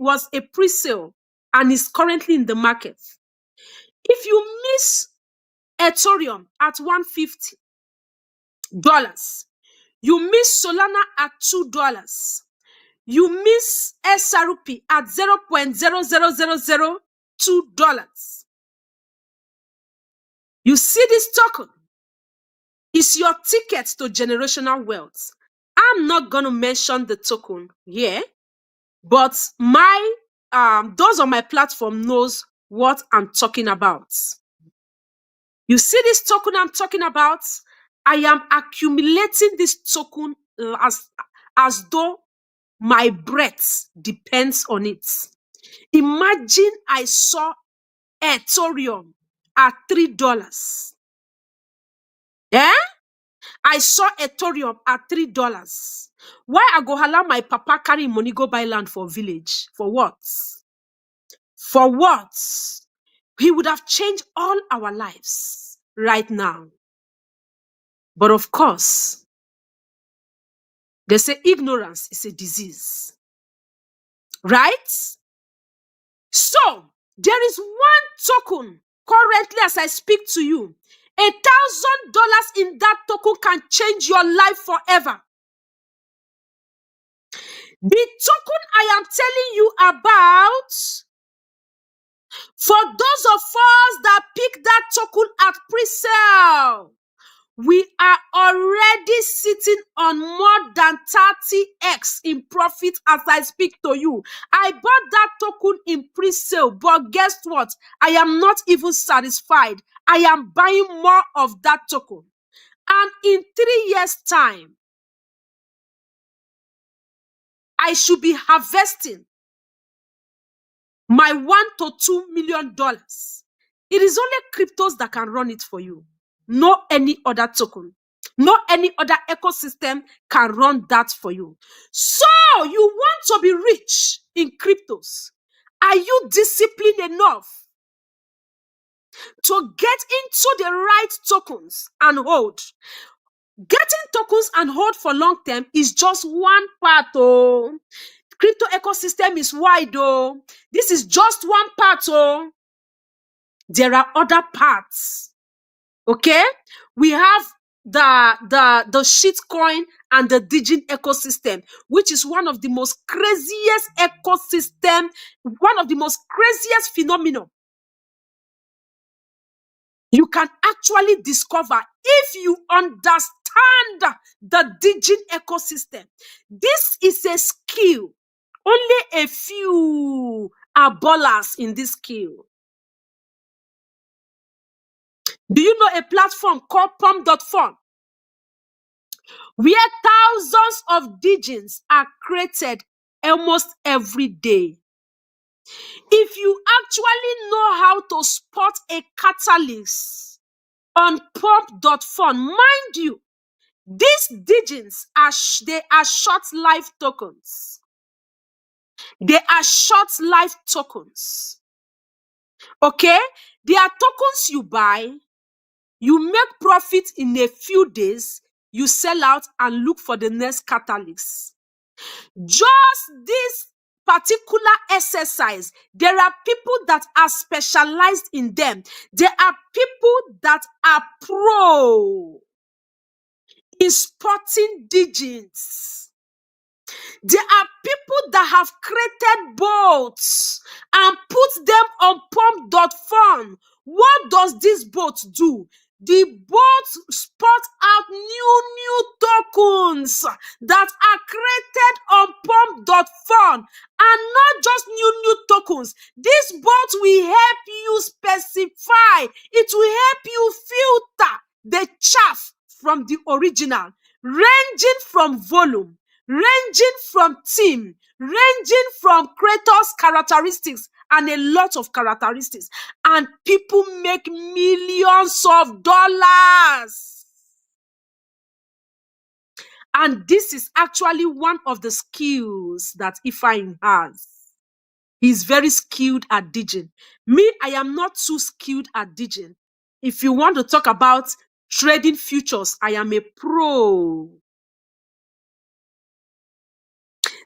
S6: was a pre-sale and is currently in the market. If you miss Ethereum at $150, you miss Solana at $2, you miss SRP at $0.00002. You see this token? It's your ticket to generational wealth. I'm not going to mention the token here, but my those on my platform knows what I'm talking about. You see this token I'm talking about? I am accumulating this token as though my breath depends on it. Imagine I saw Ethereum at $3. Yeah? I saw Ethereum at $3. Why I go allow my papa carry money go buy land for village? For what? For what? He would have changed all our lives right now. But of course, they say ignorance is a disease. Right? So, there is one token currently as I speak to you. $1,000 in that token can change your life forever. The token I am telling you about For those of us that pick that token at pre-sale, we are already sitting on more than 30x in profit as I speak to you. I bought that token in pre-sale, but guess what? I am not even satisfied. I am buying more of that token. And in 3 years' time, I should be harvesting my $1 to $2 million. It is only cryptos that can run it for you. No any other token. No any other ecosystem can run that for you. So you want to be rich in cryptos. Are you disciplined enough to get into the right tokens and hold? Getting tokens and hold for long term is just one part. Oh, crypto ecosystem is wide. Oh, this is just one part. Oh, there are other parts. Okay, we have the shitcoin and the Digin ecosystem, which is one of the most craziest ecosystem, one of the most craziest phenomena you can actually discover if you understand the Digin ecosystem. This is a skill. Only a few are ballers in this skill. Do you know a platform called Pump.fun, where thousands of Digins are created almost every day? If you actually know how to spot a catalyst on Pump.fun, mind you, these Digins are they are short life tokens. They are short life tokens. Okay? They are tokens you buy, you make profit in a few days, you sell out and look for the next catalyst. Just this particular exercise, there are people that are specialized in them. There are people that are pro in spotting Digits. There are people that have created bots and put them on Pump.fun. What does this bot do? The bot spot out new tokens that are created on Pump.fun, and not just new tokens. This bot will help you specify. It will help you filter the chaff from the original, ranging from volume, ranging from team, ranging from creators' characteristics, and a lot of characteristics. And people make millions of dollars. And this is actually one of the skills that Ifeanyi has. He's very skilled at Digin. Me, I am not too skilled at Digin. If you want to talk about trading futures, I am a pro.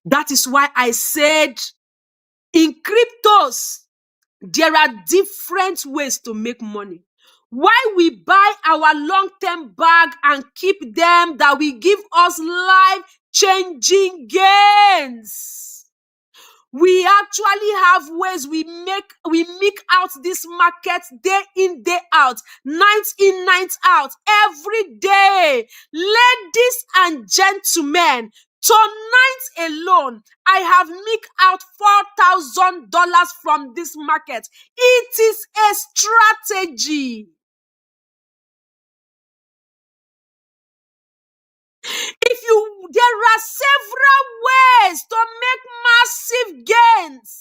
S6: That is why I said in cryptos, there are different ways to make money. Why we buy our long-term bag and keep them that will give us life-changing gains. We actually have ways we make out this market day in, day out, night in, night out, every day. Ladies and gentlemen, tonight alone, I have made out $4,000 from this market. It is a strategy. There are several ways to make massive gains.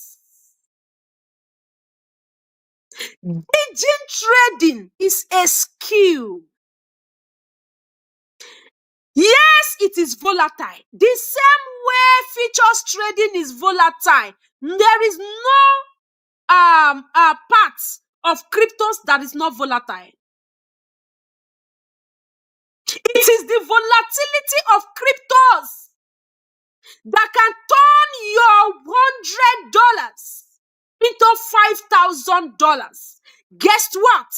S6: Digin trading is a skill. Yes, it is volatile. The same way futures trading is volatile. There is no part of cryptos that is not volatile. It is the volatility of cryptos that can turn your $100 into $5,000. Guess what?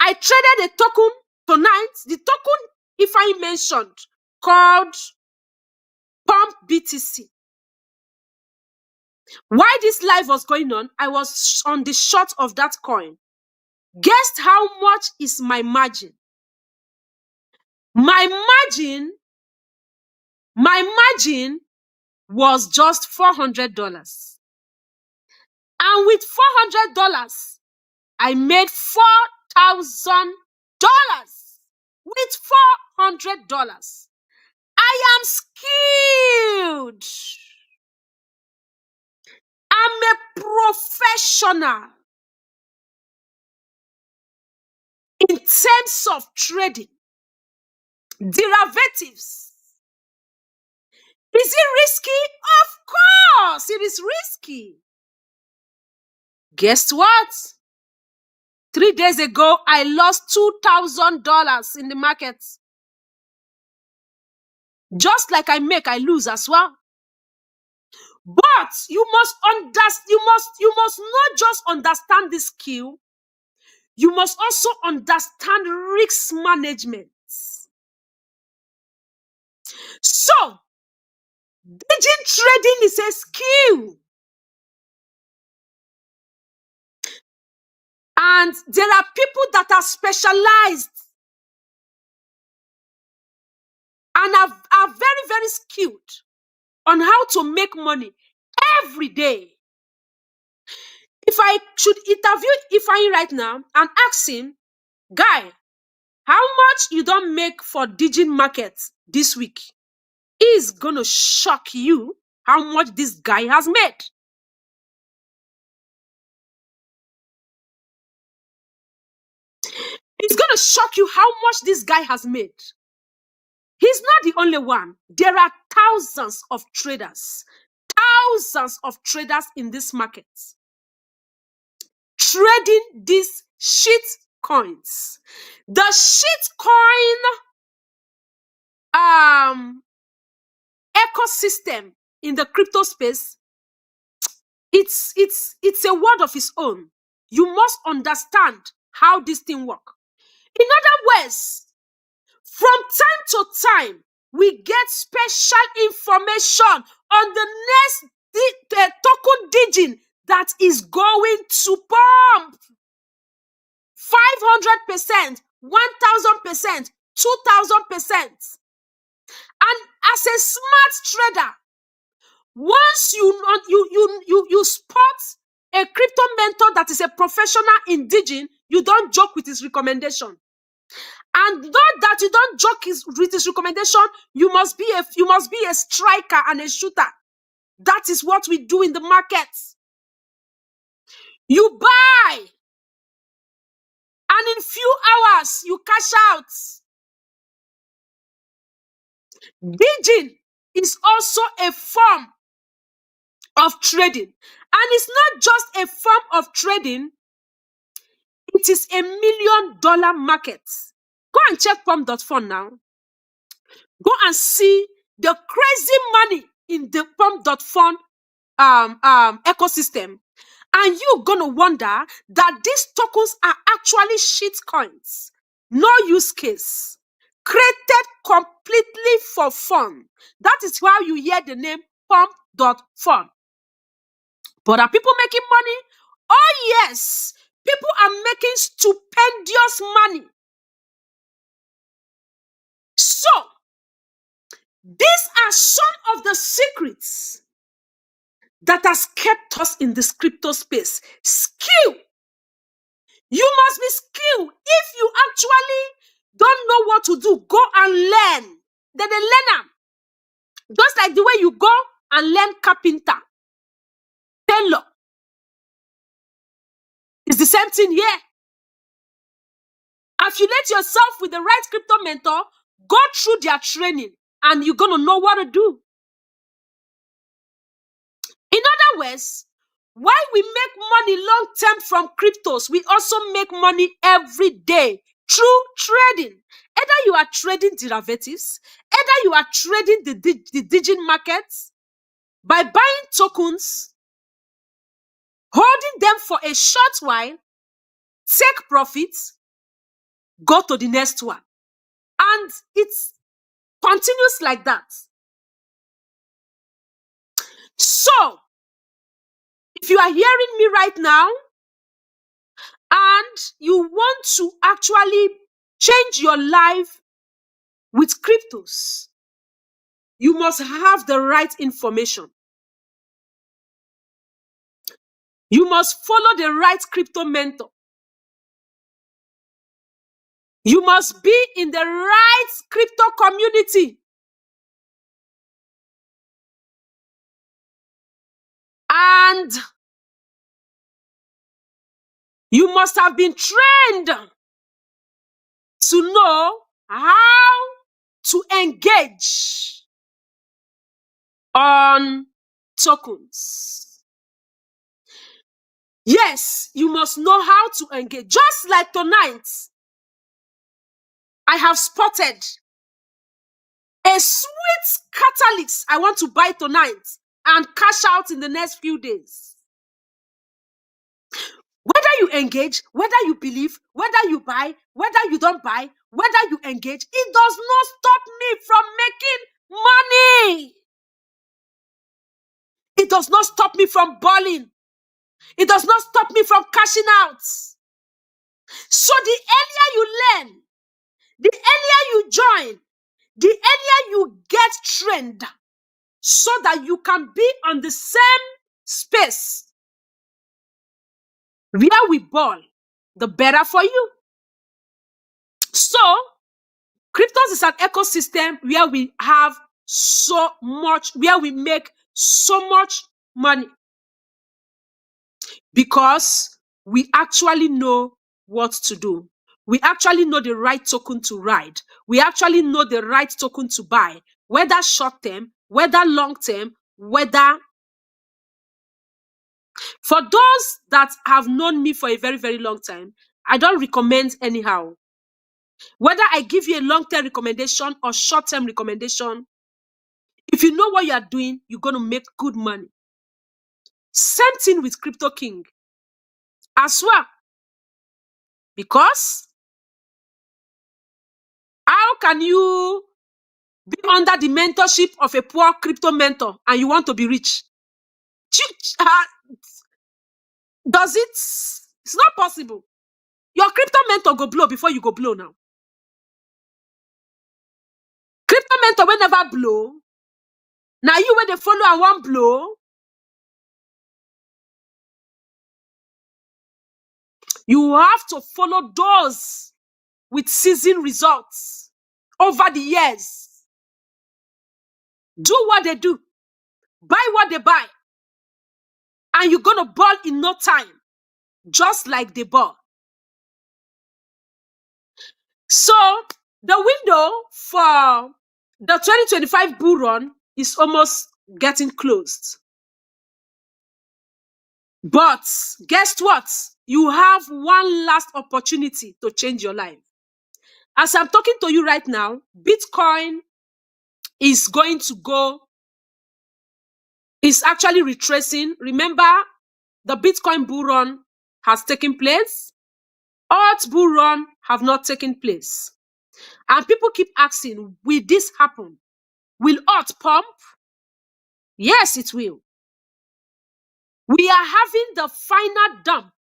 S6: I traded a token tonight, the token Ifeanyi mentioned, called Pump BTC. While this live was going on, I was on the short of that coin. Guess how much is my margin? My margin was just $400. And with $400, I made $4,000. With $400, I am skilled. I'm a professional in terms of trading, derivatives. Is it risky? Of course, it is risky. Guess what? 3 days ago, I lost $2,000 in the market. Just like I make, I lose as well. But you must not just understand this skill. You must also understand risk management. So, digital trading is a skill. And there are people that are specialized and are very, very skilled on how to make money every day. If I should interview Ifeanyi right now and ask him, guy, how much you don't make for digital market this week? Is gonna shock you how much this guy has made. It's gonna shock you how much this guy has made. He's not the only one. There are thousands of traders in this market trading these shit coins. The shit coin ecosystem in the crypto space, it's a world of its own. You must understand how this thing works. In other words, from time to time, we get special information on the next token digit that is going to pump 500%, 1000%, 2000%. And as a smart trader, once you spot a crypto mentor that is a professional in digging, you don't joke with his recommendation. And not that you don't joke with his recommendation, you must be a striker and a shooter. That is what we do in the market. You buy, and in few hours you cash out. Digging is also a form of trading, and it's not just a form of trading. It is $1 million market. Go and check pump.fund now. Go and see the crazy money in the pump.fund ecosystem. And you're gonna wonder that these tokens are actually shit coins. No use case. Created completely for fun. That is why you hear the name pump.fund. But are people making money? Oh yes. People are making stupendous money. So, these are some of the secrets that has kept us in this crypto space. Skill. You must be skilled. If you actually don't know what to do, go and learn. Then they learn them. Just like the way you go and learn carpenter, tailor. It's the same thing here. Affiliate yourself with the right crypto mentor, go through their training, and you're going to know what to do. In other words, while we make money long term from cryptos, we also make money every day through trading. Either you are trading derivatives, either you are trading the digital markets by buying tokens, holding them for a short while, take profits, go to the next one. And it continues like that. So, If you are hearing me right now and you want to actually change your life with cryptos, you must have the right information. You must follow the right crypto mentor. You must be in the right crypto community. And you must have been trained to know how to engage on tokens. Yes, you must know how to engage. Just like tonight, I have spotted a sweet catalyst I want to buy tonight and cash out in the next few days. Whether you engage, whether you believe, whether you buy, whether you don't buy, whether you engage, it does not stop me from making money. It does not stop me from balling. It does not stop me from cashing out. So the earlier you learn, the earlier you join, the earlier you get trained so that you can be on the same space where we ball, the better for you. So, cryptos is an ecosystem where we have so much, where we make so much money because we actually know what to do. We actually know the right token to ride. We actually know the right token to buy, whether short term, whether long term, whether. For those that have known me for a very, very long time, I don't recommend anyhow. Whether I give you a long-term recommendation or short-term recommendation, if you know what you are doing, you're going to make good money. Same thing with Crypto King as well. Because how can you be under the mentorship of a poor crypto mentor and you want to be rich? Does it? It's not possible. Your crypto mentor go blow before you go blow now. Crypto mentor will never blow. Now you when they follow and one blow. You have to follow those with seasoned results over the years. Do what they do. Buy what they buy. And you're going to ball in no time. Just like they ball. So, the window for the 2025 bull run is almost getting closed. But guess what? You have one last opportunity to change your life. As I'm talking to you right now, Bitcoin is going to go, is actually retracing. Remember, the Bitcoin bull run has taken place. Alt bull run have not taken place. And people keep asking, will this happen? Will alt pump? Yes, it will. We are having the final dump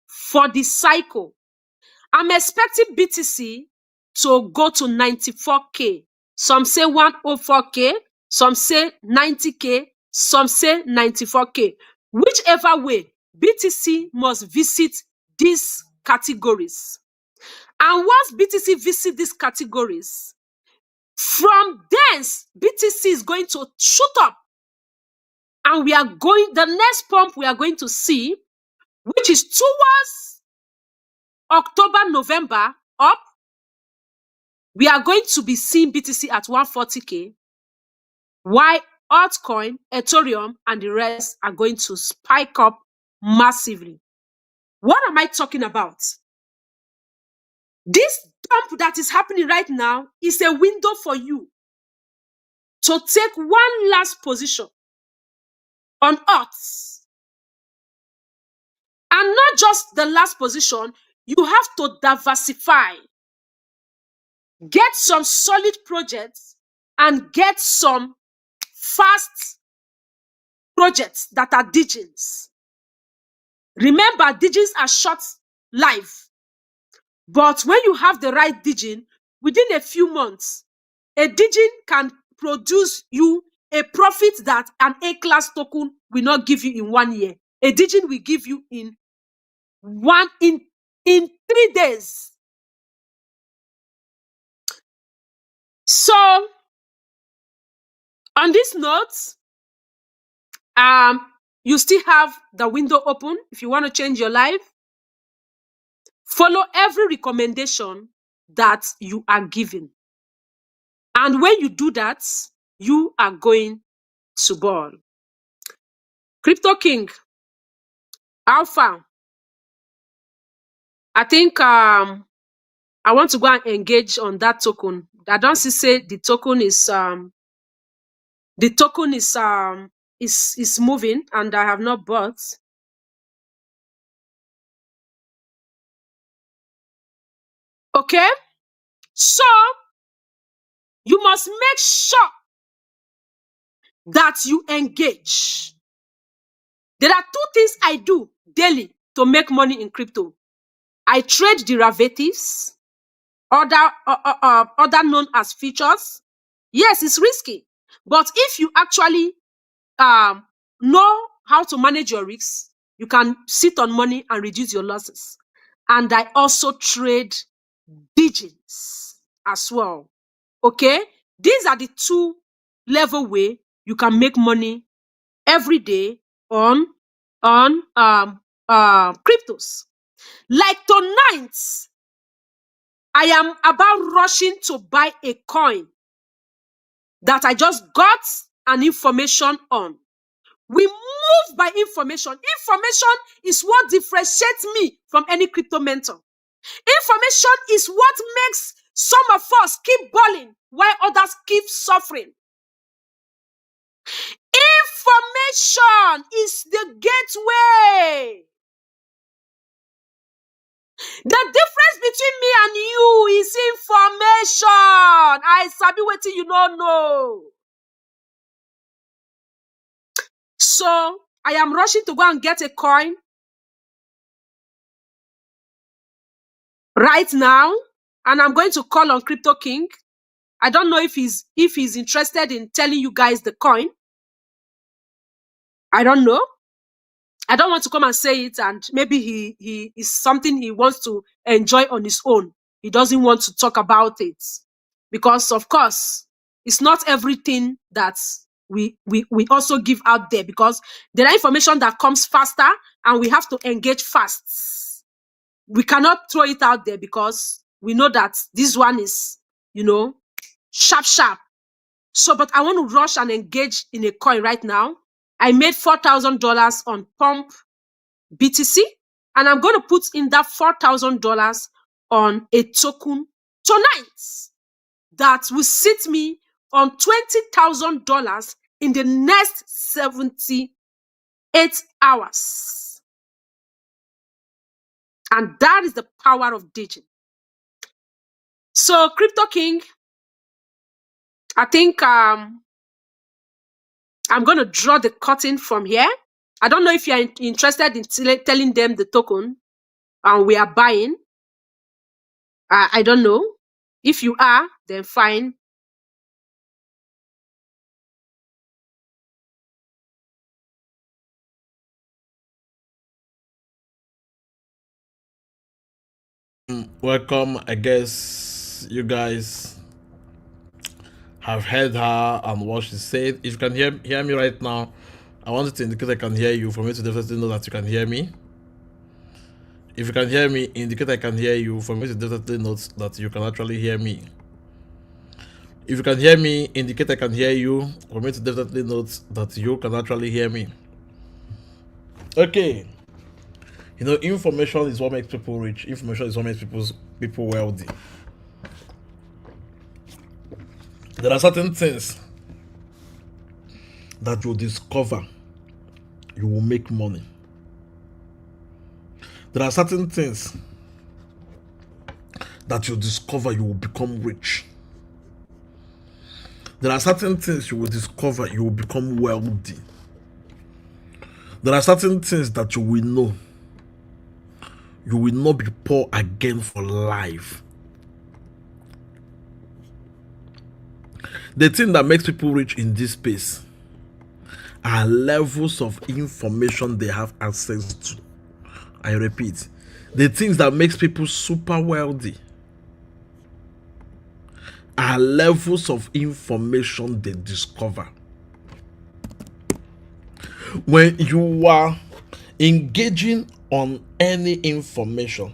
S6: for the cycle. I'm expecting BTC to go to 94K. Some say 104K, some say 90K, some say 94K. Whichever way, BTC must visit these categories. And once BTC visits these categories, from thence, BTC is going to shoot up. And we are going, the next pump we are going to see, which is towards October, November, up, we are going to be seeing BTC at 140K, while altcoin, Ethereum, and the rest are going to spike up massively. What am I talking about? This dump that is happening right now is a window for you to take one last position on Earth. And not just the last position, you have to diversify. Get some solid projects and get some fast projects that are digins. Remember, digins are short life. But when you have the right digin, within a few months, a digin can produce you a profit that an A-class token will not give you in 1 year. A digin will give you in 3 days. So, on this note, you still have the window open if you want to change your life. Follow every recommendation that you are given. And when you do that, you are going to ball. Crypto King, Alpha, I think I want to go and engage on that token. I don't say the token is moving, and I have not bought. Okay, so you must make sure that you engage. There are 2 things I do daily to make money in crypto. I trade derivatives, other known as futures. Yes, it's risky, but if you actually know how to manage your risks, you can sit on money and reduce your losses. And I also trade digits as well. Okay, these are the 2 level way you can make money every day on cryptos. Like tonight, I am about rushing to buy a coin that I just got an information on. We move by information. Information is what differentiates me from any crypto mentor. Information is what makes some of us keep balling while others keep suffering. Information is the gateway. The difference between me and you is information. I sabi wetin you no know. So I am rushing to go and get a coin right now, and I'm going to call on Crypto King. I don't know if he's interested in telling you guys the coin. I don't know. I don't want to come and say it, and maybe he is something he wants to enjoy on his own. He doesn't want to talk about it because, of course, it's not everything that we also give out there, because there are information that comes faster and we have to engage fast. We cannot throw it out there because we know that this one is, sharp. So, but I want to rush and engage in a coin right now. I made $4,000 on Pump BTC, and I'm going to put in that $4,000 on a token tonight that will sit me on $20,000 in the next 78 hours. And that is the power of digging. So, Crypto King, I think I'm going to draw the curtain from here. I don't know if you're interested in telling them the token and we are buying. I don't know. If you are, then fine.
S5: Welcome. I guess you guys have heard her and what she said. If you can hear me right now, I want you to indicate I can hear you for me to definitely know that you can hear me. If you can hear me, indicate I can hear you for me to definitely know that you can actually hear me. If you can hear me, indicate I can hear you for me to definitely note that you can actually hear me. Okay. Information is what makes people rich. Information is what makes people wealthy. There are certain things that you discover, you will make money. There are certain things that you discover, you will become rich. There are certain things you will discover, you will become wealthy. There are certain things that you will know. You will not be poor again for life. The thing that makes people rich in this space are levels of information they have access to. I repeat, the things that makes people super wealthy are levels of information they discover. When you are engaging on any information,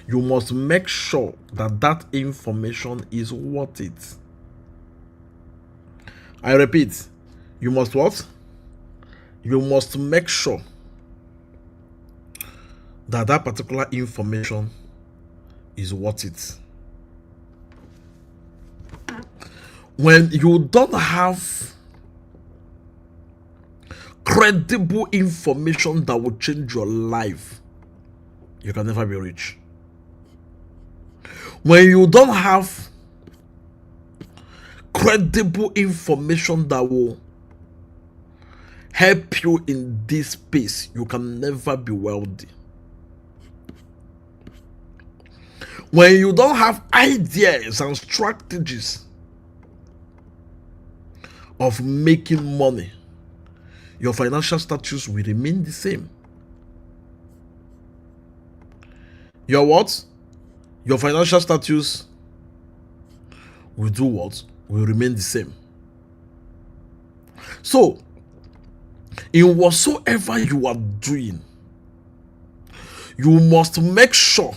S5: you must make sure that that information is worth it. I repeat, you must what? You must make sure that that particular information is worth it. When you don't have credible information that will change your life, you can never be rich. When you don't have credible information that will help you in this space, you can never be wealthy. When you don't have ideas and strategies of making money, your financial status will remain the same. Your what? Your financial status will do what? Will remain the same. So, in whatsoever you are doing, you must make sure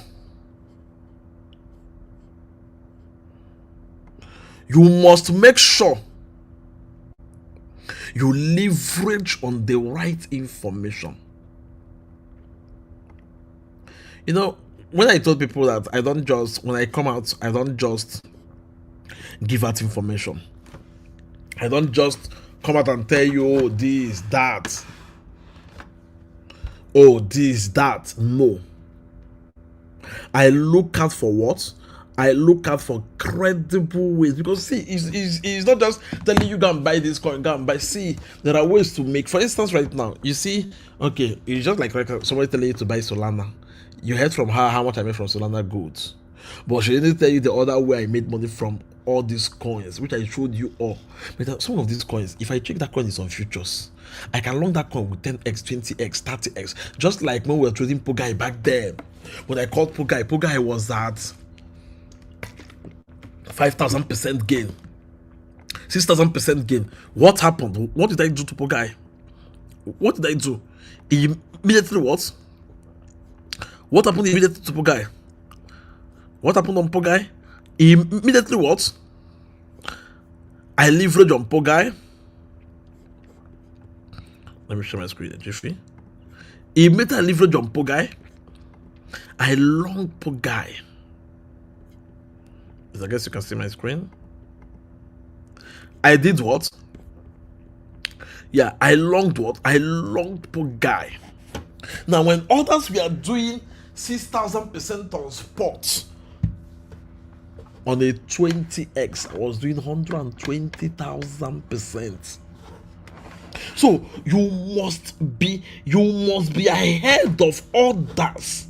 S5: you leverage on the right information. You know, when I told people that when I come out, I don't just give out information. I don't just come out and tell you, oh, this, that. Oh, this, that. No. I look out for what? I look out for credible ways, because see, it's not just telling you go and buy this coin, go and buy. See, there are ways to make. For instance, right now, you see, okay, it's just like somebody telling you to buy Solana. You heard from her how much I made from Solana goods, but she didn't tell you the other way I made money from all these coins, which I showed you all. But some of these coins, if I check that coin is on futures, I can long that coin with 10x, 20x, 30x. Just like when we were trading Pogai back then. When I called Pogai was at 5,000% gain, 6,000% gain. What happened? What did I do to Pogai? What did I do? Immediately what? What happened immediately to Pogai? What happened on Pogai? Immediately what? I leverage on Pogai. Let me share my screen, Jeffrey. Immediately leverage on Pogai. I long Pogai. I guess you can see my screen. I did what? Yeah, I longed what? I longed Pogai. Now, when others were doing 6,000% on spot on a 20x, I was doing 120,000%. So you must be ahead of others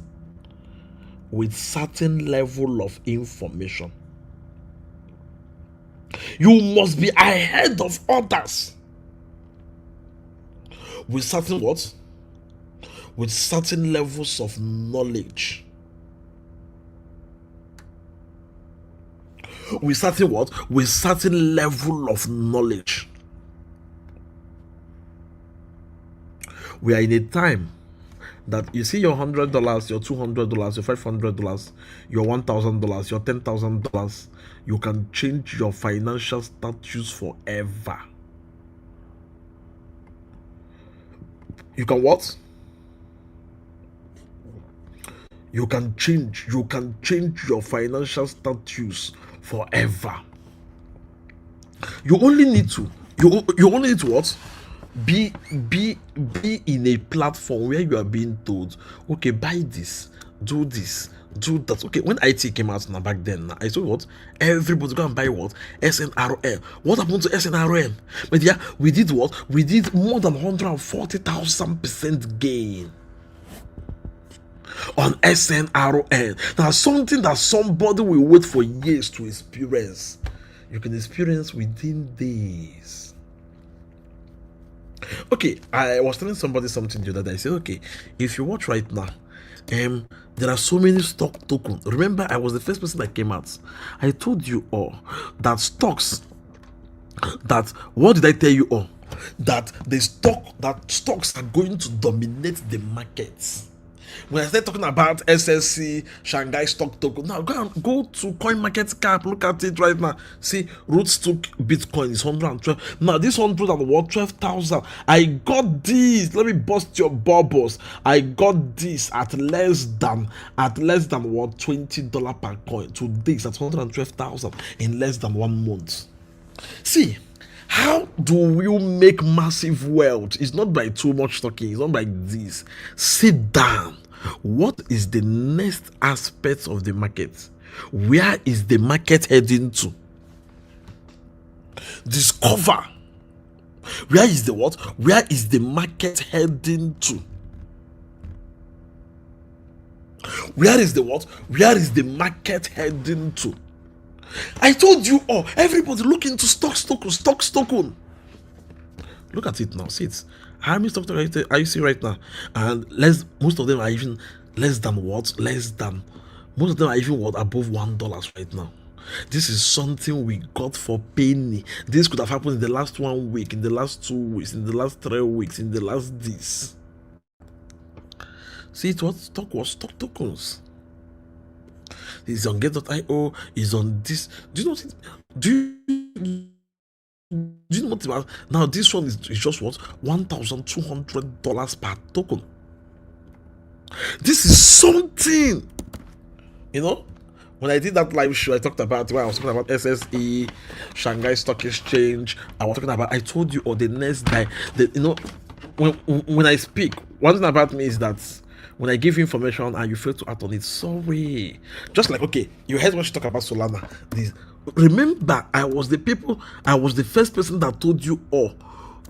S5: with certain level of information. You must be ahead of others with certain what? With certain levels of knowledge. With certain what? With certain level of knowledge. We are in a time that you see your $100, your $200, your $500, your $1,000, your $10,000, you can change your financial status forever. You can what? You can change your financial status forever. You only need to what? Be in a platform where you are being told, okay, buy this, do this, do that. Okay, when IT came out now back then, I saw what everybody go and buy what SNRL. What happened to SNRL? But yeah, we did what? We did more than 140,000% gain on SNRL. Now something that somebody will wait for years to experience, you can experience within days. Okay, I was telling somebody something the other day. I said, okay, if you watch right now, there are so many stock tokens. Remember, I was the first person that came out. I told you all that stocks. That what did I tell you all? That stocks are going to dominate the markets. When I start talking about SSC, Shanghai Stock Token, now go to CoinMarketCap, look at it right now. See, Roots took Bitcoin is 112. Now this 112,000. I got this. Let me bust your bubbles. I got this at less than what $20 per coin. Today it's at 112,000 in less than 1 month. See, how do you make massive wealth? It's not by too much talking. It's not by this. Sit down. What is the next aspect of the market? Where is the market heading to? Discover. Where is the what? Where is the market heading to? Where is the what? Where is the market heading to? I told you all, everybody look into stock token. Look at it now. See it. How many stock tokens are you see right now? And most of them are even less than what? Most of them are even what? Above $1 right now. This is something we got for penny. This could have happened in the last 1 week, in the last 2 weeks, in the last 3 weeks, in the last this. See it, what stock was stock tokens. It's on get.io, is on this. Do you know what? Do you know what about now? This one is just what? $1,200 per token. This is something. You know, when I did that live show, I talked about where I was talking about SSE, Shanghai Stock Exchange. I told you, or the next guy. That, you know, when I speak, one thing about me is that when I give you information and you fail to act on it, sorry. Just like, okay, you heard when she talk about Solana. Remember, I was the first person that told you all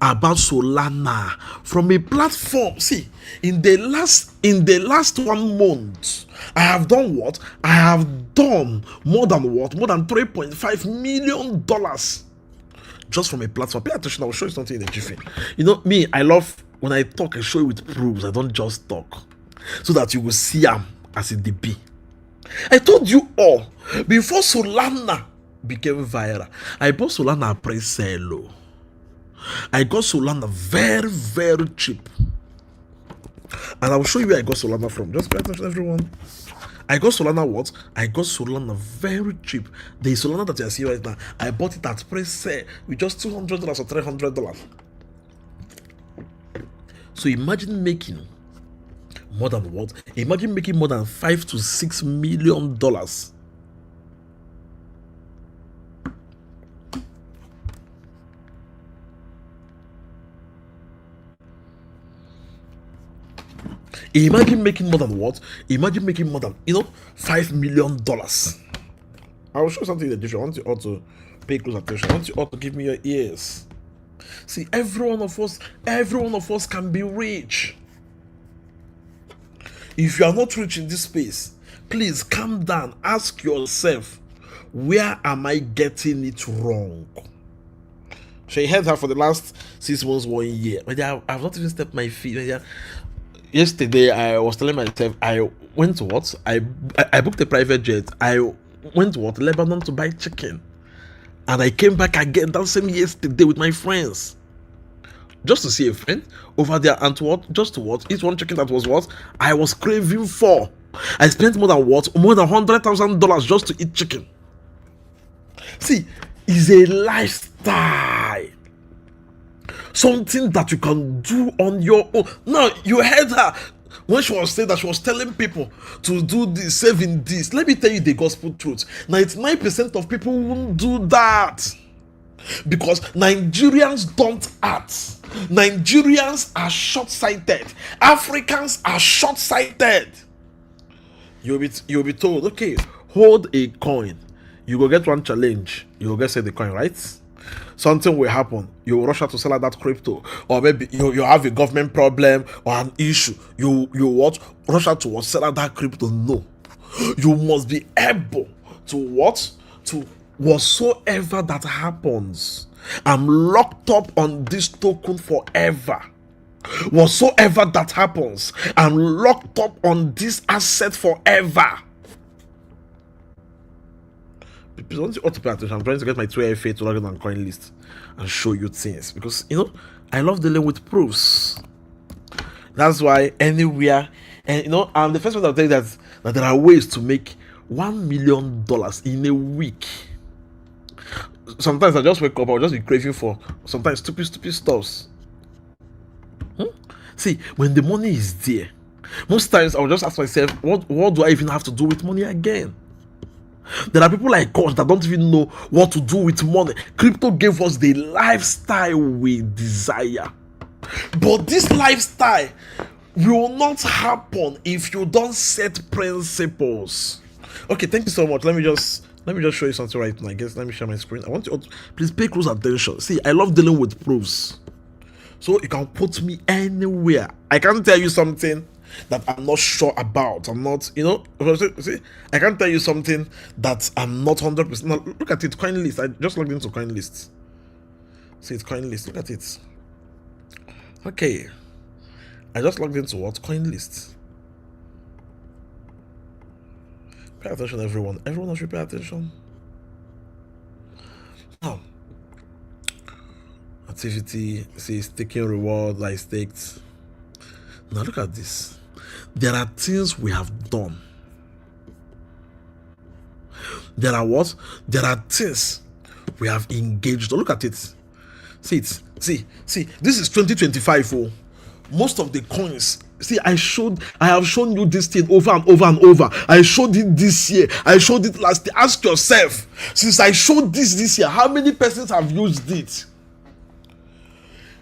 S5: about Solana from a platform. See, in the last 1 month, I have done what? I have done more than $3.5 million just from a platform. Pay attention, I will show you something in a jiffy. You know, me, I love when I talk, I show you with proofs. I don't just talk. So that you will see them as it be. I told you all before Solana became viral. I bought Solana pre-sale. I got Solana very, very cheap. And I will show you where I got Solana from. Just pay attention, everyone. I got Solana what? I got Solana very cheap. The Solana that you are seeing right now, I bought it at pre-sale with just $200 or $300. So imagine making more than what? Imagine making more than $5 to $6 million. Imagine making more than what? Imagine making more than, $5 million. I will show something in the different. I want you all to pay close attention. I want you all to give me your ears. See, every one of us can be rich. If you are not rich in this space, please calm down. Ask yourself, where am I getting it wrong? She heard her for the last 6 months, 1 year. I've not even stepped my feet. Yesterday, I was telling myself, I went to what? I booked a private jet. I went to what? Lebanon to buy chicken. And I came back again that same yesterday with my friends. Just to see a friend over there and to what? Just to what? Eat one chicken that was what? I was craving for. I spent more than what? More than $100,000 just to eat chicken. See, it's a lifestyle. Something that you can do on your own. Now, you heard her when she was saying that she was telling people to do this, saving this. Let me tell you the gospel truth. 99% of people won't do that. Because Nigerians don't act. Nigerians are short-sighted. Africans are short-sighted. you'll be told, okay, hold a coin. You go get one challenge. You will get say the coin, right? Something will happen. You will rush out to sell out that crypto, or maybe you have a government problem or an issue. You what rush out to what sell out that crypto? No, you must be able to what to whatsoever that happens. I'm locked up on this token forever. Whatsoever that happens, I'm locked up on this asset forever. Please, I want you all to pay attention. I'm trying to get my 2FA to log in on CoinList and show you things, because I love dealing with proofs. That's why anywhere, and I'm the first one to tell you that there are ways to make $1 million in a week. Sometimes I just wake up, I'll just be craving for sometimes stupid stuffs. See, when the money is there, most times I'll just ask myself, what do I even have to do with money again? There are people like us that don't even know what to do with money. Crypto gave us the lifestyle we desire. But this lifestyle will not happen if you don't set principles. Okay, thank you so much. Let me just show you something right now. I guess let me share my screen. I want you all to please pay close attention. See, I love dealing with proofs. So you can put me anywhere. I can't tell you something that I'm not sure about. I'm not, see, I can't tell you something that I'm not 100%. Now, look at it, CoinList. I just logged into CoinList. See, it's CoinList. Look at it. Okay. I just logged into what? CoinList. Pay attention, everyone. Everyone should pay attention. Now, activity, see, staking reward, I staked. Now look at this. There are things we have done. There are what? There are things we have engaged. Look at it. See it. See. This is 2025. Oh, most of the coins. See, I have shown you this thing over and over and over. I showed it this year. I showed it last year. Ask yourself, since I showed this year, how many persons have used it?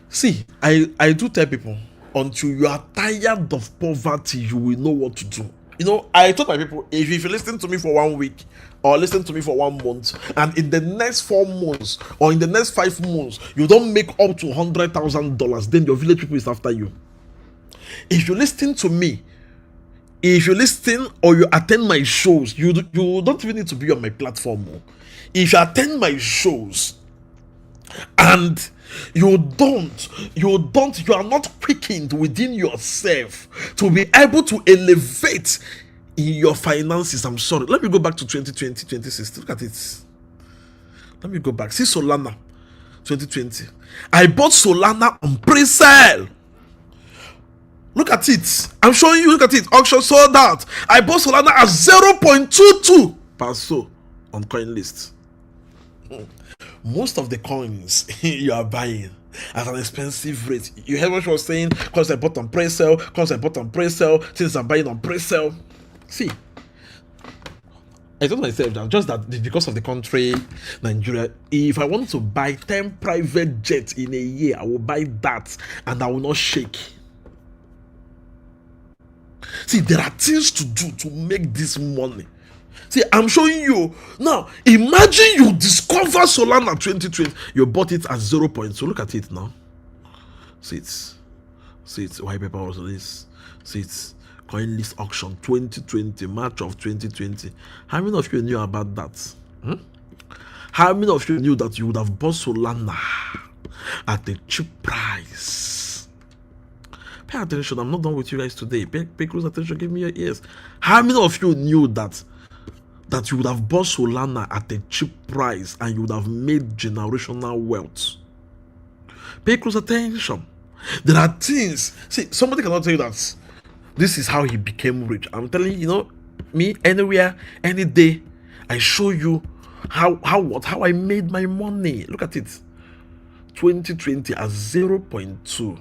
S5: See, I do tell people, until you are tired of poverty, you will know what to do. I told my people, if you listen to me for 1 week or listen to me for 1 month, and in the next 4 months or in the next 5 months, you don't make up to $100,000, then your village people is after you. If you listen to me, if you listen or you attend my shows, you don't even need to be on my platform. If you attend my shows and you are not quickened within yourself to be able to elevate in your finances, I'm sorry. Let me go back to 2020, 2016. Look at it. Let me go back. See Solana, 2020. I bought Solana on pre-sale. Look at it. I'm showing you. Look at it. Auction sold out. I bought Solana at 0.22 per so on CoinList. Most of the coins you are buying at an expensive rate. You heard what she was saying? Coins I bought on pre-sale. Things I'm buying on pre-sale. See, I told myself that just that because of the country, Nigeria, if I want to buy 10 private jets in a year, I will buy that and I will not shake. See, there are things to do to make this money. See, I'm showing you. Now, imagine you discover Solana 2020. You bought it at 0.2. Look at it now. See it. White paper also this. See it. CoinList auction 2020, March of 2020. How many of you knew about that? How many of you knew that you would have bought Solana at a cheap price? Pay attention. I'm not done with you guys today. Pay close attention. Give me your ears. How many of you knew that you would have bought Solana at a cheap price and you would have made generational wealth? Pay close attention. There are things. See, somebody cannot tell you that this is how he became rich. I'm telling you, me, anywhere, any day, I show you how I made my money. Look at it. 2020 at 0.2.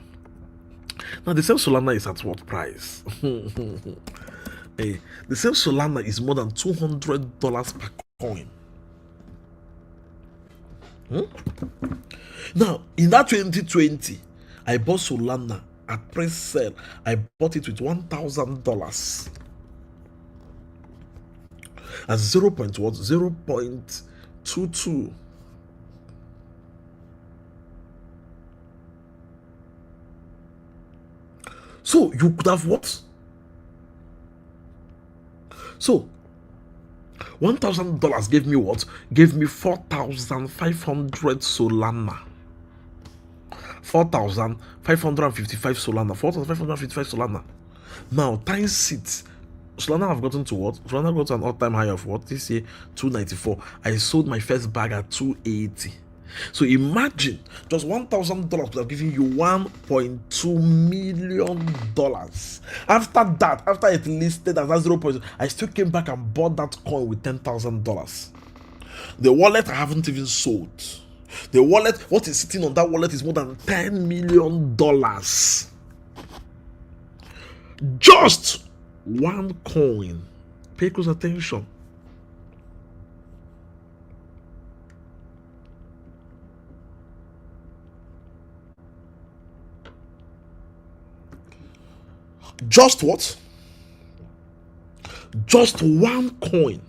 S5: Now the same Solana is at what price? Hey, the same Solana is more than $200 per coin. Now, in that 2020, I bought Solana at pre-sale. I bought it with $1,000. at 0.22. So you could have what? So $1,000 gave me what? Gave me 4,500 Solana. 4,555 Solana. 4,555 Solana. Now times it. Solana have gotten to what? Solana got to an all-time high of what? This year, 294. I sold my first bag at 280. So imagine just $1,000 would have given you $1.2 million. After that, after it listed as that 0. I still came back and bought that coin with $10,000. The wallet I haven't even sold. The wallet, what is sitting on that wallet is more than $10 million. Just one coin. Pay close attention. Just what? Just one coin.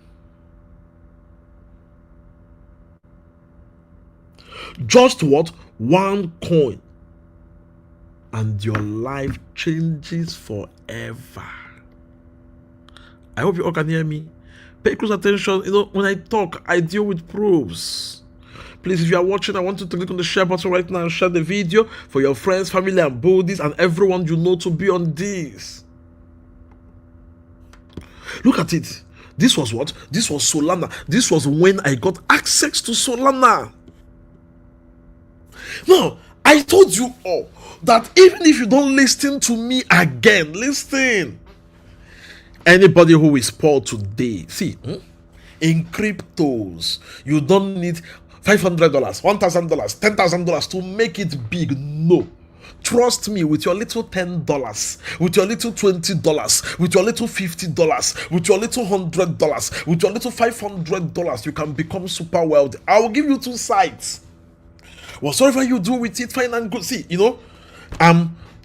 S5: Just what? One coin. And your life changes forever. I hope you all can hear me. Pay close attention. You know, when I talk, I deal with proofs. Please, if you are watching, I want you to click on the share button right now and share the video for your friends, family, and buddies, and everyone you know to be on this. Look at it. This was what? This was Solana. This was when I got access to Solana. Now, I told you all that even if you don't listen to me again, listen. Anybody who is poor today, see, in cryptos, you don't need $500, $1,000, $10,000 to make it big. No. Trust me, with your little $10, with your little $20, with your little $50, with your little $100, with your little $500, you can become super wealthy. I will give you 2 sites. Whatsoever you do with it, fine and good. See, you know,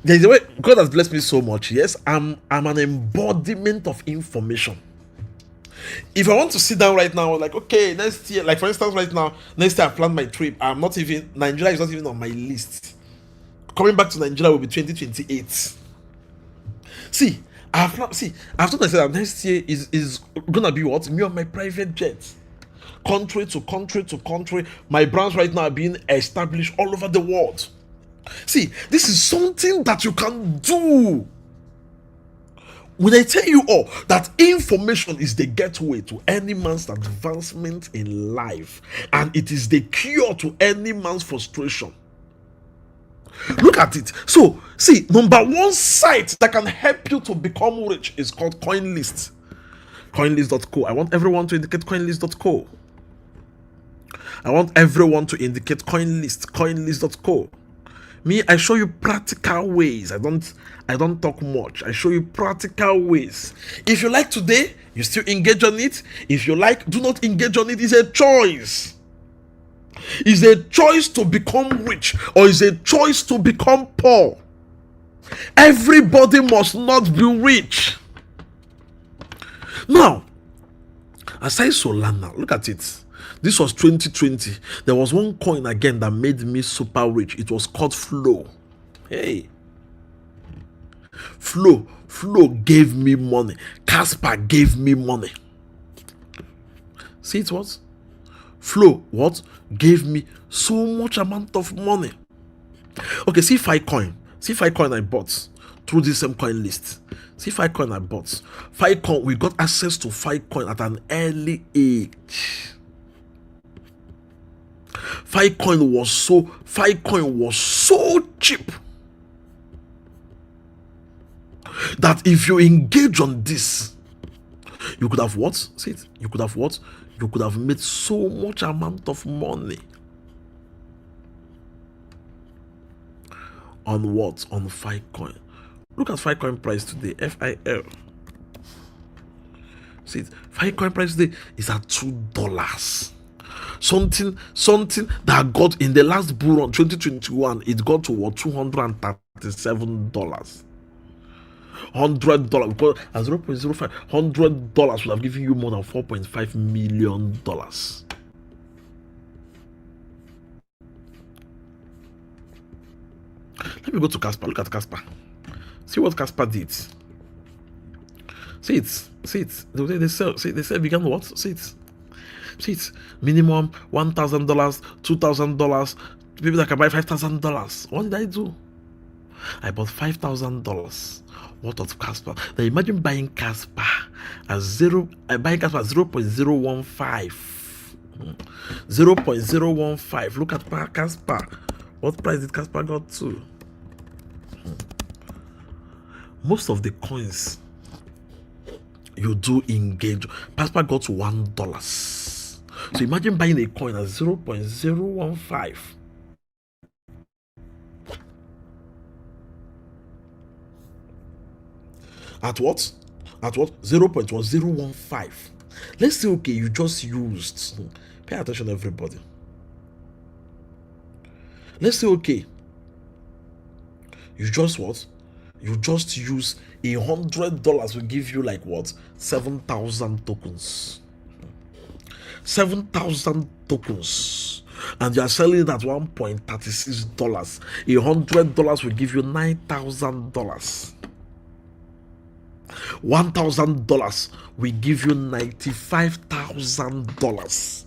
S5: there's a way God has blessed me so much. Yes, I'm an embodiment of information. If I want to sit down right now, like, okay, next year, like for instance, right now, next year I plan my trip. Nigeria is not even on my list. Coming back to Nigeria will be 2028. See, I've told myself that next year is gonna be what? Me on my private jet. Country to country to country. My brands right now are being established all over the world. See, this is something that you can do. When I tell you all that information is the gateway to any man's advancement in life, and it is the cure to any man's frustration. Look at it. So, see, number one site that can help you to become rich is called CoinList. CoinList.co. I want everyone to indicate CoinList.co. I want everyone to indicate CoinList. CoinList.co. Me, I show you practical ways. I don't talk much. I show you practical ways. If you like today, you still engage on it. If you like, do not engage on it. It's a choice. It's a choice to become rich, or it's a choice to become poor. Everybody must not be rich. Now, aside Solana, look at it. This was 2020. There was one coin again that made me super rich. It was called Flow. Hey. Flow gave me money. Casper gave me money. See it what? Flow what? Gave me so much amount of money. Okay, see Filecoin. See Filecoin I bought through this same coin list. See Filecoin I bought. Filecoin, we got access to Filecoin at an early age. Filecoin was so cheap that if you engage on this, you could have what? See it? You could have what? You could have made so much amount of money. On what? On Filecoin. Look at Filecoin price today. FIL. See it? Filecoin price today is at $2. Something that got in the last bull run 2021, it got to what? $237. $100 because at 0.05, $100 would have given you more than $4.5 million. Let me go to Casper. Look at Casper. See what Casper did. See it. They sell vegan what? See it. Minimum $1,000, $2,000. People that can buy $5,000. What did I do? I bought $5,000 worth of Casper. Now imagine buying Casper at 0.015. 0.015. Look at Casper. What price did Casper got to? Most of the coins you do engage, Casper got to $1. So imagine buying a coin at 0.015. At what? 0.1015. Let's say, okay, you just used. Pay attention, everybody. Let's say, okay, you just what? You just use $100 will give you like what? 7,000 tokens. 7,000 tokens. And you are selling it at $1.36. $100 will give you $9,000. $1,000 will give you $95,000.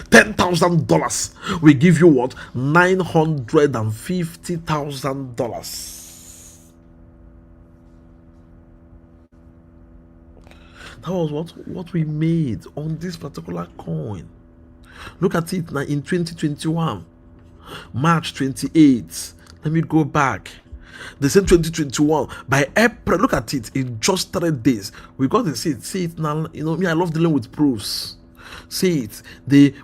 S5: $10,000 will give you what? $950,000. That was what we made on this particular coin. Look at it now in 2021, March 28th. Let me go back. The same 2021 by April. Look at it, in just 3 days we got to see it now. You know me, I love dealing with proofs. See it.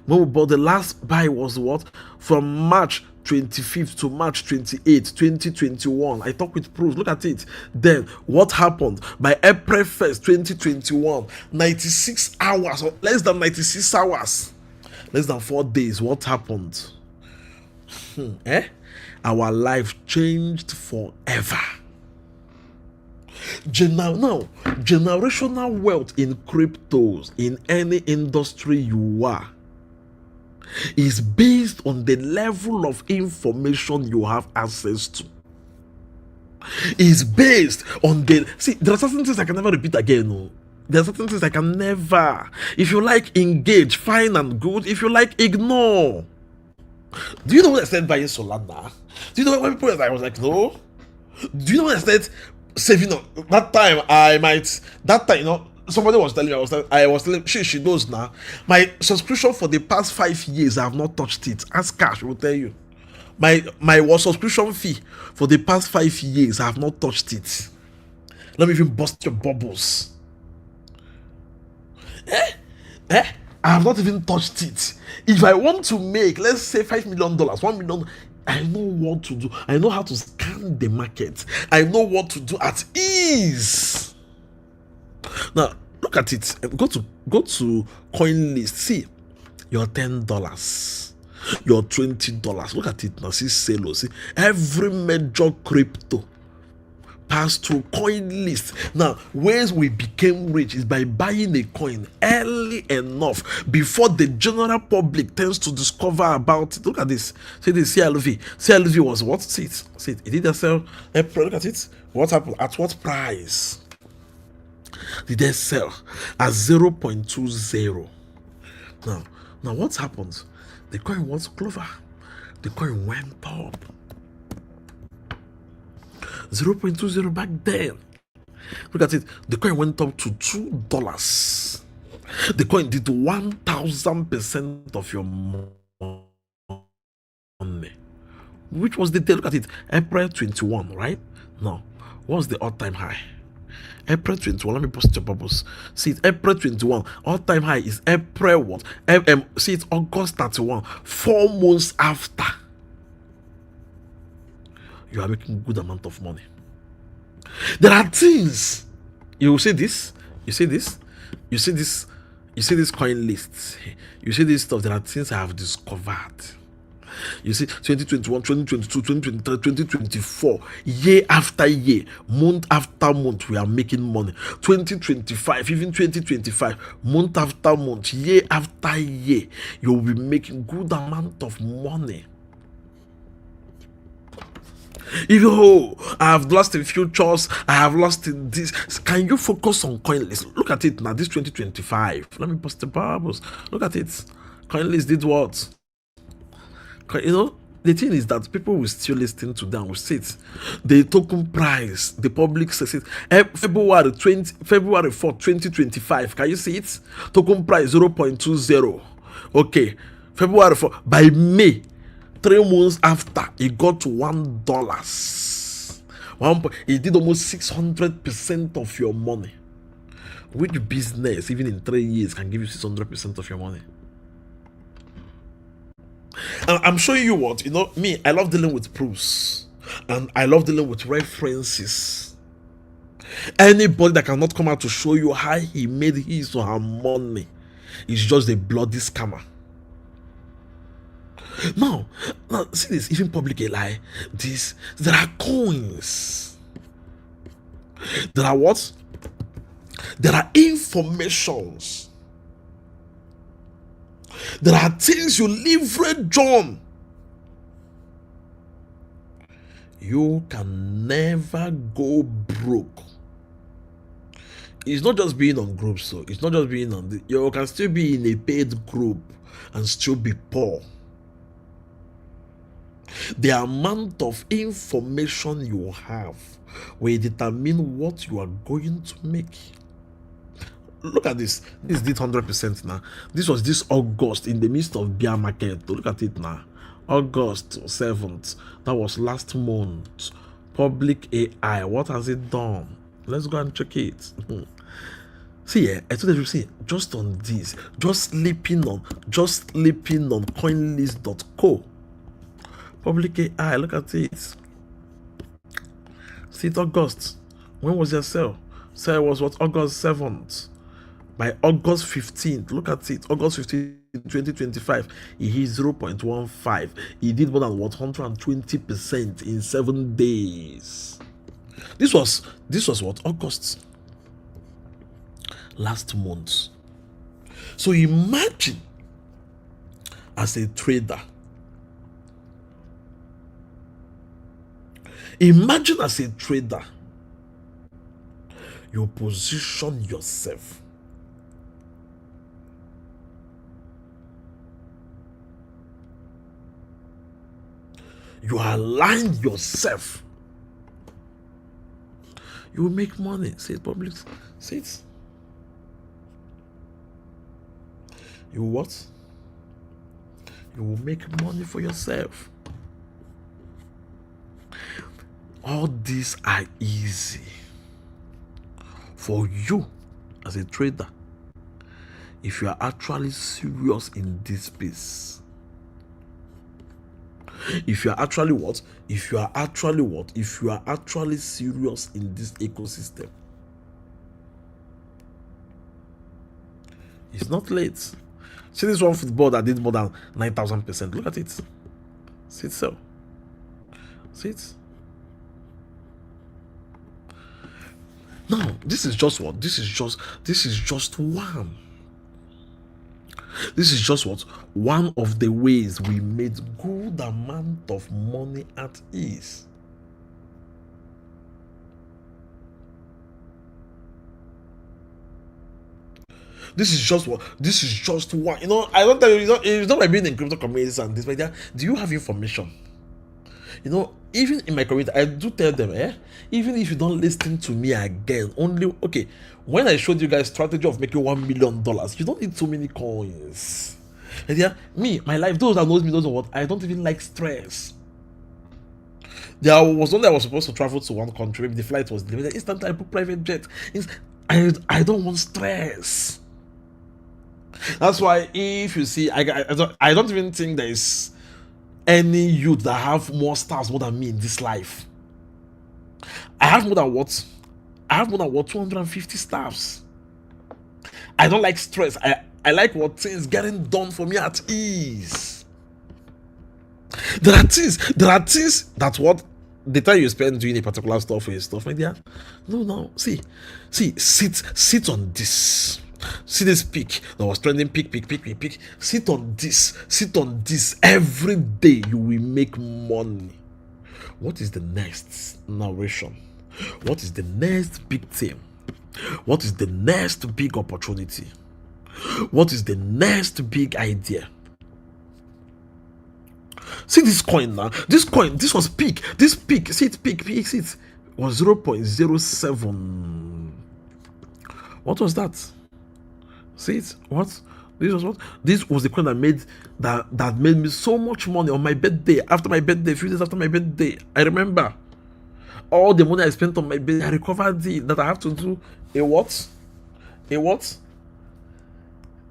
S5: When we bought the last buy was what? From March 25th to March 28th, 2021. I talk with proofs. Look at it. Then what happened by April 1st, 2021? 96 hours or less than 96 hours, less than 4 days. What happened? Our life changed forever. Generational wealth in cryptos, in any industry you are, is based on the level of information you have access to. Is based on there are certain things I can never repeat again. No. There are certain things I can never. If you like, engage, fine and good. If you like, ignore. Do you know what I said buying Solana? Do you know when people I was like, no? Do you know what I said saving up? That time, somebody was telling me, I was telling she knows now. My subscription for the past 5 years, I have not touched it. Ask Cash, will tell you. My subscription fee for the past 5 years, I have not touched it. Let me even bust your bubbles. I have not even touched it. If I want to make, let's say $5 million, $1 million, I know what to do. I know how to scan the market. I know what to do at ease. Now look at it. Go to CoinList. See your $10, your $20. Look at it now. See Celo. See every major crypto passed through CoinList. Now, ways we became rich is by buying a coin early enough before the general public tends to discover about it. Look at this. See this CLV. CLV was what? See it. It did sell. Look at it. What happened? At what price did they sell? At 0.20. Now what happens? The coin was Clover. The coin went up. 0.20 back then. Look at it. The coin went up to $2. The coin did 1,000% of your money. Which was the day? Look at it. April 21, right? Now, what's the all-time high? April 21. Let me post your bubbles. See it. April 21. All-time high is April what? See it. August 31. 4 months after. You are making good amount of money. There are things. You see this. You see this. You see this. You see this coin list. You see this stuff. There are things I have discovered. You see, 2021, 2022, 2023, 2024, year after year, month after month, we are making money. 2025, even 2025, month after month, year after year, you will be making good amount of money. If I have lost in futures, I have lost in this. Can you focus on CoinList? Look at it now. This 2025. Let me post the bubbles. Look at it. CoinList did what? The thing is that people will still listen to them. Will see it. The token price, the public says it. February 4th, 2025. Can you see it? Token price 0.20. Okay. February 4th. By May, 3 months after, it got to $1. It did almost 600% of your money. Which business, even in 3 years, can give you 600% of your money? And I'm showing you what, me, I love dealing with proofs. And I love dealing with references. Anybody that cannot come out to show you how he made his or her money is just a bloody scammer. Now, see this, even public lie. There are coins. There are what? There are informations. There are things you leverage on. You can never go broke. It's not just being on groups, so it's not just being on you can still be in a paid group and still be poor. The amount of information you have will determine what you are going to make. Look at this. This did 100% now. This was this August in the midst of bear market. Look at it now. August 7th. That was last month. Public AI. What has it done? Let's go and check it. See, I told you, see, just on this, just sleeping on coinlist.co. Public AI, look at it. See it August. When was your sale? Sale was what? August 7th. By August 15th, look at it. August 15th, 2025, he hit 0.15. He did more than 120% in 7 days. This was what? August. Last month. So imagine as a trader. Imagine as a trader, you position yourself. You align yourself. You will make money. Say it public. Say it. You what? You will make money for yourself. All these are easy for you as a trader if you are actually serious in this space. If you are actually what? If you are actually what? If you are actually serious in this ecosystem. It's not late. See this one football that did more than 9,000%. Look at it. See it so. See it. Now, this is just what? This is just one. This is just what? One of the ways we made good amount of money at ease. This is just what? This is just one. I don't tell you, it's not like being in crypto communities and this, but do you have information? Even in my community, I do tell them, even if you don't listen to me again, when I showed you guys strategy of making $1 million, you don't need so many coins. And my life, those that knows me knows what, I don't even like stress. There was one that I was supposed to travel to one country, maybe the flight was delayed. Instantly I booked private jet. I don't want stress. That's why if you see, I don't even think there is any youth that have more stars more than me in this life. I have more than what? 250 stars. I don't like stress. I like what things getting done for me at ease. There are things that what the time you spend doing a particular stuff or stuff like that. No. See, sit on this. See this peak that was trending, peak. Sit on this. Every day you will make money. What is the next narration? What is the next big thing? What is the next big opportunity? What is the next big idea? See this coin now. This was peak. This peak, see it peak, see it was 0.07. What was that? See it? What? This was what? This was the coin that made me so much money on my birthday. After my birthday, a few days after my birthday, I remember all the money I spent on my birthday. I recovered it. That I have to do a what?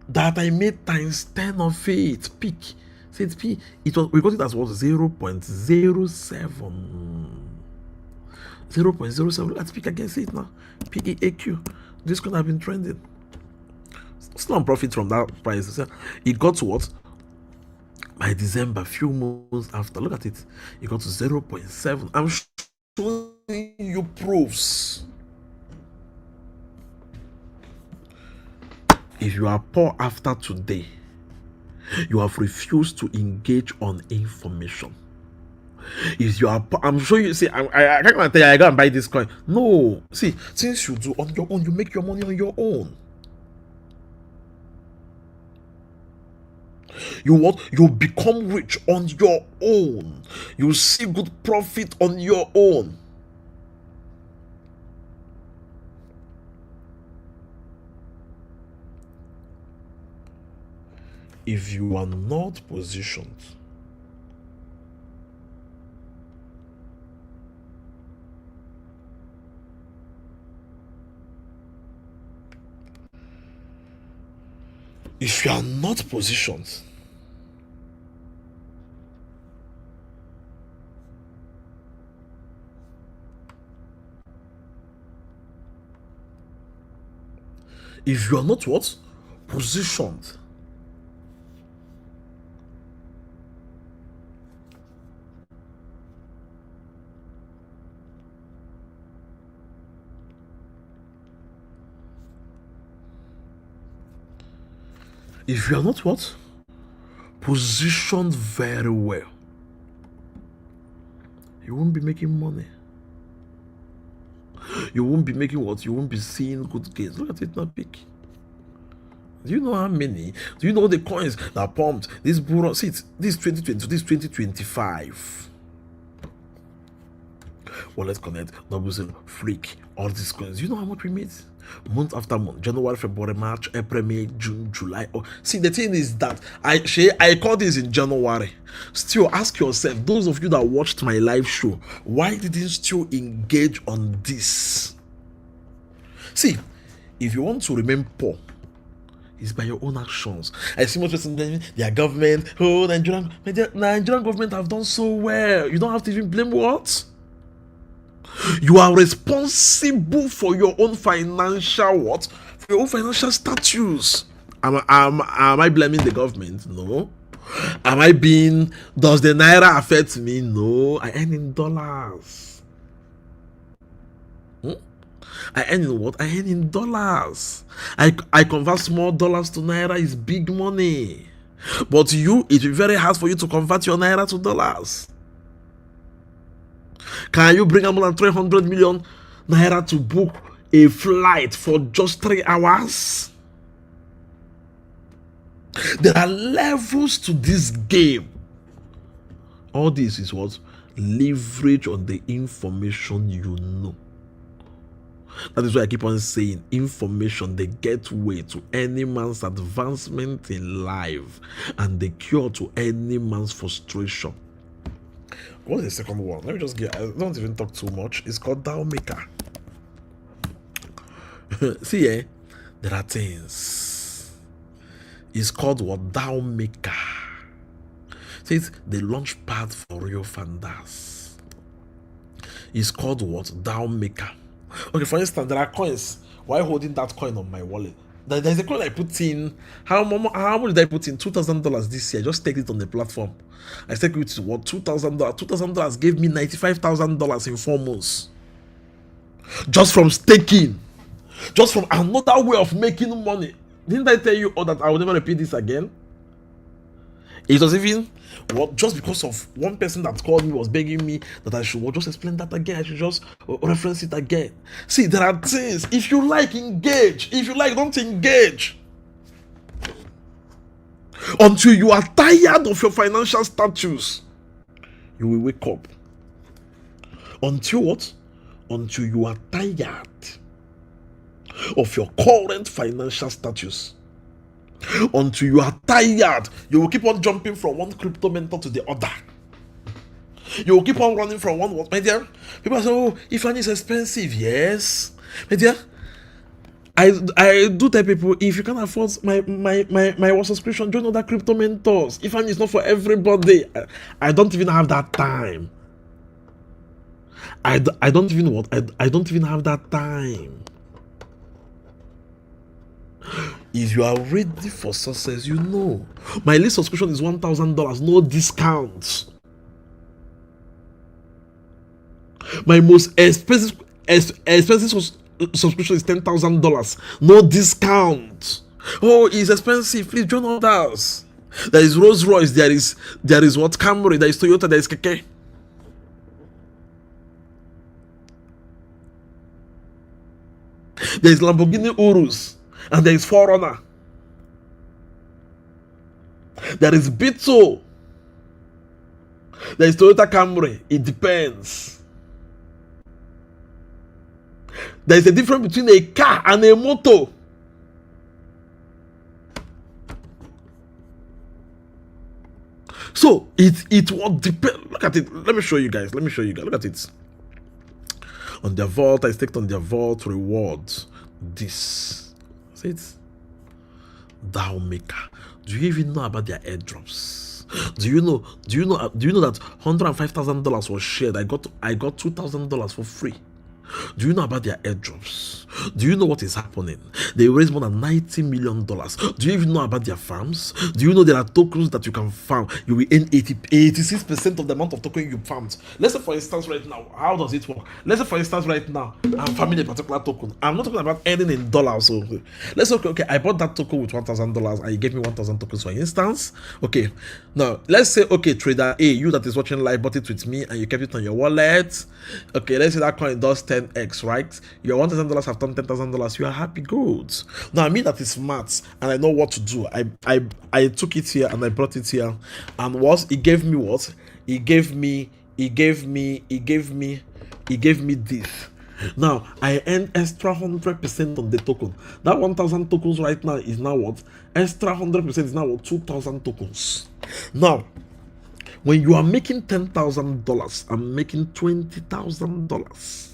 S5: That I made times 10 of it. Peak. See it peak. It was, we got it as what? 0.07. 0.07. Let's peak again. See it now. PEAQ. This could have been trending. Still on profit from that price. It got to what? By December, few months after. Look at it. It got to 0.7. I'm showing you proofs. If you are poor after today, you have refused to engage on information. If you are poor, I'm sure you see, I can't tell you I go and buy this coin. No, see, since you do on your own, you make your money on your own. You become rich on your own. You see good profit on your own. If you are not positioned if you are not positioned if you are not what? Positioned. If you are not what? Positioned very well, you won't be making money. You won't be making what? You won't be seeing good gains. Look at it now, peak. Do you know how many? Do you know the coins that pumped this bull? See it, this 2020, this 2025. Wallet Connect, Double Zero, Freak, all these coins. You know how much we made? Month after month, January, February, March, April, May, June, July. Oh, see, the thing is that I called this in January. Still, ask yourself, those of you that watched my live show, why didn't you engage on this? See, if you want to remain poor, it's by your own actions. I see most people blaming their government. Oh, Nigerian government have done so well. You don't have to even blame what? You are responsible for your own financial what? For your own financial status. Am I blaming the government? No. Does the naira affect me? No. I earn in dollars. I earn in what? I earn in dollars. I convert small dollars to naira is big money. But it will be very hard for you to convert your naira to dollars. Can you bring more than 300 million naira to book a flight for just 3 hours? There are levels to this game. All this is what? Leverage on the information you know. That is why I keep on saying information, the gateway to any man's advancement in life and the cure to any man's frustration. What is the second one? Let me just get, I don't even talk too much. It's called DAO Maker. See, there are things. It's called what? DAO Maker. See, it's the launch pad for real funders. It's called what? DAO Maker. Okay, for instance, there are coins. Why holding that coin on my wallet? There's a code I put in. How much did I put in? $2,000 this year. Just take it on the platform. I take it to what? $2,000. $2,000 gave me $95,000 in 4 months. Just from staking. Just from another way of making money. Didn't I tell you all that I will never repeat this again? It was even just because of one person that called me was begging me that I should just explain that again. I should just reference it again. See, there are things. If you like, engage. If you like, don't engage. Until you are tired of your financial status, you will wake up. Until what? Until you are tired of your current financial status. Until you are tired, you will keep on jumping from one crypto mentor to the other. You will keep on running from one. My dear, people say, "Oh, Ifeanyi is expensive." Yes, my dear. I do tell people, if you can't afford my subscription, join other crypto mentors. Ifeanyi is not for everybody. I don't even have that time. I don't even I don't even have that time. If you are ready for success, you know. My list subscription is $1,000, no discounts. My most expensive subscription is $10,000, no discount. Oh, it's expensive. Please join others. There is Rolls Royce. There is what? Camry. There is Toyota. There is Keke. There is Lamborghini Urus. And there is Forerunner. There is Beetle. There is Toyota Camry. It depends. There is a difference between a car and a motor. So it won't depend. Look at it. Let me show you guys. Look at it. On their vault, I staked on their vault rewards. This. See it? Thou maker. Do you even know about their airdrops? Do you know that $105,000 was shared? I got $2,000 for free. Do you know about their airdrops? Do you know what is happening? They raised more than $90 million. Do you even know about their farms? Do you know there are tokens that you can farm? You will earn 86% of the amount of token you farmed. Let's say for instance right now, how does it work? Let's say for instance right now, I'm farming a particular token. I'm not talking about earning in dollars. So let's say, okay, I bought that token with $1,000 and you gave me 1,000 tokens for instance. Okay, now let's say, okay, trader A, you that is watching live, bought it with me and you kept it on your wallet. Okay, let's say that coin does 10x, right? Your $1,000 have turned $10,000. You are happy, good. Now me that is smart and I know what to do. I took it here and I brought it here, and it gave me what? It gave me this. Now I earned extra 100% on the token. That 1,000 tokens right now is now what? Extra 100% is now what? 2,000 tokens. Now, when you are making $10,000, I'm making $20,000.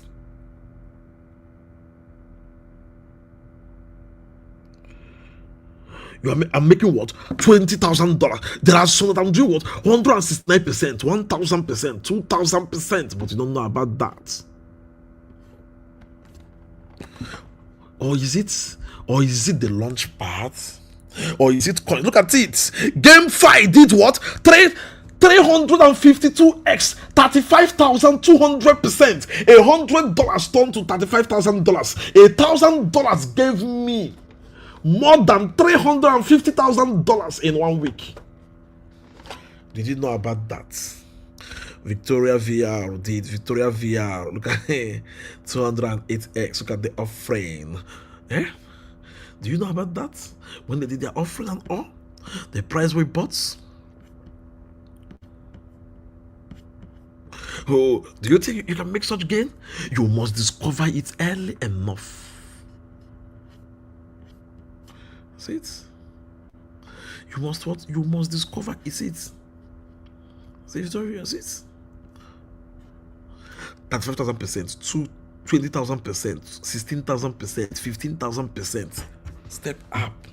S5: I'm making what? $20,000. There are some that I'm doing what? 169%, 1,000%, 2,000%, but you don't know about that. Or is it the launch pad? Or is it coin? Look at it. GameFi did what? 352x, 35,200%. $100 turned to $35,000. $1,000 gave me more than $350,000 in 1 week. Did you know about that? Victoria VR did. Victoria VR. Look at 208x. Look at the offering. Eh? Do you know about that? When they did their offering and all, the price we bought. Oh, do you think you can make such gain? You must discover it early enough. See it? You must what? You must discover is it. See Victoria, see it? 35,000%, 20,000%, 16,000%, 15,000%. Step up.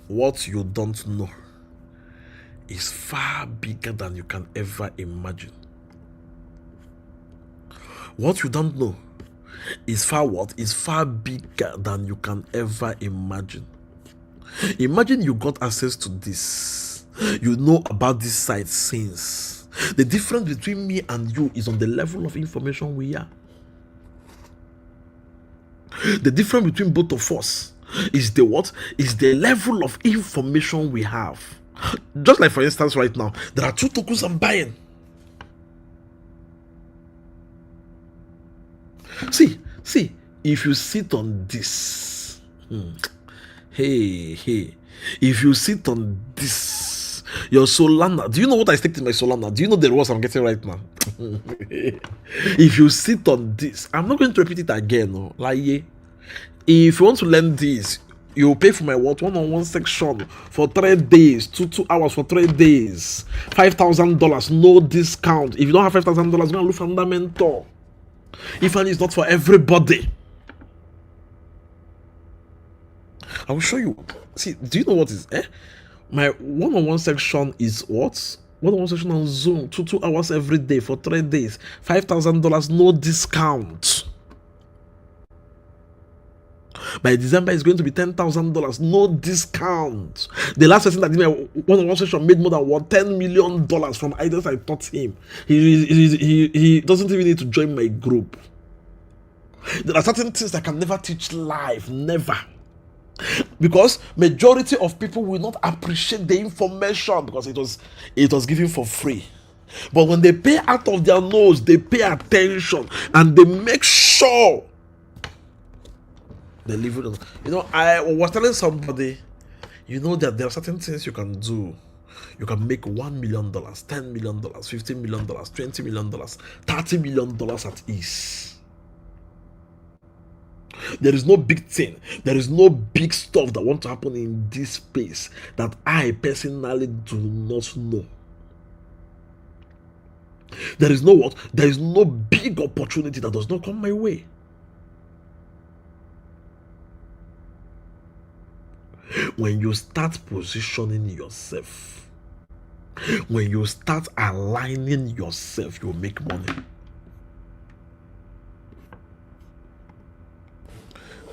S5: What you don't know is far bigger than you can ever imagine. What you don't know is far what? Is far bigger than you can ever imagine. Imagine you got access to this. You know about this site since. The difference between me and you is on the level of information we are. The difference between both of us is the what? Is the level of information we have. Just like, for instance, right now, there are 2 tokens I'm buying. See, if you sit on this, hey, if you sit on this, your Solana, do you know what I staked in my Solana? Do you know the rewards I'm getting right now? If you sit on this, I'm not going to repeat it again, no. Like, if you want to learn this, you pay for my what? One-on-one section for 3 days, 2 hours for 3 days, $5,000, no discount. If you don't have $5,000, go and look for another mentor. Ifeanyi is not for everybody. I will show you. See, do you know what is my one-on-one section is what? One-on-one section on Zoom, 2 hours every day for 3 days, $5,000, no discount. By December, it's going to be $10,000, no discount. The last person that did my one-on-one session made more than $10 million from ideas I taught him. He doesn't even need to join my group. There are certain things I can never teach live, never. Because majority of people will not appreciate the information because it was given for free. But when they pay out of their nose, they pay attention and they make sure they leave it on. You know, I was telling somebody, you know that there are certain things you can do. You can make $1 million, $10 million, $15 million, $20 million, $30 million at ease. There is no big thing. There is no big stuff that want to happen in this space that I personally do not know. There is no what? There is no big opportunity that does not come my way. When you start positioning yourself, when you start aligning yourself, you'll make money.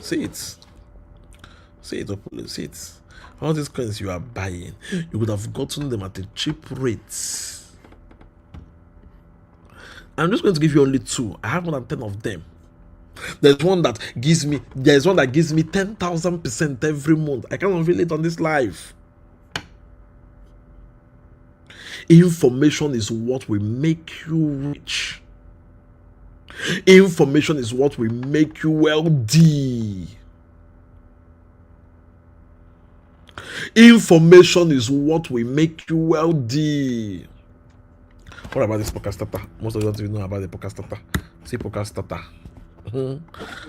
S5: See it. All these coins you are buying, you would have gotten them at a cheap rate. I'm just going to give you only 2. I have more than 10 of them. There's one that gives me 10,000% every month. I can't unveil it on this live. Information is what will make you rich. Information is what will make you wealthy. Information is what will make you wealthy. What about this podcast starter? Most of you don't even know about the podcast starter. See podcast starter.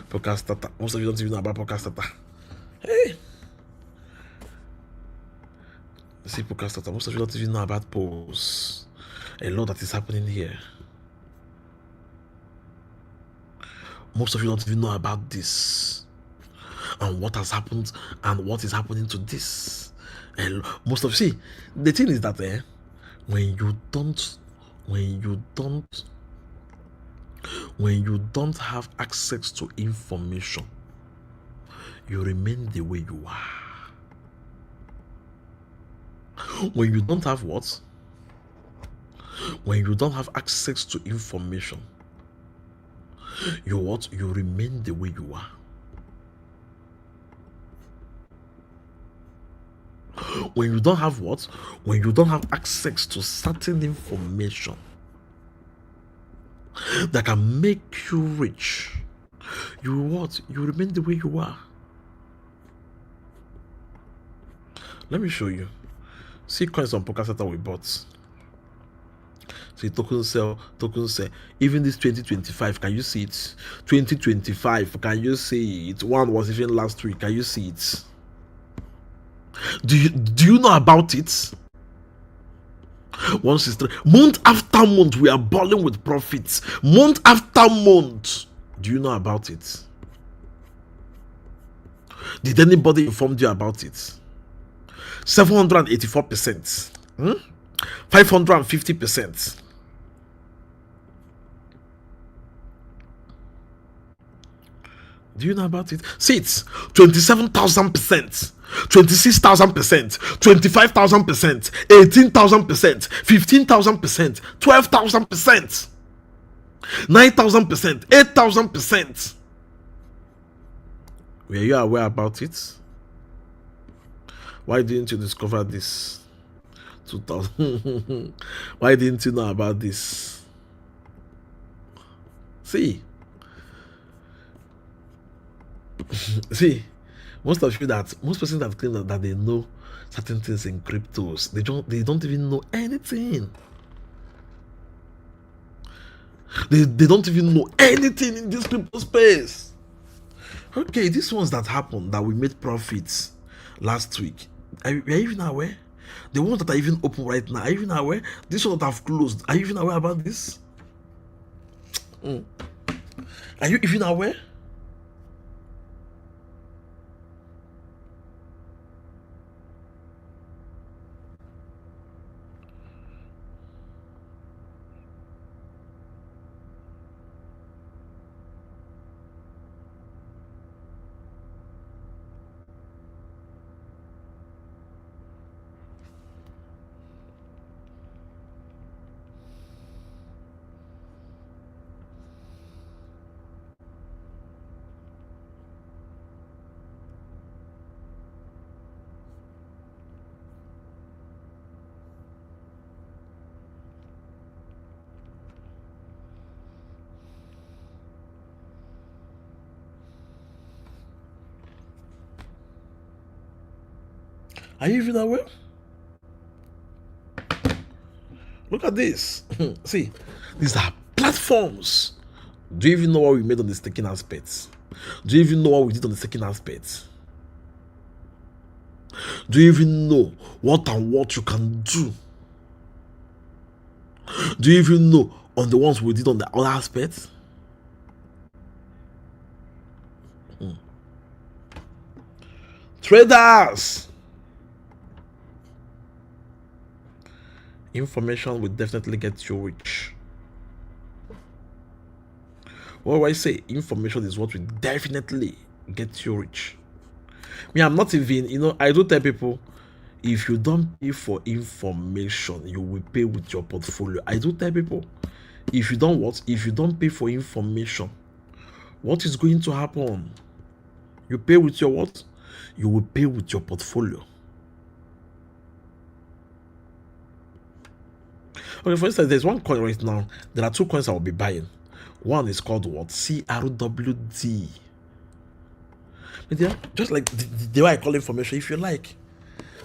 S5: Podcast starter. Most of you don't even know about podcast starter. Hey. See podcast starter. Most of you don't even know about polls. A lot that is happening here. Most of you don't even know about this and what has happened and what is happening to this. And most of you see, the thing is that when you don't have access to information, you remain the way you are. When you don't have what? When you don't have access to information, you what? You remain the way you are. When you don't have what? When you don't have access to certain information that can make you rich, you what? You remain the way you are. Let me show you. See coins on Podcast Starter we bought. See token sell. Even this 2025, can you see it? 2025, can you see it? One was even last week. Can you see it? Do you know about it? 163. Month after month, we are balling with profits. Month after month. Do you know about it? Did anybody inform you about it? 784%. 550%. Do you know about it? See it, 27,000%, 26,000%, 25,000%, 18,000%, 15,000%, 12,000%, 9,000%, 8,000%. Were you aware about it? Why didn't you discover this? 2000. Why didn't you know about this? See, see, most persons that claim that they know certain things in cryptos, they don't even know anything. They don't even know anything in this crypto space. Okay, these ones that happened, that we made profits last week, are you even aware? The ones that are even open right now, are you even aware? These ones that have closed, are you even aware about this? Are you even aware? Are you even aware? Look at this. See, these are platforms. Do you even know what we made on the staking aspects? Do you even know what we did on the staking aspects? Do you even know what and what you can do? Do you even know on the ones we did on the other aspects? Traders! Information will definitely get you rich. What do I say? Information is what will definitely get you rich. Me, I'm not even, I do tell people, if you don't pay for information, you will pay with your portfolio. I do tell people, if you don't pay for information, what is going to happen? You pay with your what? You will pay with your portfolio. Okay, for instance, there's one coin right now. There are two coins I will be buying. One is called what? CRWD. Just like the way I call information, if you like.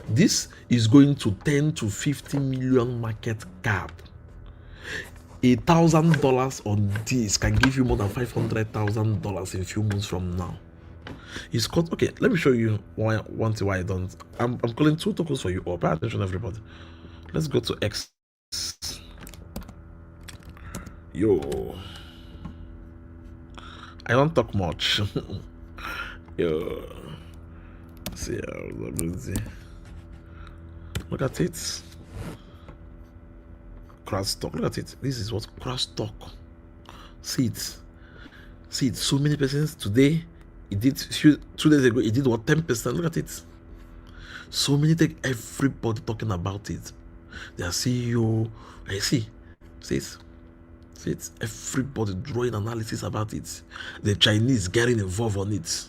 S5: This is going to 10 to 50 million market cap. $1,000 on this can give you more than $500,000 in a few months from now. It's called, okay, let me show you why I don't. I'm calling two tokens for you all. Pay attention, everybody. Let's go to X. Yo, I don't talk much. Yo, see, look at it. Crosstalk. Look at it. This is what Crosstalk. See it. So many persons today. It did 2 days ago. It did what, 10%? Look at it. So many things. Everybody talking about it. Their CEO. I see it. Everybody drawing analysis about it. The Chinese getting involved on it.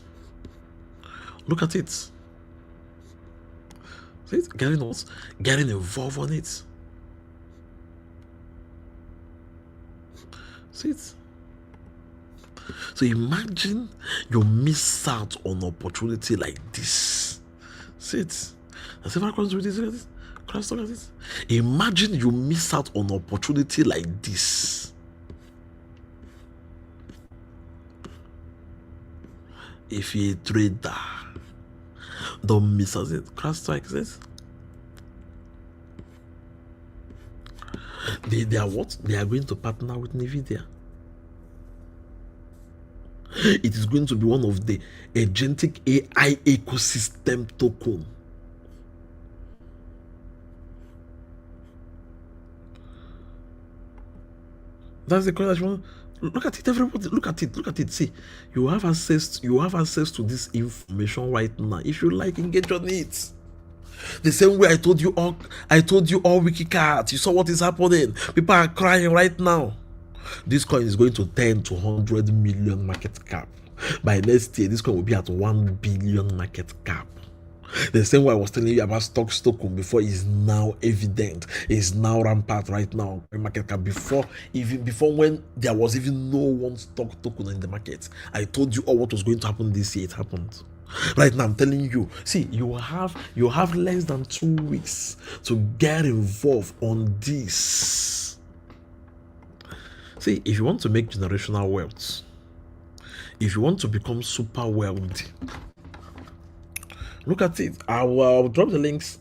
S5: Look at it. See it? Getting involved on it. See it? So imagine you miss out on opportunity like this. See it? Has ever gone through this? Look at this. Look at this. Imagine you miss out on opportunity like this. If you're a trader, don't miss out it. CrowdStrike says they are what? They are going to partner with NVIDIA. It is going to be one of the agentic AI ecosystem token. That's the coin that you want. Look at it, everybody. Look at it. Look at it. See, you have access. You have access to this information right now. If you like, engage on it. The same way I told you all Wikicat. You saw what is happening. People are crying right now. This coin is going to 10 to 100 million market cap. By next year, this coin will be at 1 billion market cap. The same way I was telling you about stock token before is now evident. Is now rampant right now. Market cap before when there was even no one stock token in the market. I told you all what was going to happen this year. It happened. Right now, I'm telling you. See, you have less than 2 weeks to get involved on this. See, if you want to make generational wealth, if you want to become super wealthy, look at it. I'll drop the links.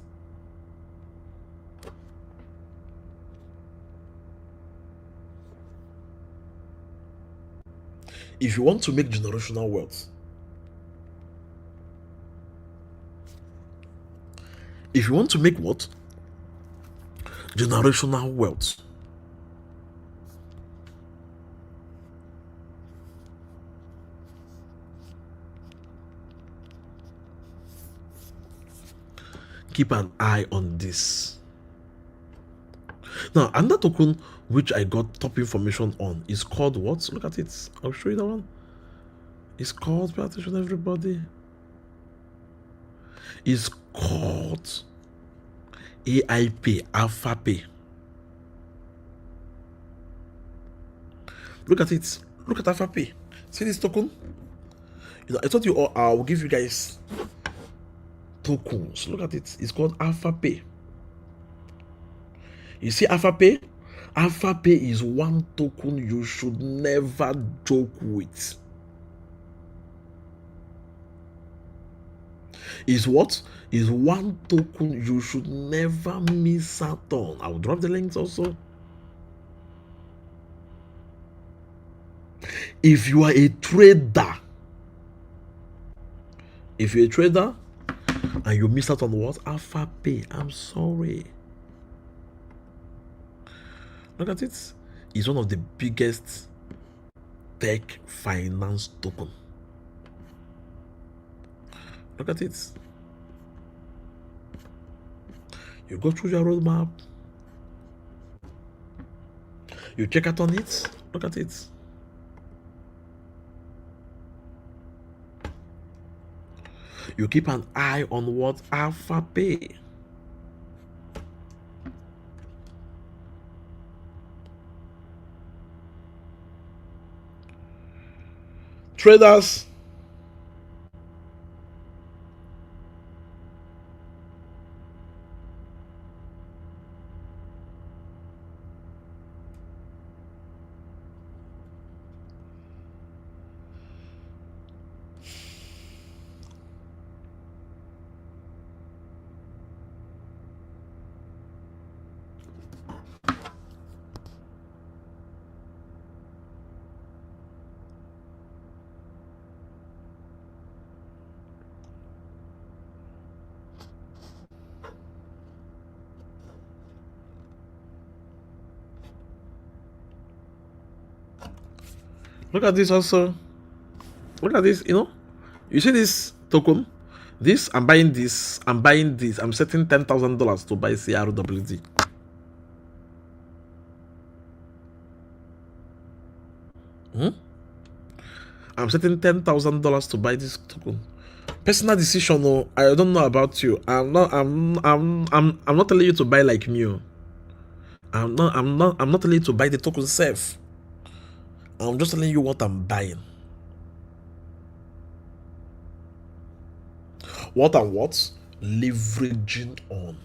S5: If you want to make generational wealth, if you want to make what? Generational wealth. Keep an eye on this. Now, another token which I got top information on is called what? Look at it. I'll show you that one. It's called, pay attention everybody. It's called AIP, Alpha Pay. Look at it. Look at Alpha Pay. See this token? You know, I told you all, I'll give you guys tokens. Look at it. It's called Alpha Pay. You see Alpha Pay? Alpha Pay is one token you should never joke with. Is what? Is one token you should never miss out on. I'll drop the links also. If you are a trader, and you miss out on what? Alpha Pay, I'm sorry. Look at it. It's one of the biggest tech finance token. Look at it. You go through your roadmap. You check out on it. Look at it. You keep an eye on what? Alpha Pay. Traders, look at this also. Look at this, you know. You see this token? This, I'm buying this. I'm buying this. I'm setting $10,000 to buy CRWD. I'm setting $10,000 to buy this token. Personal decision. No, I don't know about you. I'm not telling you to buy like me. I'm not telling you to buy the token safe. I'm just telling you what I'm buying. What and what? Leveraging on.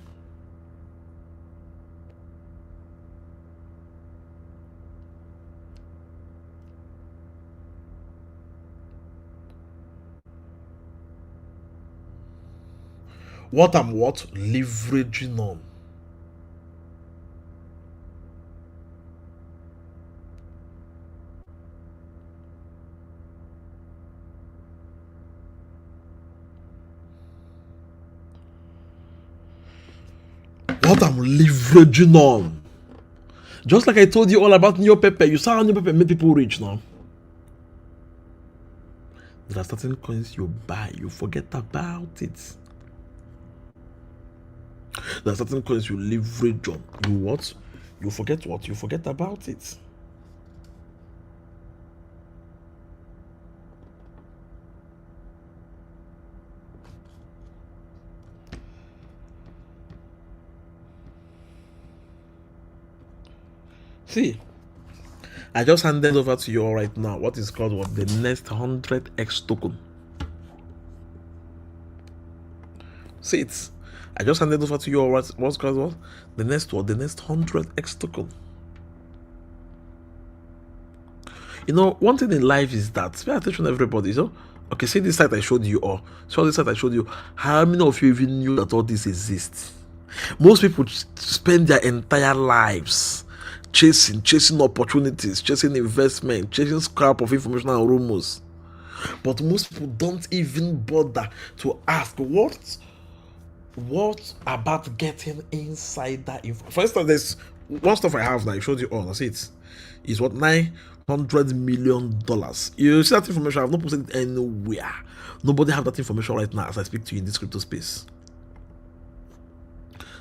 S5: What I'm what? Leveraging on. What I'm leveraging on Just like I told you all about Neo Pepe, you saw how Neo Pepe made people rich now. There are certain coins you buy, you forget about it. There are certain coins you leverage on. You what? You forget what? You forget about it. See, I just handed over to you all right now what is called what the next 100x token. See it. I just handed over to you all what's called what the next 100x token. You know, one thing in life is that pay attention, everybody. So, okay, see this site I showed you, or so this site I showed you. How many of you even knew that all this exists? Most people spend their entire lives chasing opportunities, chasing investment, chasing scrap of information and rumors. But most people don't even bother to ask what about getting inside that info. For instance, there's one stuff I have that I showed you all. That's it. Is what $900 million. You see that information? I've not posted it anywhere. Nobody have that information right now as I speak to you in this crypto space.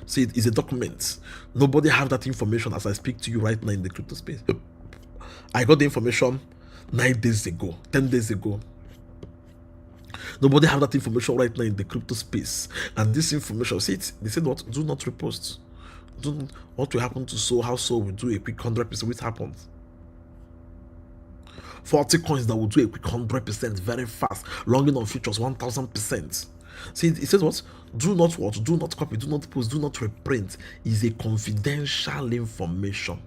S5: See, it is a document. Nobody have that information as I speak to you right now in the crypto space. I got the information 9 days ago, 10 days ago. Nobody have that information right now in the crypto space. And this information, see it, they said what? Do not repost. What will happen to So? How So will do a quick 100%, which happens. 40 coins that will do a quick 100% very fast. Longing on futures 1000%. See, it says what? Do not what? Do not copy, do not post, do not reprint. Is a confidential information.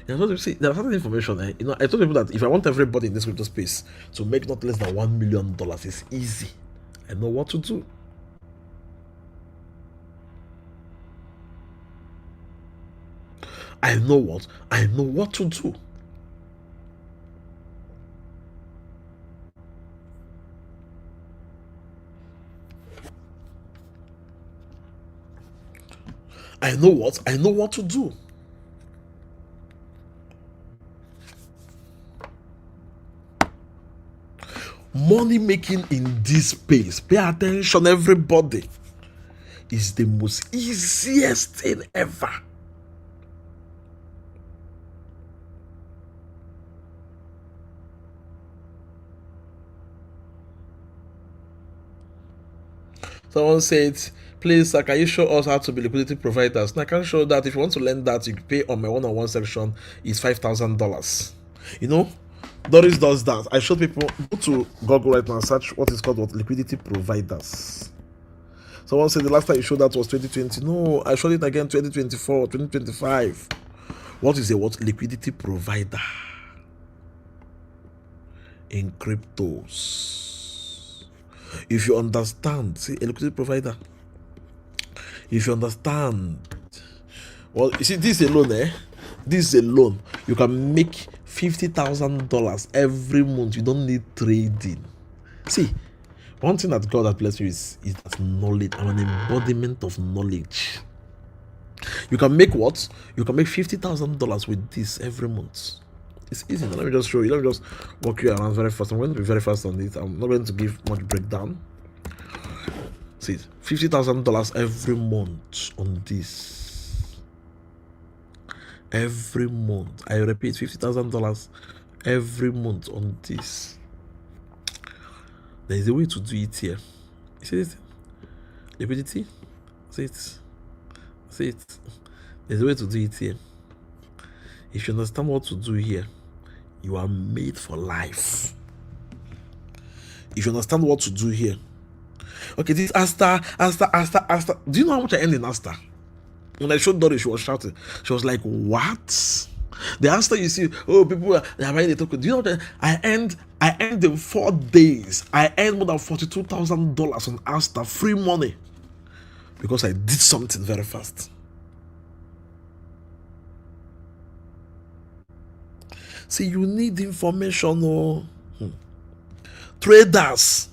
S5: You know, see, there are certain information. You know, I told people that if I want everybody in this crypto space to make not less than $1 million, it's easy. I know what to do. I know what? I know what to do. I know what? I know what to do. Money making in this space, pay attention, everybody, is the most easiest thing ever. Someone said, please, sir, can you show us how to be liquidity providers? Now, I can show that. If you want to learn that, you pay on my one-on-one section. It's $5,000. You know, Doris does that. I showed people, go to Google right now and search what is called what liquidity providers. Someone said the last time you showed that was 2020. No, I showed it again 2024, 2025. What is a what liquidity provider in cryptos? If you understand, see, a liquidity provider. If you understand, well, you see, this is a loan, This is a loan. You can make $50,000 every month. You don't need trading. See, one thing that God has blessed you is that knowledge. I'm an embodiment of knowledge. You can make what? You can make $50,000 with this every month. It's easy. Now, let me just show you. Let me just walk you around very fast. I'm going to be very fast on it. I'm not going to give much breakdown. See, $50,000 every month on this. Every month. I repeat, $50,000 every month on this. There is a way to do it here. You see it? Liquidity? See it? See it? There's a way to do it here. If you understand what to do here, you are made for life. If you understand what to do here. Okay, this Asta. Do you know how much I earned in Asta? When I showed Doris, she was shouting. She was like, what? The Asta you see, oh, people are buying the token. Do you know what I earned in 4 days? I earned more than $42,000 on Asta, free money. Because I did something very fast. See, you need information, Traders.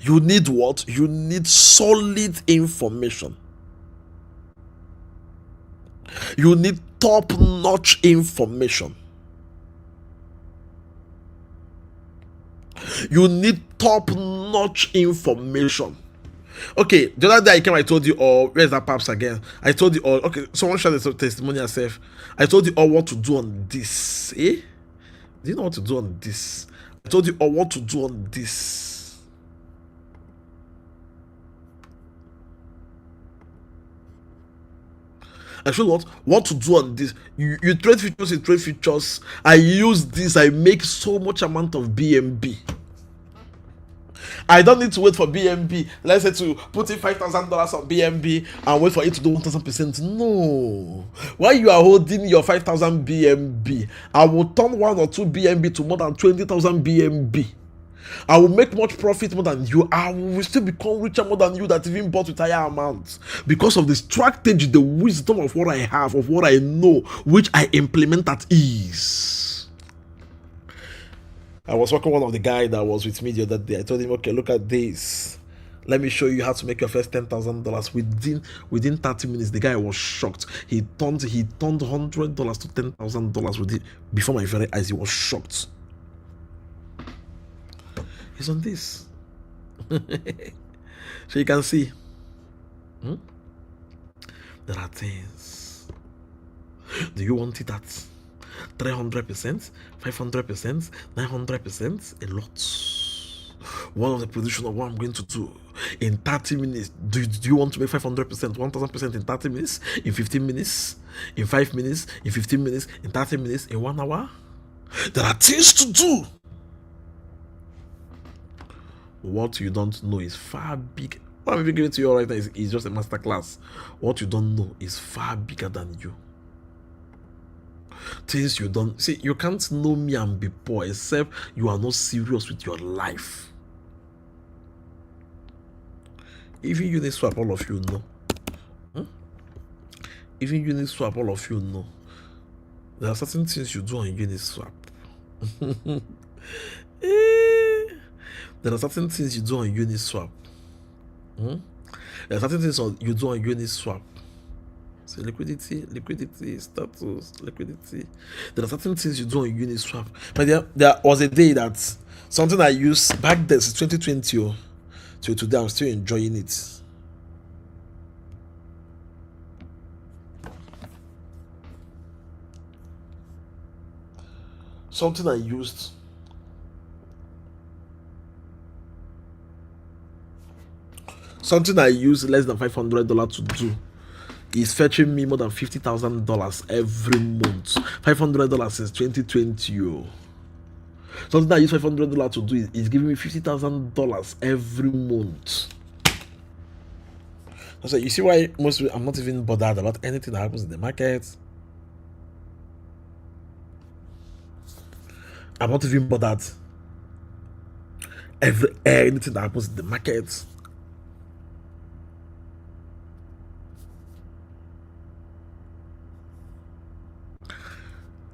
S5: You need what? You need solid information. You need top-notch information. You need top-notch information. Okay, the other day I came, I told you all, where's that Paps again? I told you all, okay, someone shared the testimony herself. I told you all what to do on this. Do you know what to do on this? I told you all what to do on this. I showed what to do on this. You trade futures, you trade futures. I use this, I make so much amount of BNB. I don't need to wait for BNB. Let's say to put in $5,000 on BNB and wait for it to do 1,000%. No. While you are holding your 5,000 BNB, I will turn 1 or 2 BNB to more than 20,000 BNB. I will make much profit more than you. I will still become richer more than you that even bought with higher amounts. Because of the strategy, the wisdom of what I have, of what I know, which I implement at ease. I was working with one of the guy that was with me the other day. I told him, okay, look at this. Let me show you how to make your first $10,000 within 30 minutes. The guy was shocked. He turned $100 to $10,000 with it before my very eyes. He was shocked. He's on this. So you can see. There are things. Do you want it at 300%, 500%, 900%? A lot. One of the position of what I'm going to do in 30 minutes. Do you want to make 500%, 1000% in 30 minutes, in 15 minutes, in 5 minutes, in 15 minutes, in 30 minutes, in 1 hour? There are things to do. What you don't know is far big. What I'm giving to you right now is just a masterclass. What you don't know is far bigger than you. Things you don't see. You can't know me and be poor except you are not serious with your life. Even Uniswap, all of you know. Even Uniswap, all of you know. There are certain things you do on Uniswap. There are certain things you do on Uniswap. There are certain things you do on Uniswap. So liquidity, status, liquidity. There are certain things you do on Uniswap. But there was a day that something I used back then, since 2020 till today, I'm still enjoying it. Something I used less than $500 to do is fetching me more than $50,000 every month. $500 since 2020. Something I use $500 to do is giving me $50,000 every month. So you see why mostly I'm not even bothered about anything that happens in the market. I'm not even bothered anything that happens in the market.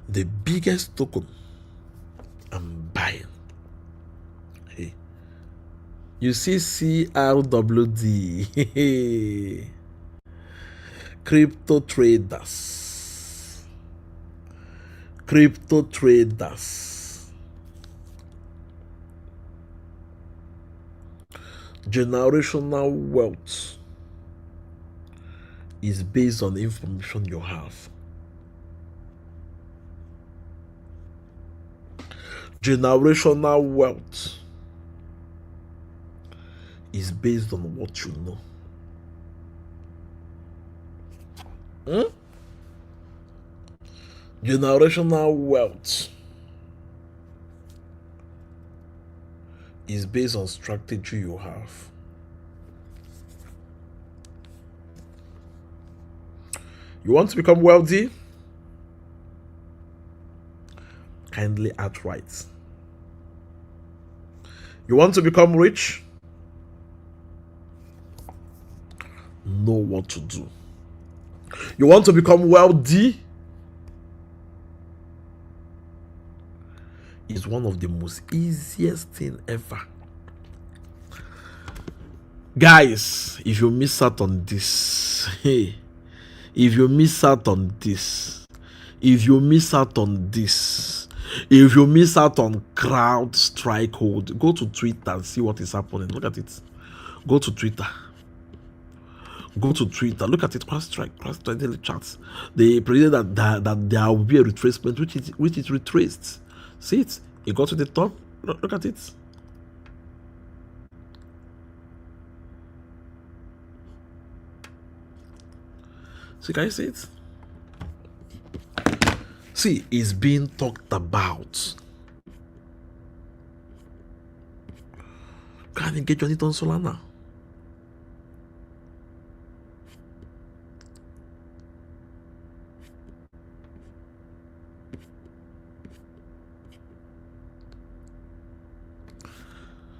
S5: The biggest token I'm buying. Hey, you see CRWD. Crypto traders. Generational wealth is based on the information you have. Generational wealth is based on what you know. Generational wealth is based on strategy you have. You want to become wealthy? Kindly outright. You want to become rich? Know what to do. You want to become wealthy? Is one of the most easiest thing ever. Guys, if you miss out on this, hey, if you miss out on this, if you miss out on this, if you miss out on crowd strike hold, go to Twitter and see what is happening. Look at it. Go to Twitter. Go to Twitter. Look at it. Crowd strike daily charts. They predicted that there will be a retracement, which is retraced. See it? It got to the top. Look at it. See, can you see it? See, it's being talked about. Can engage on it on Solana.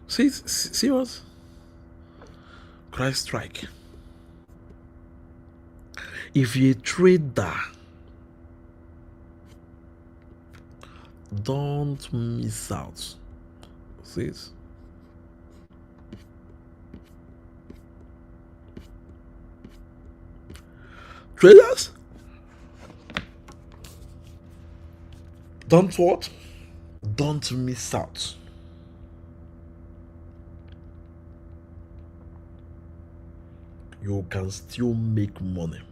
S5: See what? Christ strike. If you're a trader, don't miss out. See it? Traders, don't what? Don't miss out. You can still make money.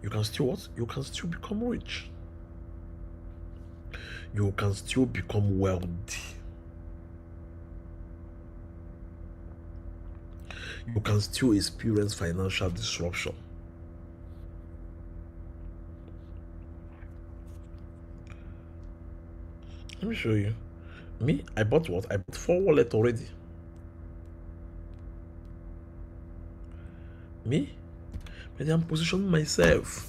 S5: You can still what? You can still become rich. You can still become wealthy. You can still experience financial disruption. Let me show you. Me, I bought what? I bought 4 wallets already. Me? But I'm positioning myself.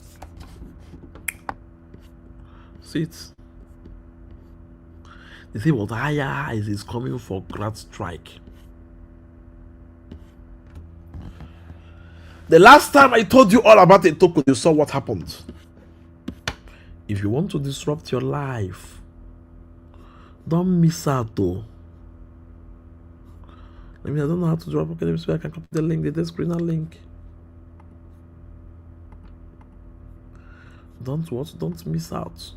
S5: See it? They say what higher is coming for crowd strike. The last time I told you all about a token, you saw what happened. If you want to disrupt your life, don't miss out though. I mean, I don't know how to drop. Okay, let me see if I can copy the link, the screener link. Don't miss out.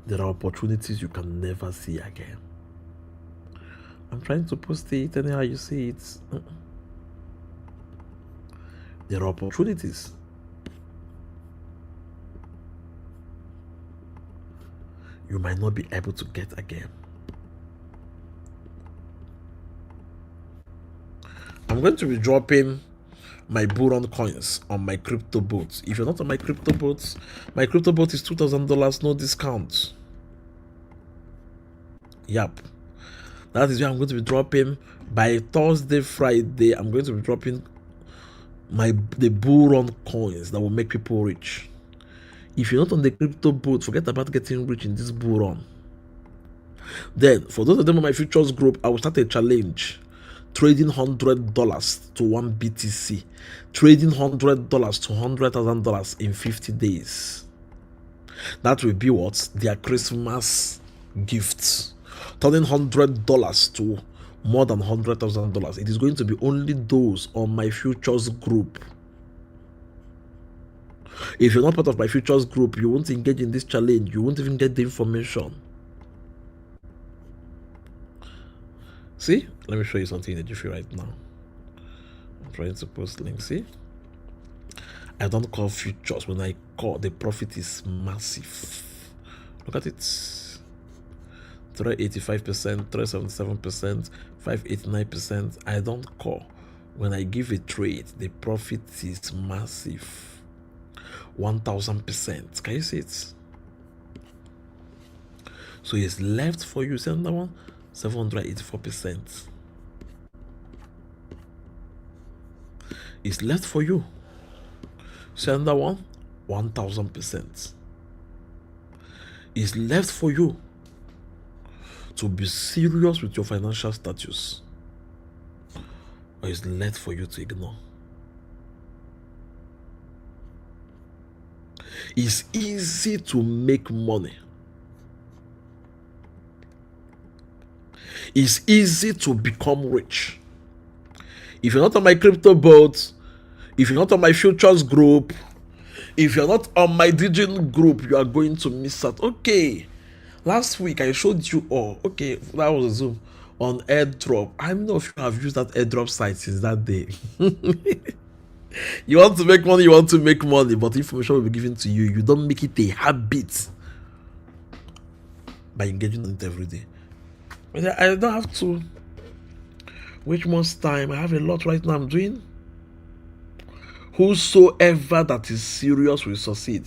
S5: There are opportunities you can never see again. I'm trying to post it anyhow you see it. There are opportunities. You might not be able to get again. I'm going to be dropping my Buron coins on my crypto boat. If you're not on my crypto boat is $2,000, no discount. Yep. That is where I'm going to be dropping by Thursday, Friday. I'm going to be dropping the Buron coins that will make people rich. If you're not on the crypto boat, forget about getting rich in this Buron. Then, for those of them on my futures group, I will start a challenge. Trading $100 to 1 BTC. Trading $100 to $100,000 in 50 days. That will be what? Their Christmas gifts. Turning $100 to more than $100,000. It is going to be only those on my futures group. If you're not part of my futures group, you won't engage in this challenge. You won't even get the information. See? Let me show you something in the Jiffy right now. I'm trying to post links. See? I don't call futures. When I call, the profit is massive. Look at it. 385%, 377%, 589%. I don't call. When I give a trade, the profit is massive. 1000%. Can you see it? So it's left for you. See another one? 784%. It's left for you. See another one? 1000%. It's left for you to be serious with your financial status, or it's left for you to ignore. It's easy to make money. It's easy to become rich. If you're not on my crypto boat, if you're not on my futures group, if you're not on my Digin group, you are going to miss out. Okay, last week I showed you all. Okay, that was a Zoom on airdrop. I don't know if you have used that airdrop site since that day. You want to make money, but information will be given to you. You don't make it a habit by engaging in it every day. I don't have to waste much time. I have a lot right now I'm doing. Whosoever that is serious will succeed.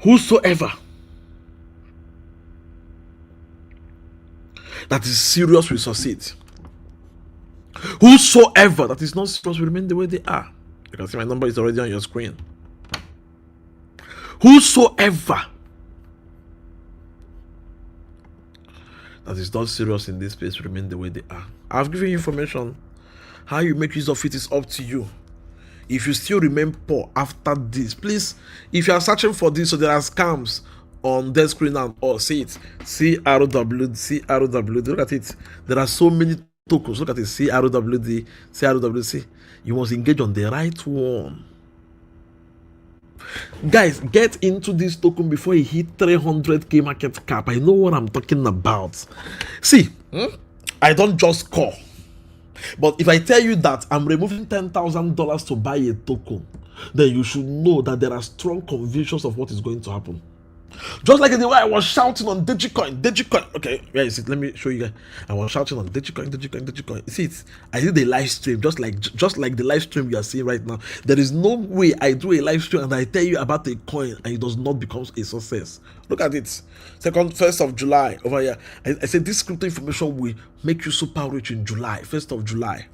S5: Whosoever that is serious will succeed. Whosoever that is not serious will remain the way they are. You can see my number is already on your screen. Whosoever that is not serious in this space will remain the way they are. I've given you information. How you make use of it is up to you. If you still remain poor after this, please, if you are searching for this, so there are scams on their screen now, or see it, CRWD, look at it. There are so many tokens. Look at it, CRWD, CRWC. You must engage on the right one. Guys, get into this token before it hit 300k market cap. I know what I'm talking about. See, I don't just call. But if I tell you that I'm removing $10,000 to buy a token, then you should know that there are strong convictions of what is going to happen. Just like the way I was shouting on Digicoin. Okay, where is it? Let me show you guys. I was shouting on Digicoin. See it? I did a live stream, just like the live stream you are seeing right now. There is no way I do a live stream and I tell you about a coin and it does not become a success. Look at it. 1st of July over here. I said this crypto information will make you super rich in July, 1st of July.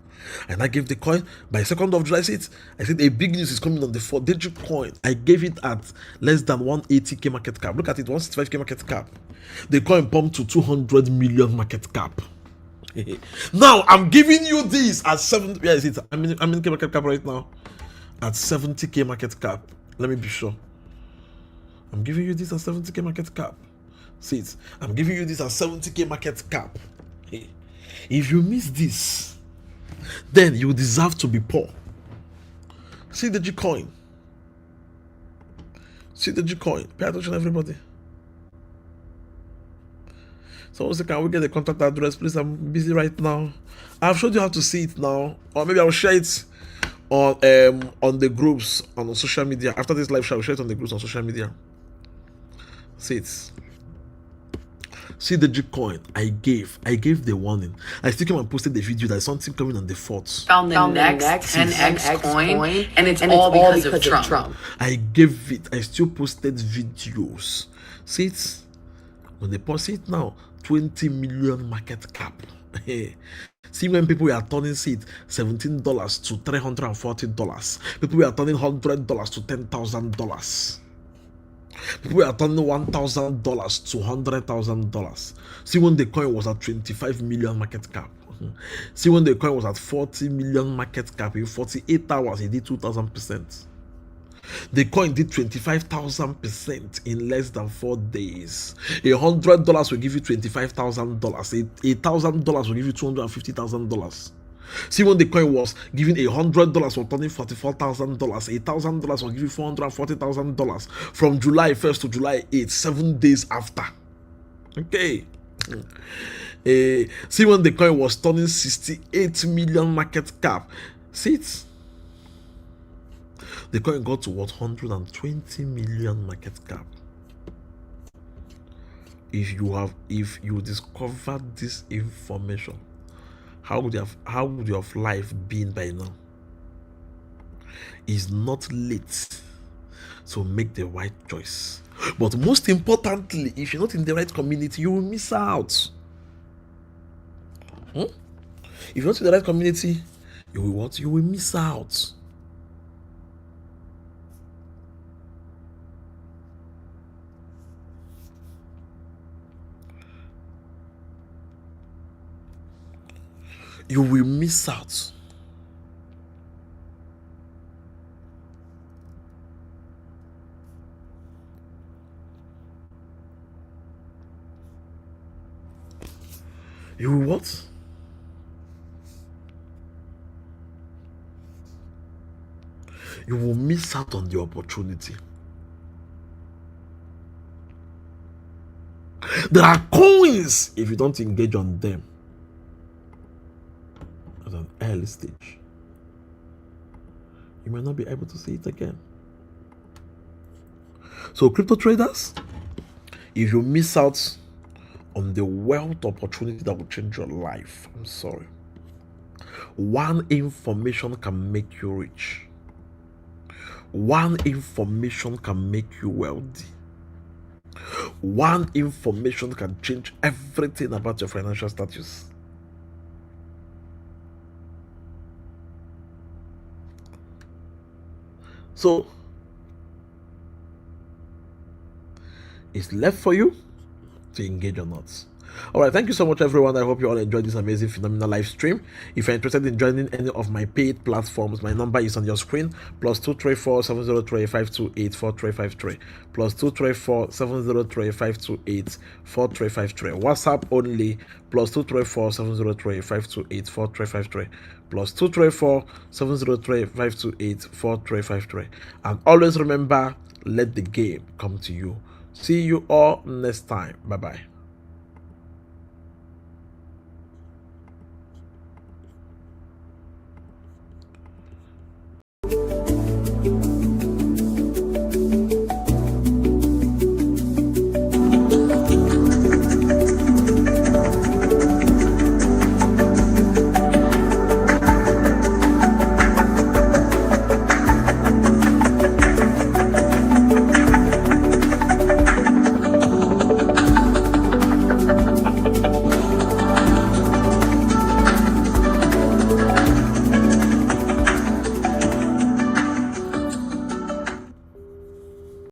S5: And I gave the coin by 2nd of July. I said a big news is coming on the 4-digit coin. I gave it at less than 180k market cap. Look at it, 165k market cap. The coin pumped to 200 million market cap. Now I'm giving you this at 70. Where is it? I'm in K market cap right now. At 70k market cap. Let me be sure. I'm giving you this at 70k market cap. See it? I'm giving you this at 70k market cap. If you miss this, then you deserve to be poor. See the Gcoin. See the Gcoin. Pay attention, everybody. So, can we get the contact address, please? I'm busy right now. I've showed you how to see it now, or maybe I'll share it on the groups on social media. After this live show, I'll share it on the groups on social media. See it. See the Gcoin. I gave the warning. I still came and posted the video. There's something coming on the 4th.
S7: Found the next 10x coin, and it's all because of Trump.
S5: I gave it. I still posted videos. See it? When they post it now, 20 million market cap. See when people are turning it $17 to $340. People are turning $100 to $10,000. People are turning $1,000 to $100,000. See when the coin was at 25 million market cap. See when the coin was at 40 million market cap. In 48 hours, it did 2,000%. The coin did 25,000% in less than 4 days. $100 will give you $25,000. $1,000 will give you $250,000. See when the coin was giving $100 for turning $44,000, $1,000 will give you $440,000 from July 1st to July 8th, 7 days after. Okay. See when the coin was turning 68 million market cap. See it? The coin got to what? 120 million market cap. If you discovered this information, how would your life been by now? It's not late to make the right choice. But most importantly, if you're not in the right community, you will miss out. If you're not in the right community, you will what? You will miss out. you will miss out. You will what? You will miss out on the opportunity. There are coins if you don't engage on them at an early stage. You may not be able to see it again. So, crypto traders, if you miss out on the wealth opportunity that will change your life, I'm sorry. One information can make you rich. One information can make you wealthy. One information can change everything about your financial status. So, it's left for you to engage or not. Alright, thank you so much everyone. I hope you all enjoyed this amazing phenomenal live stream. If you're interested in joining any of my paid platforms, my number is on your screen, +234 703 528 4353, +234 703 528 4353. WhatsApp only, +234 703 528 4353, +234 703 528 4353. And always remember, let the game come to you. See you all next time. Bye bye.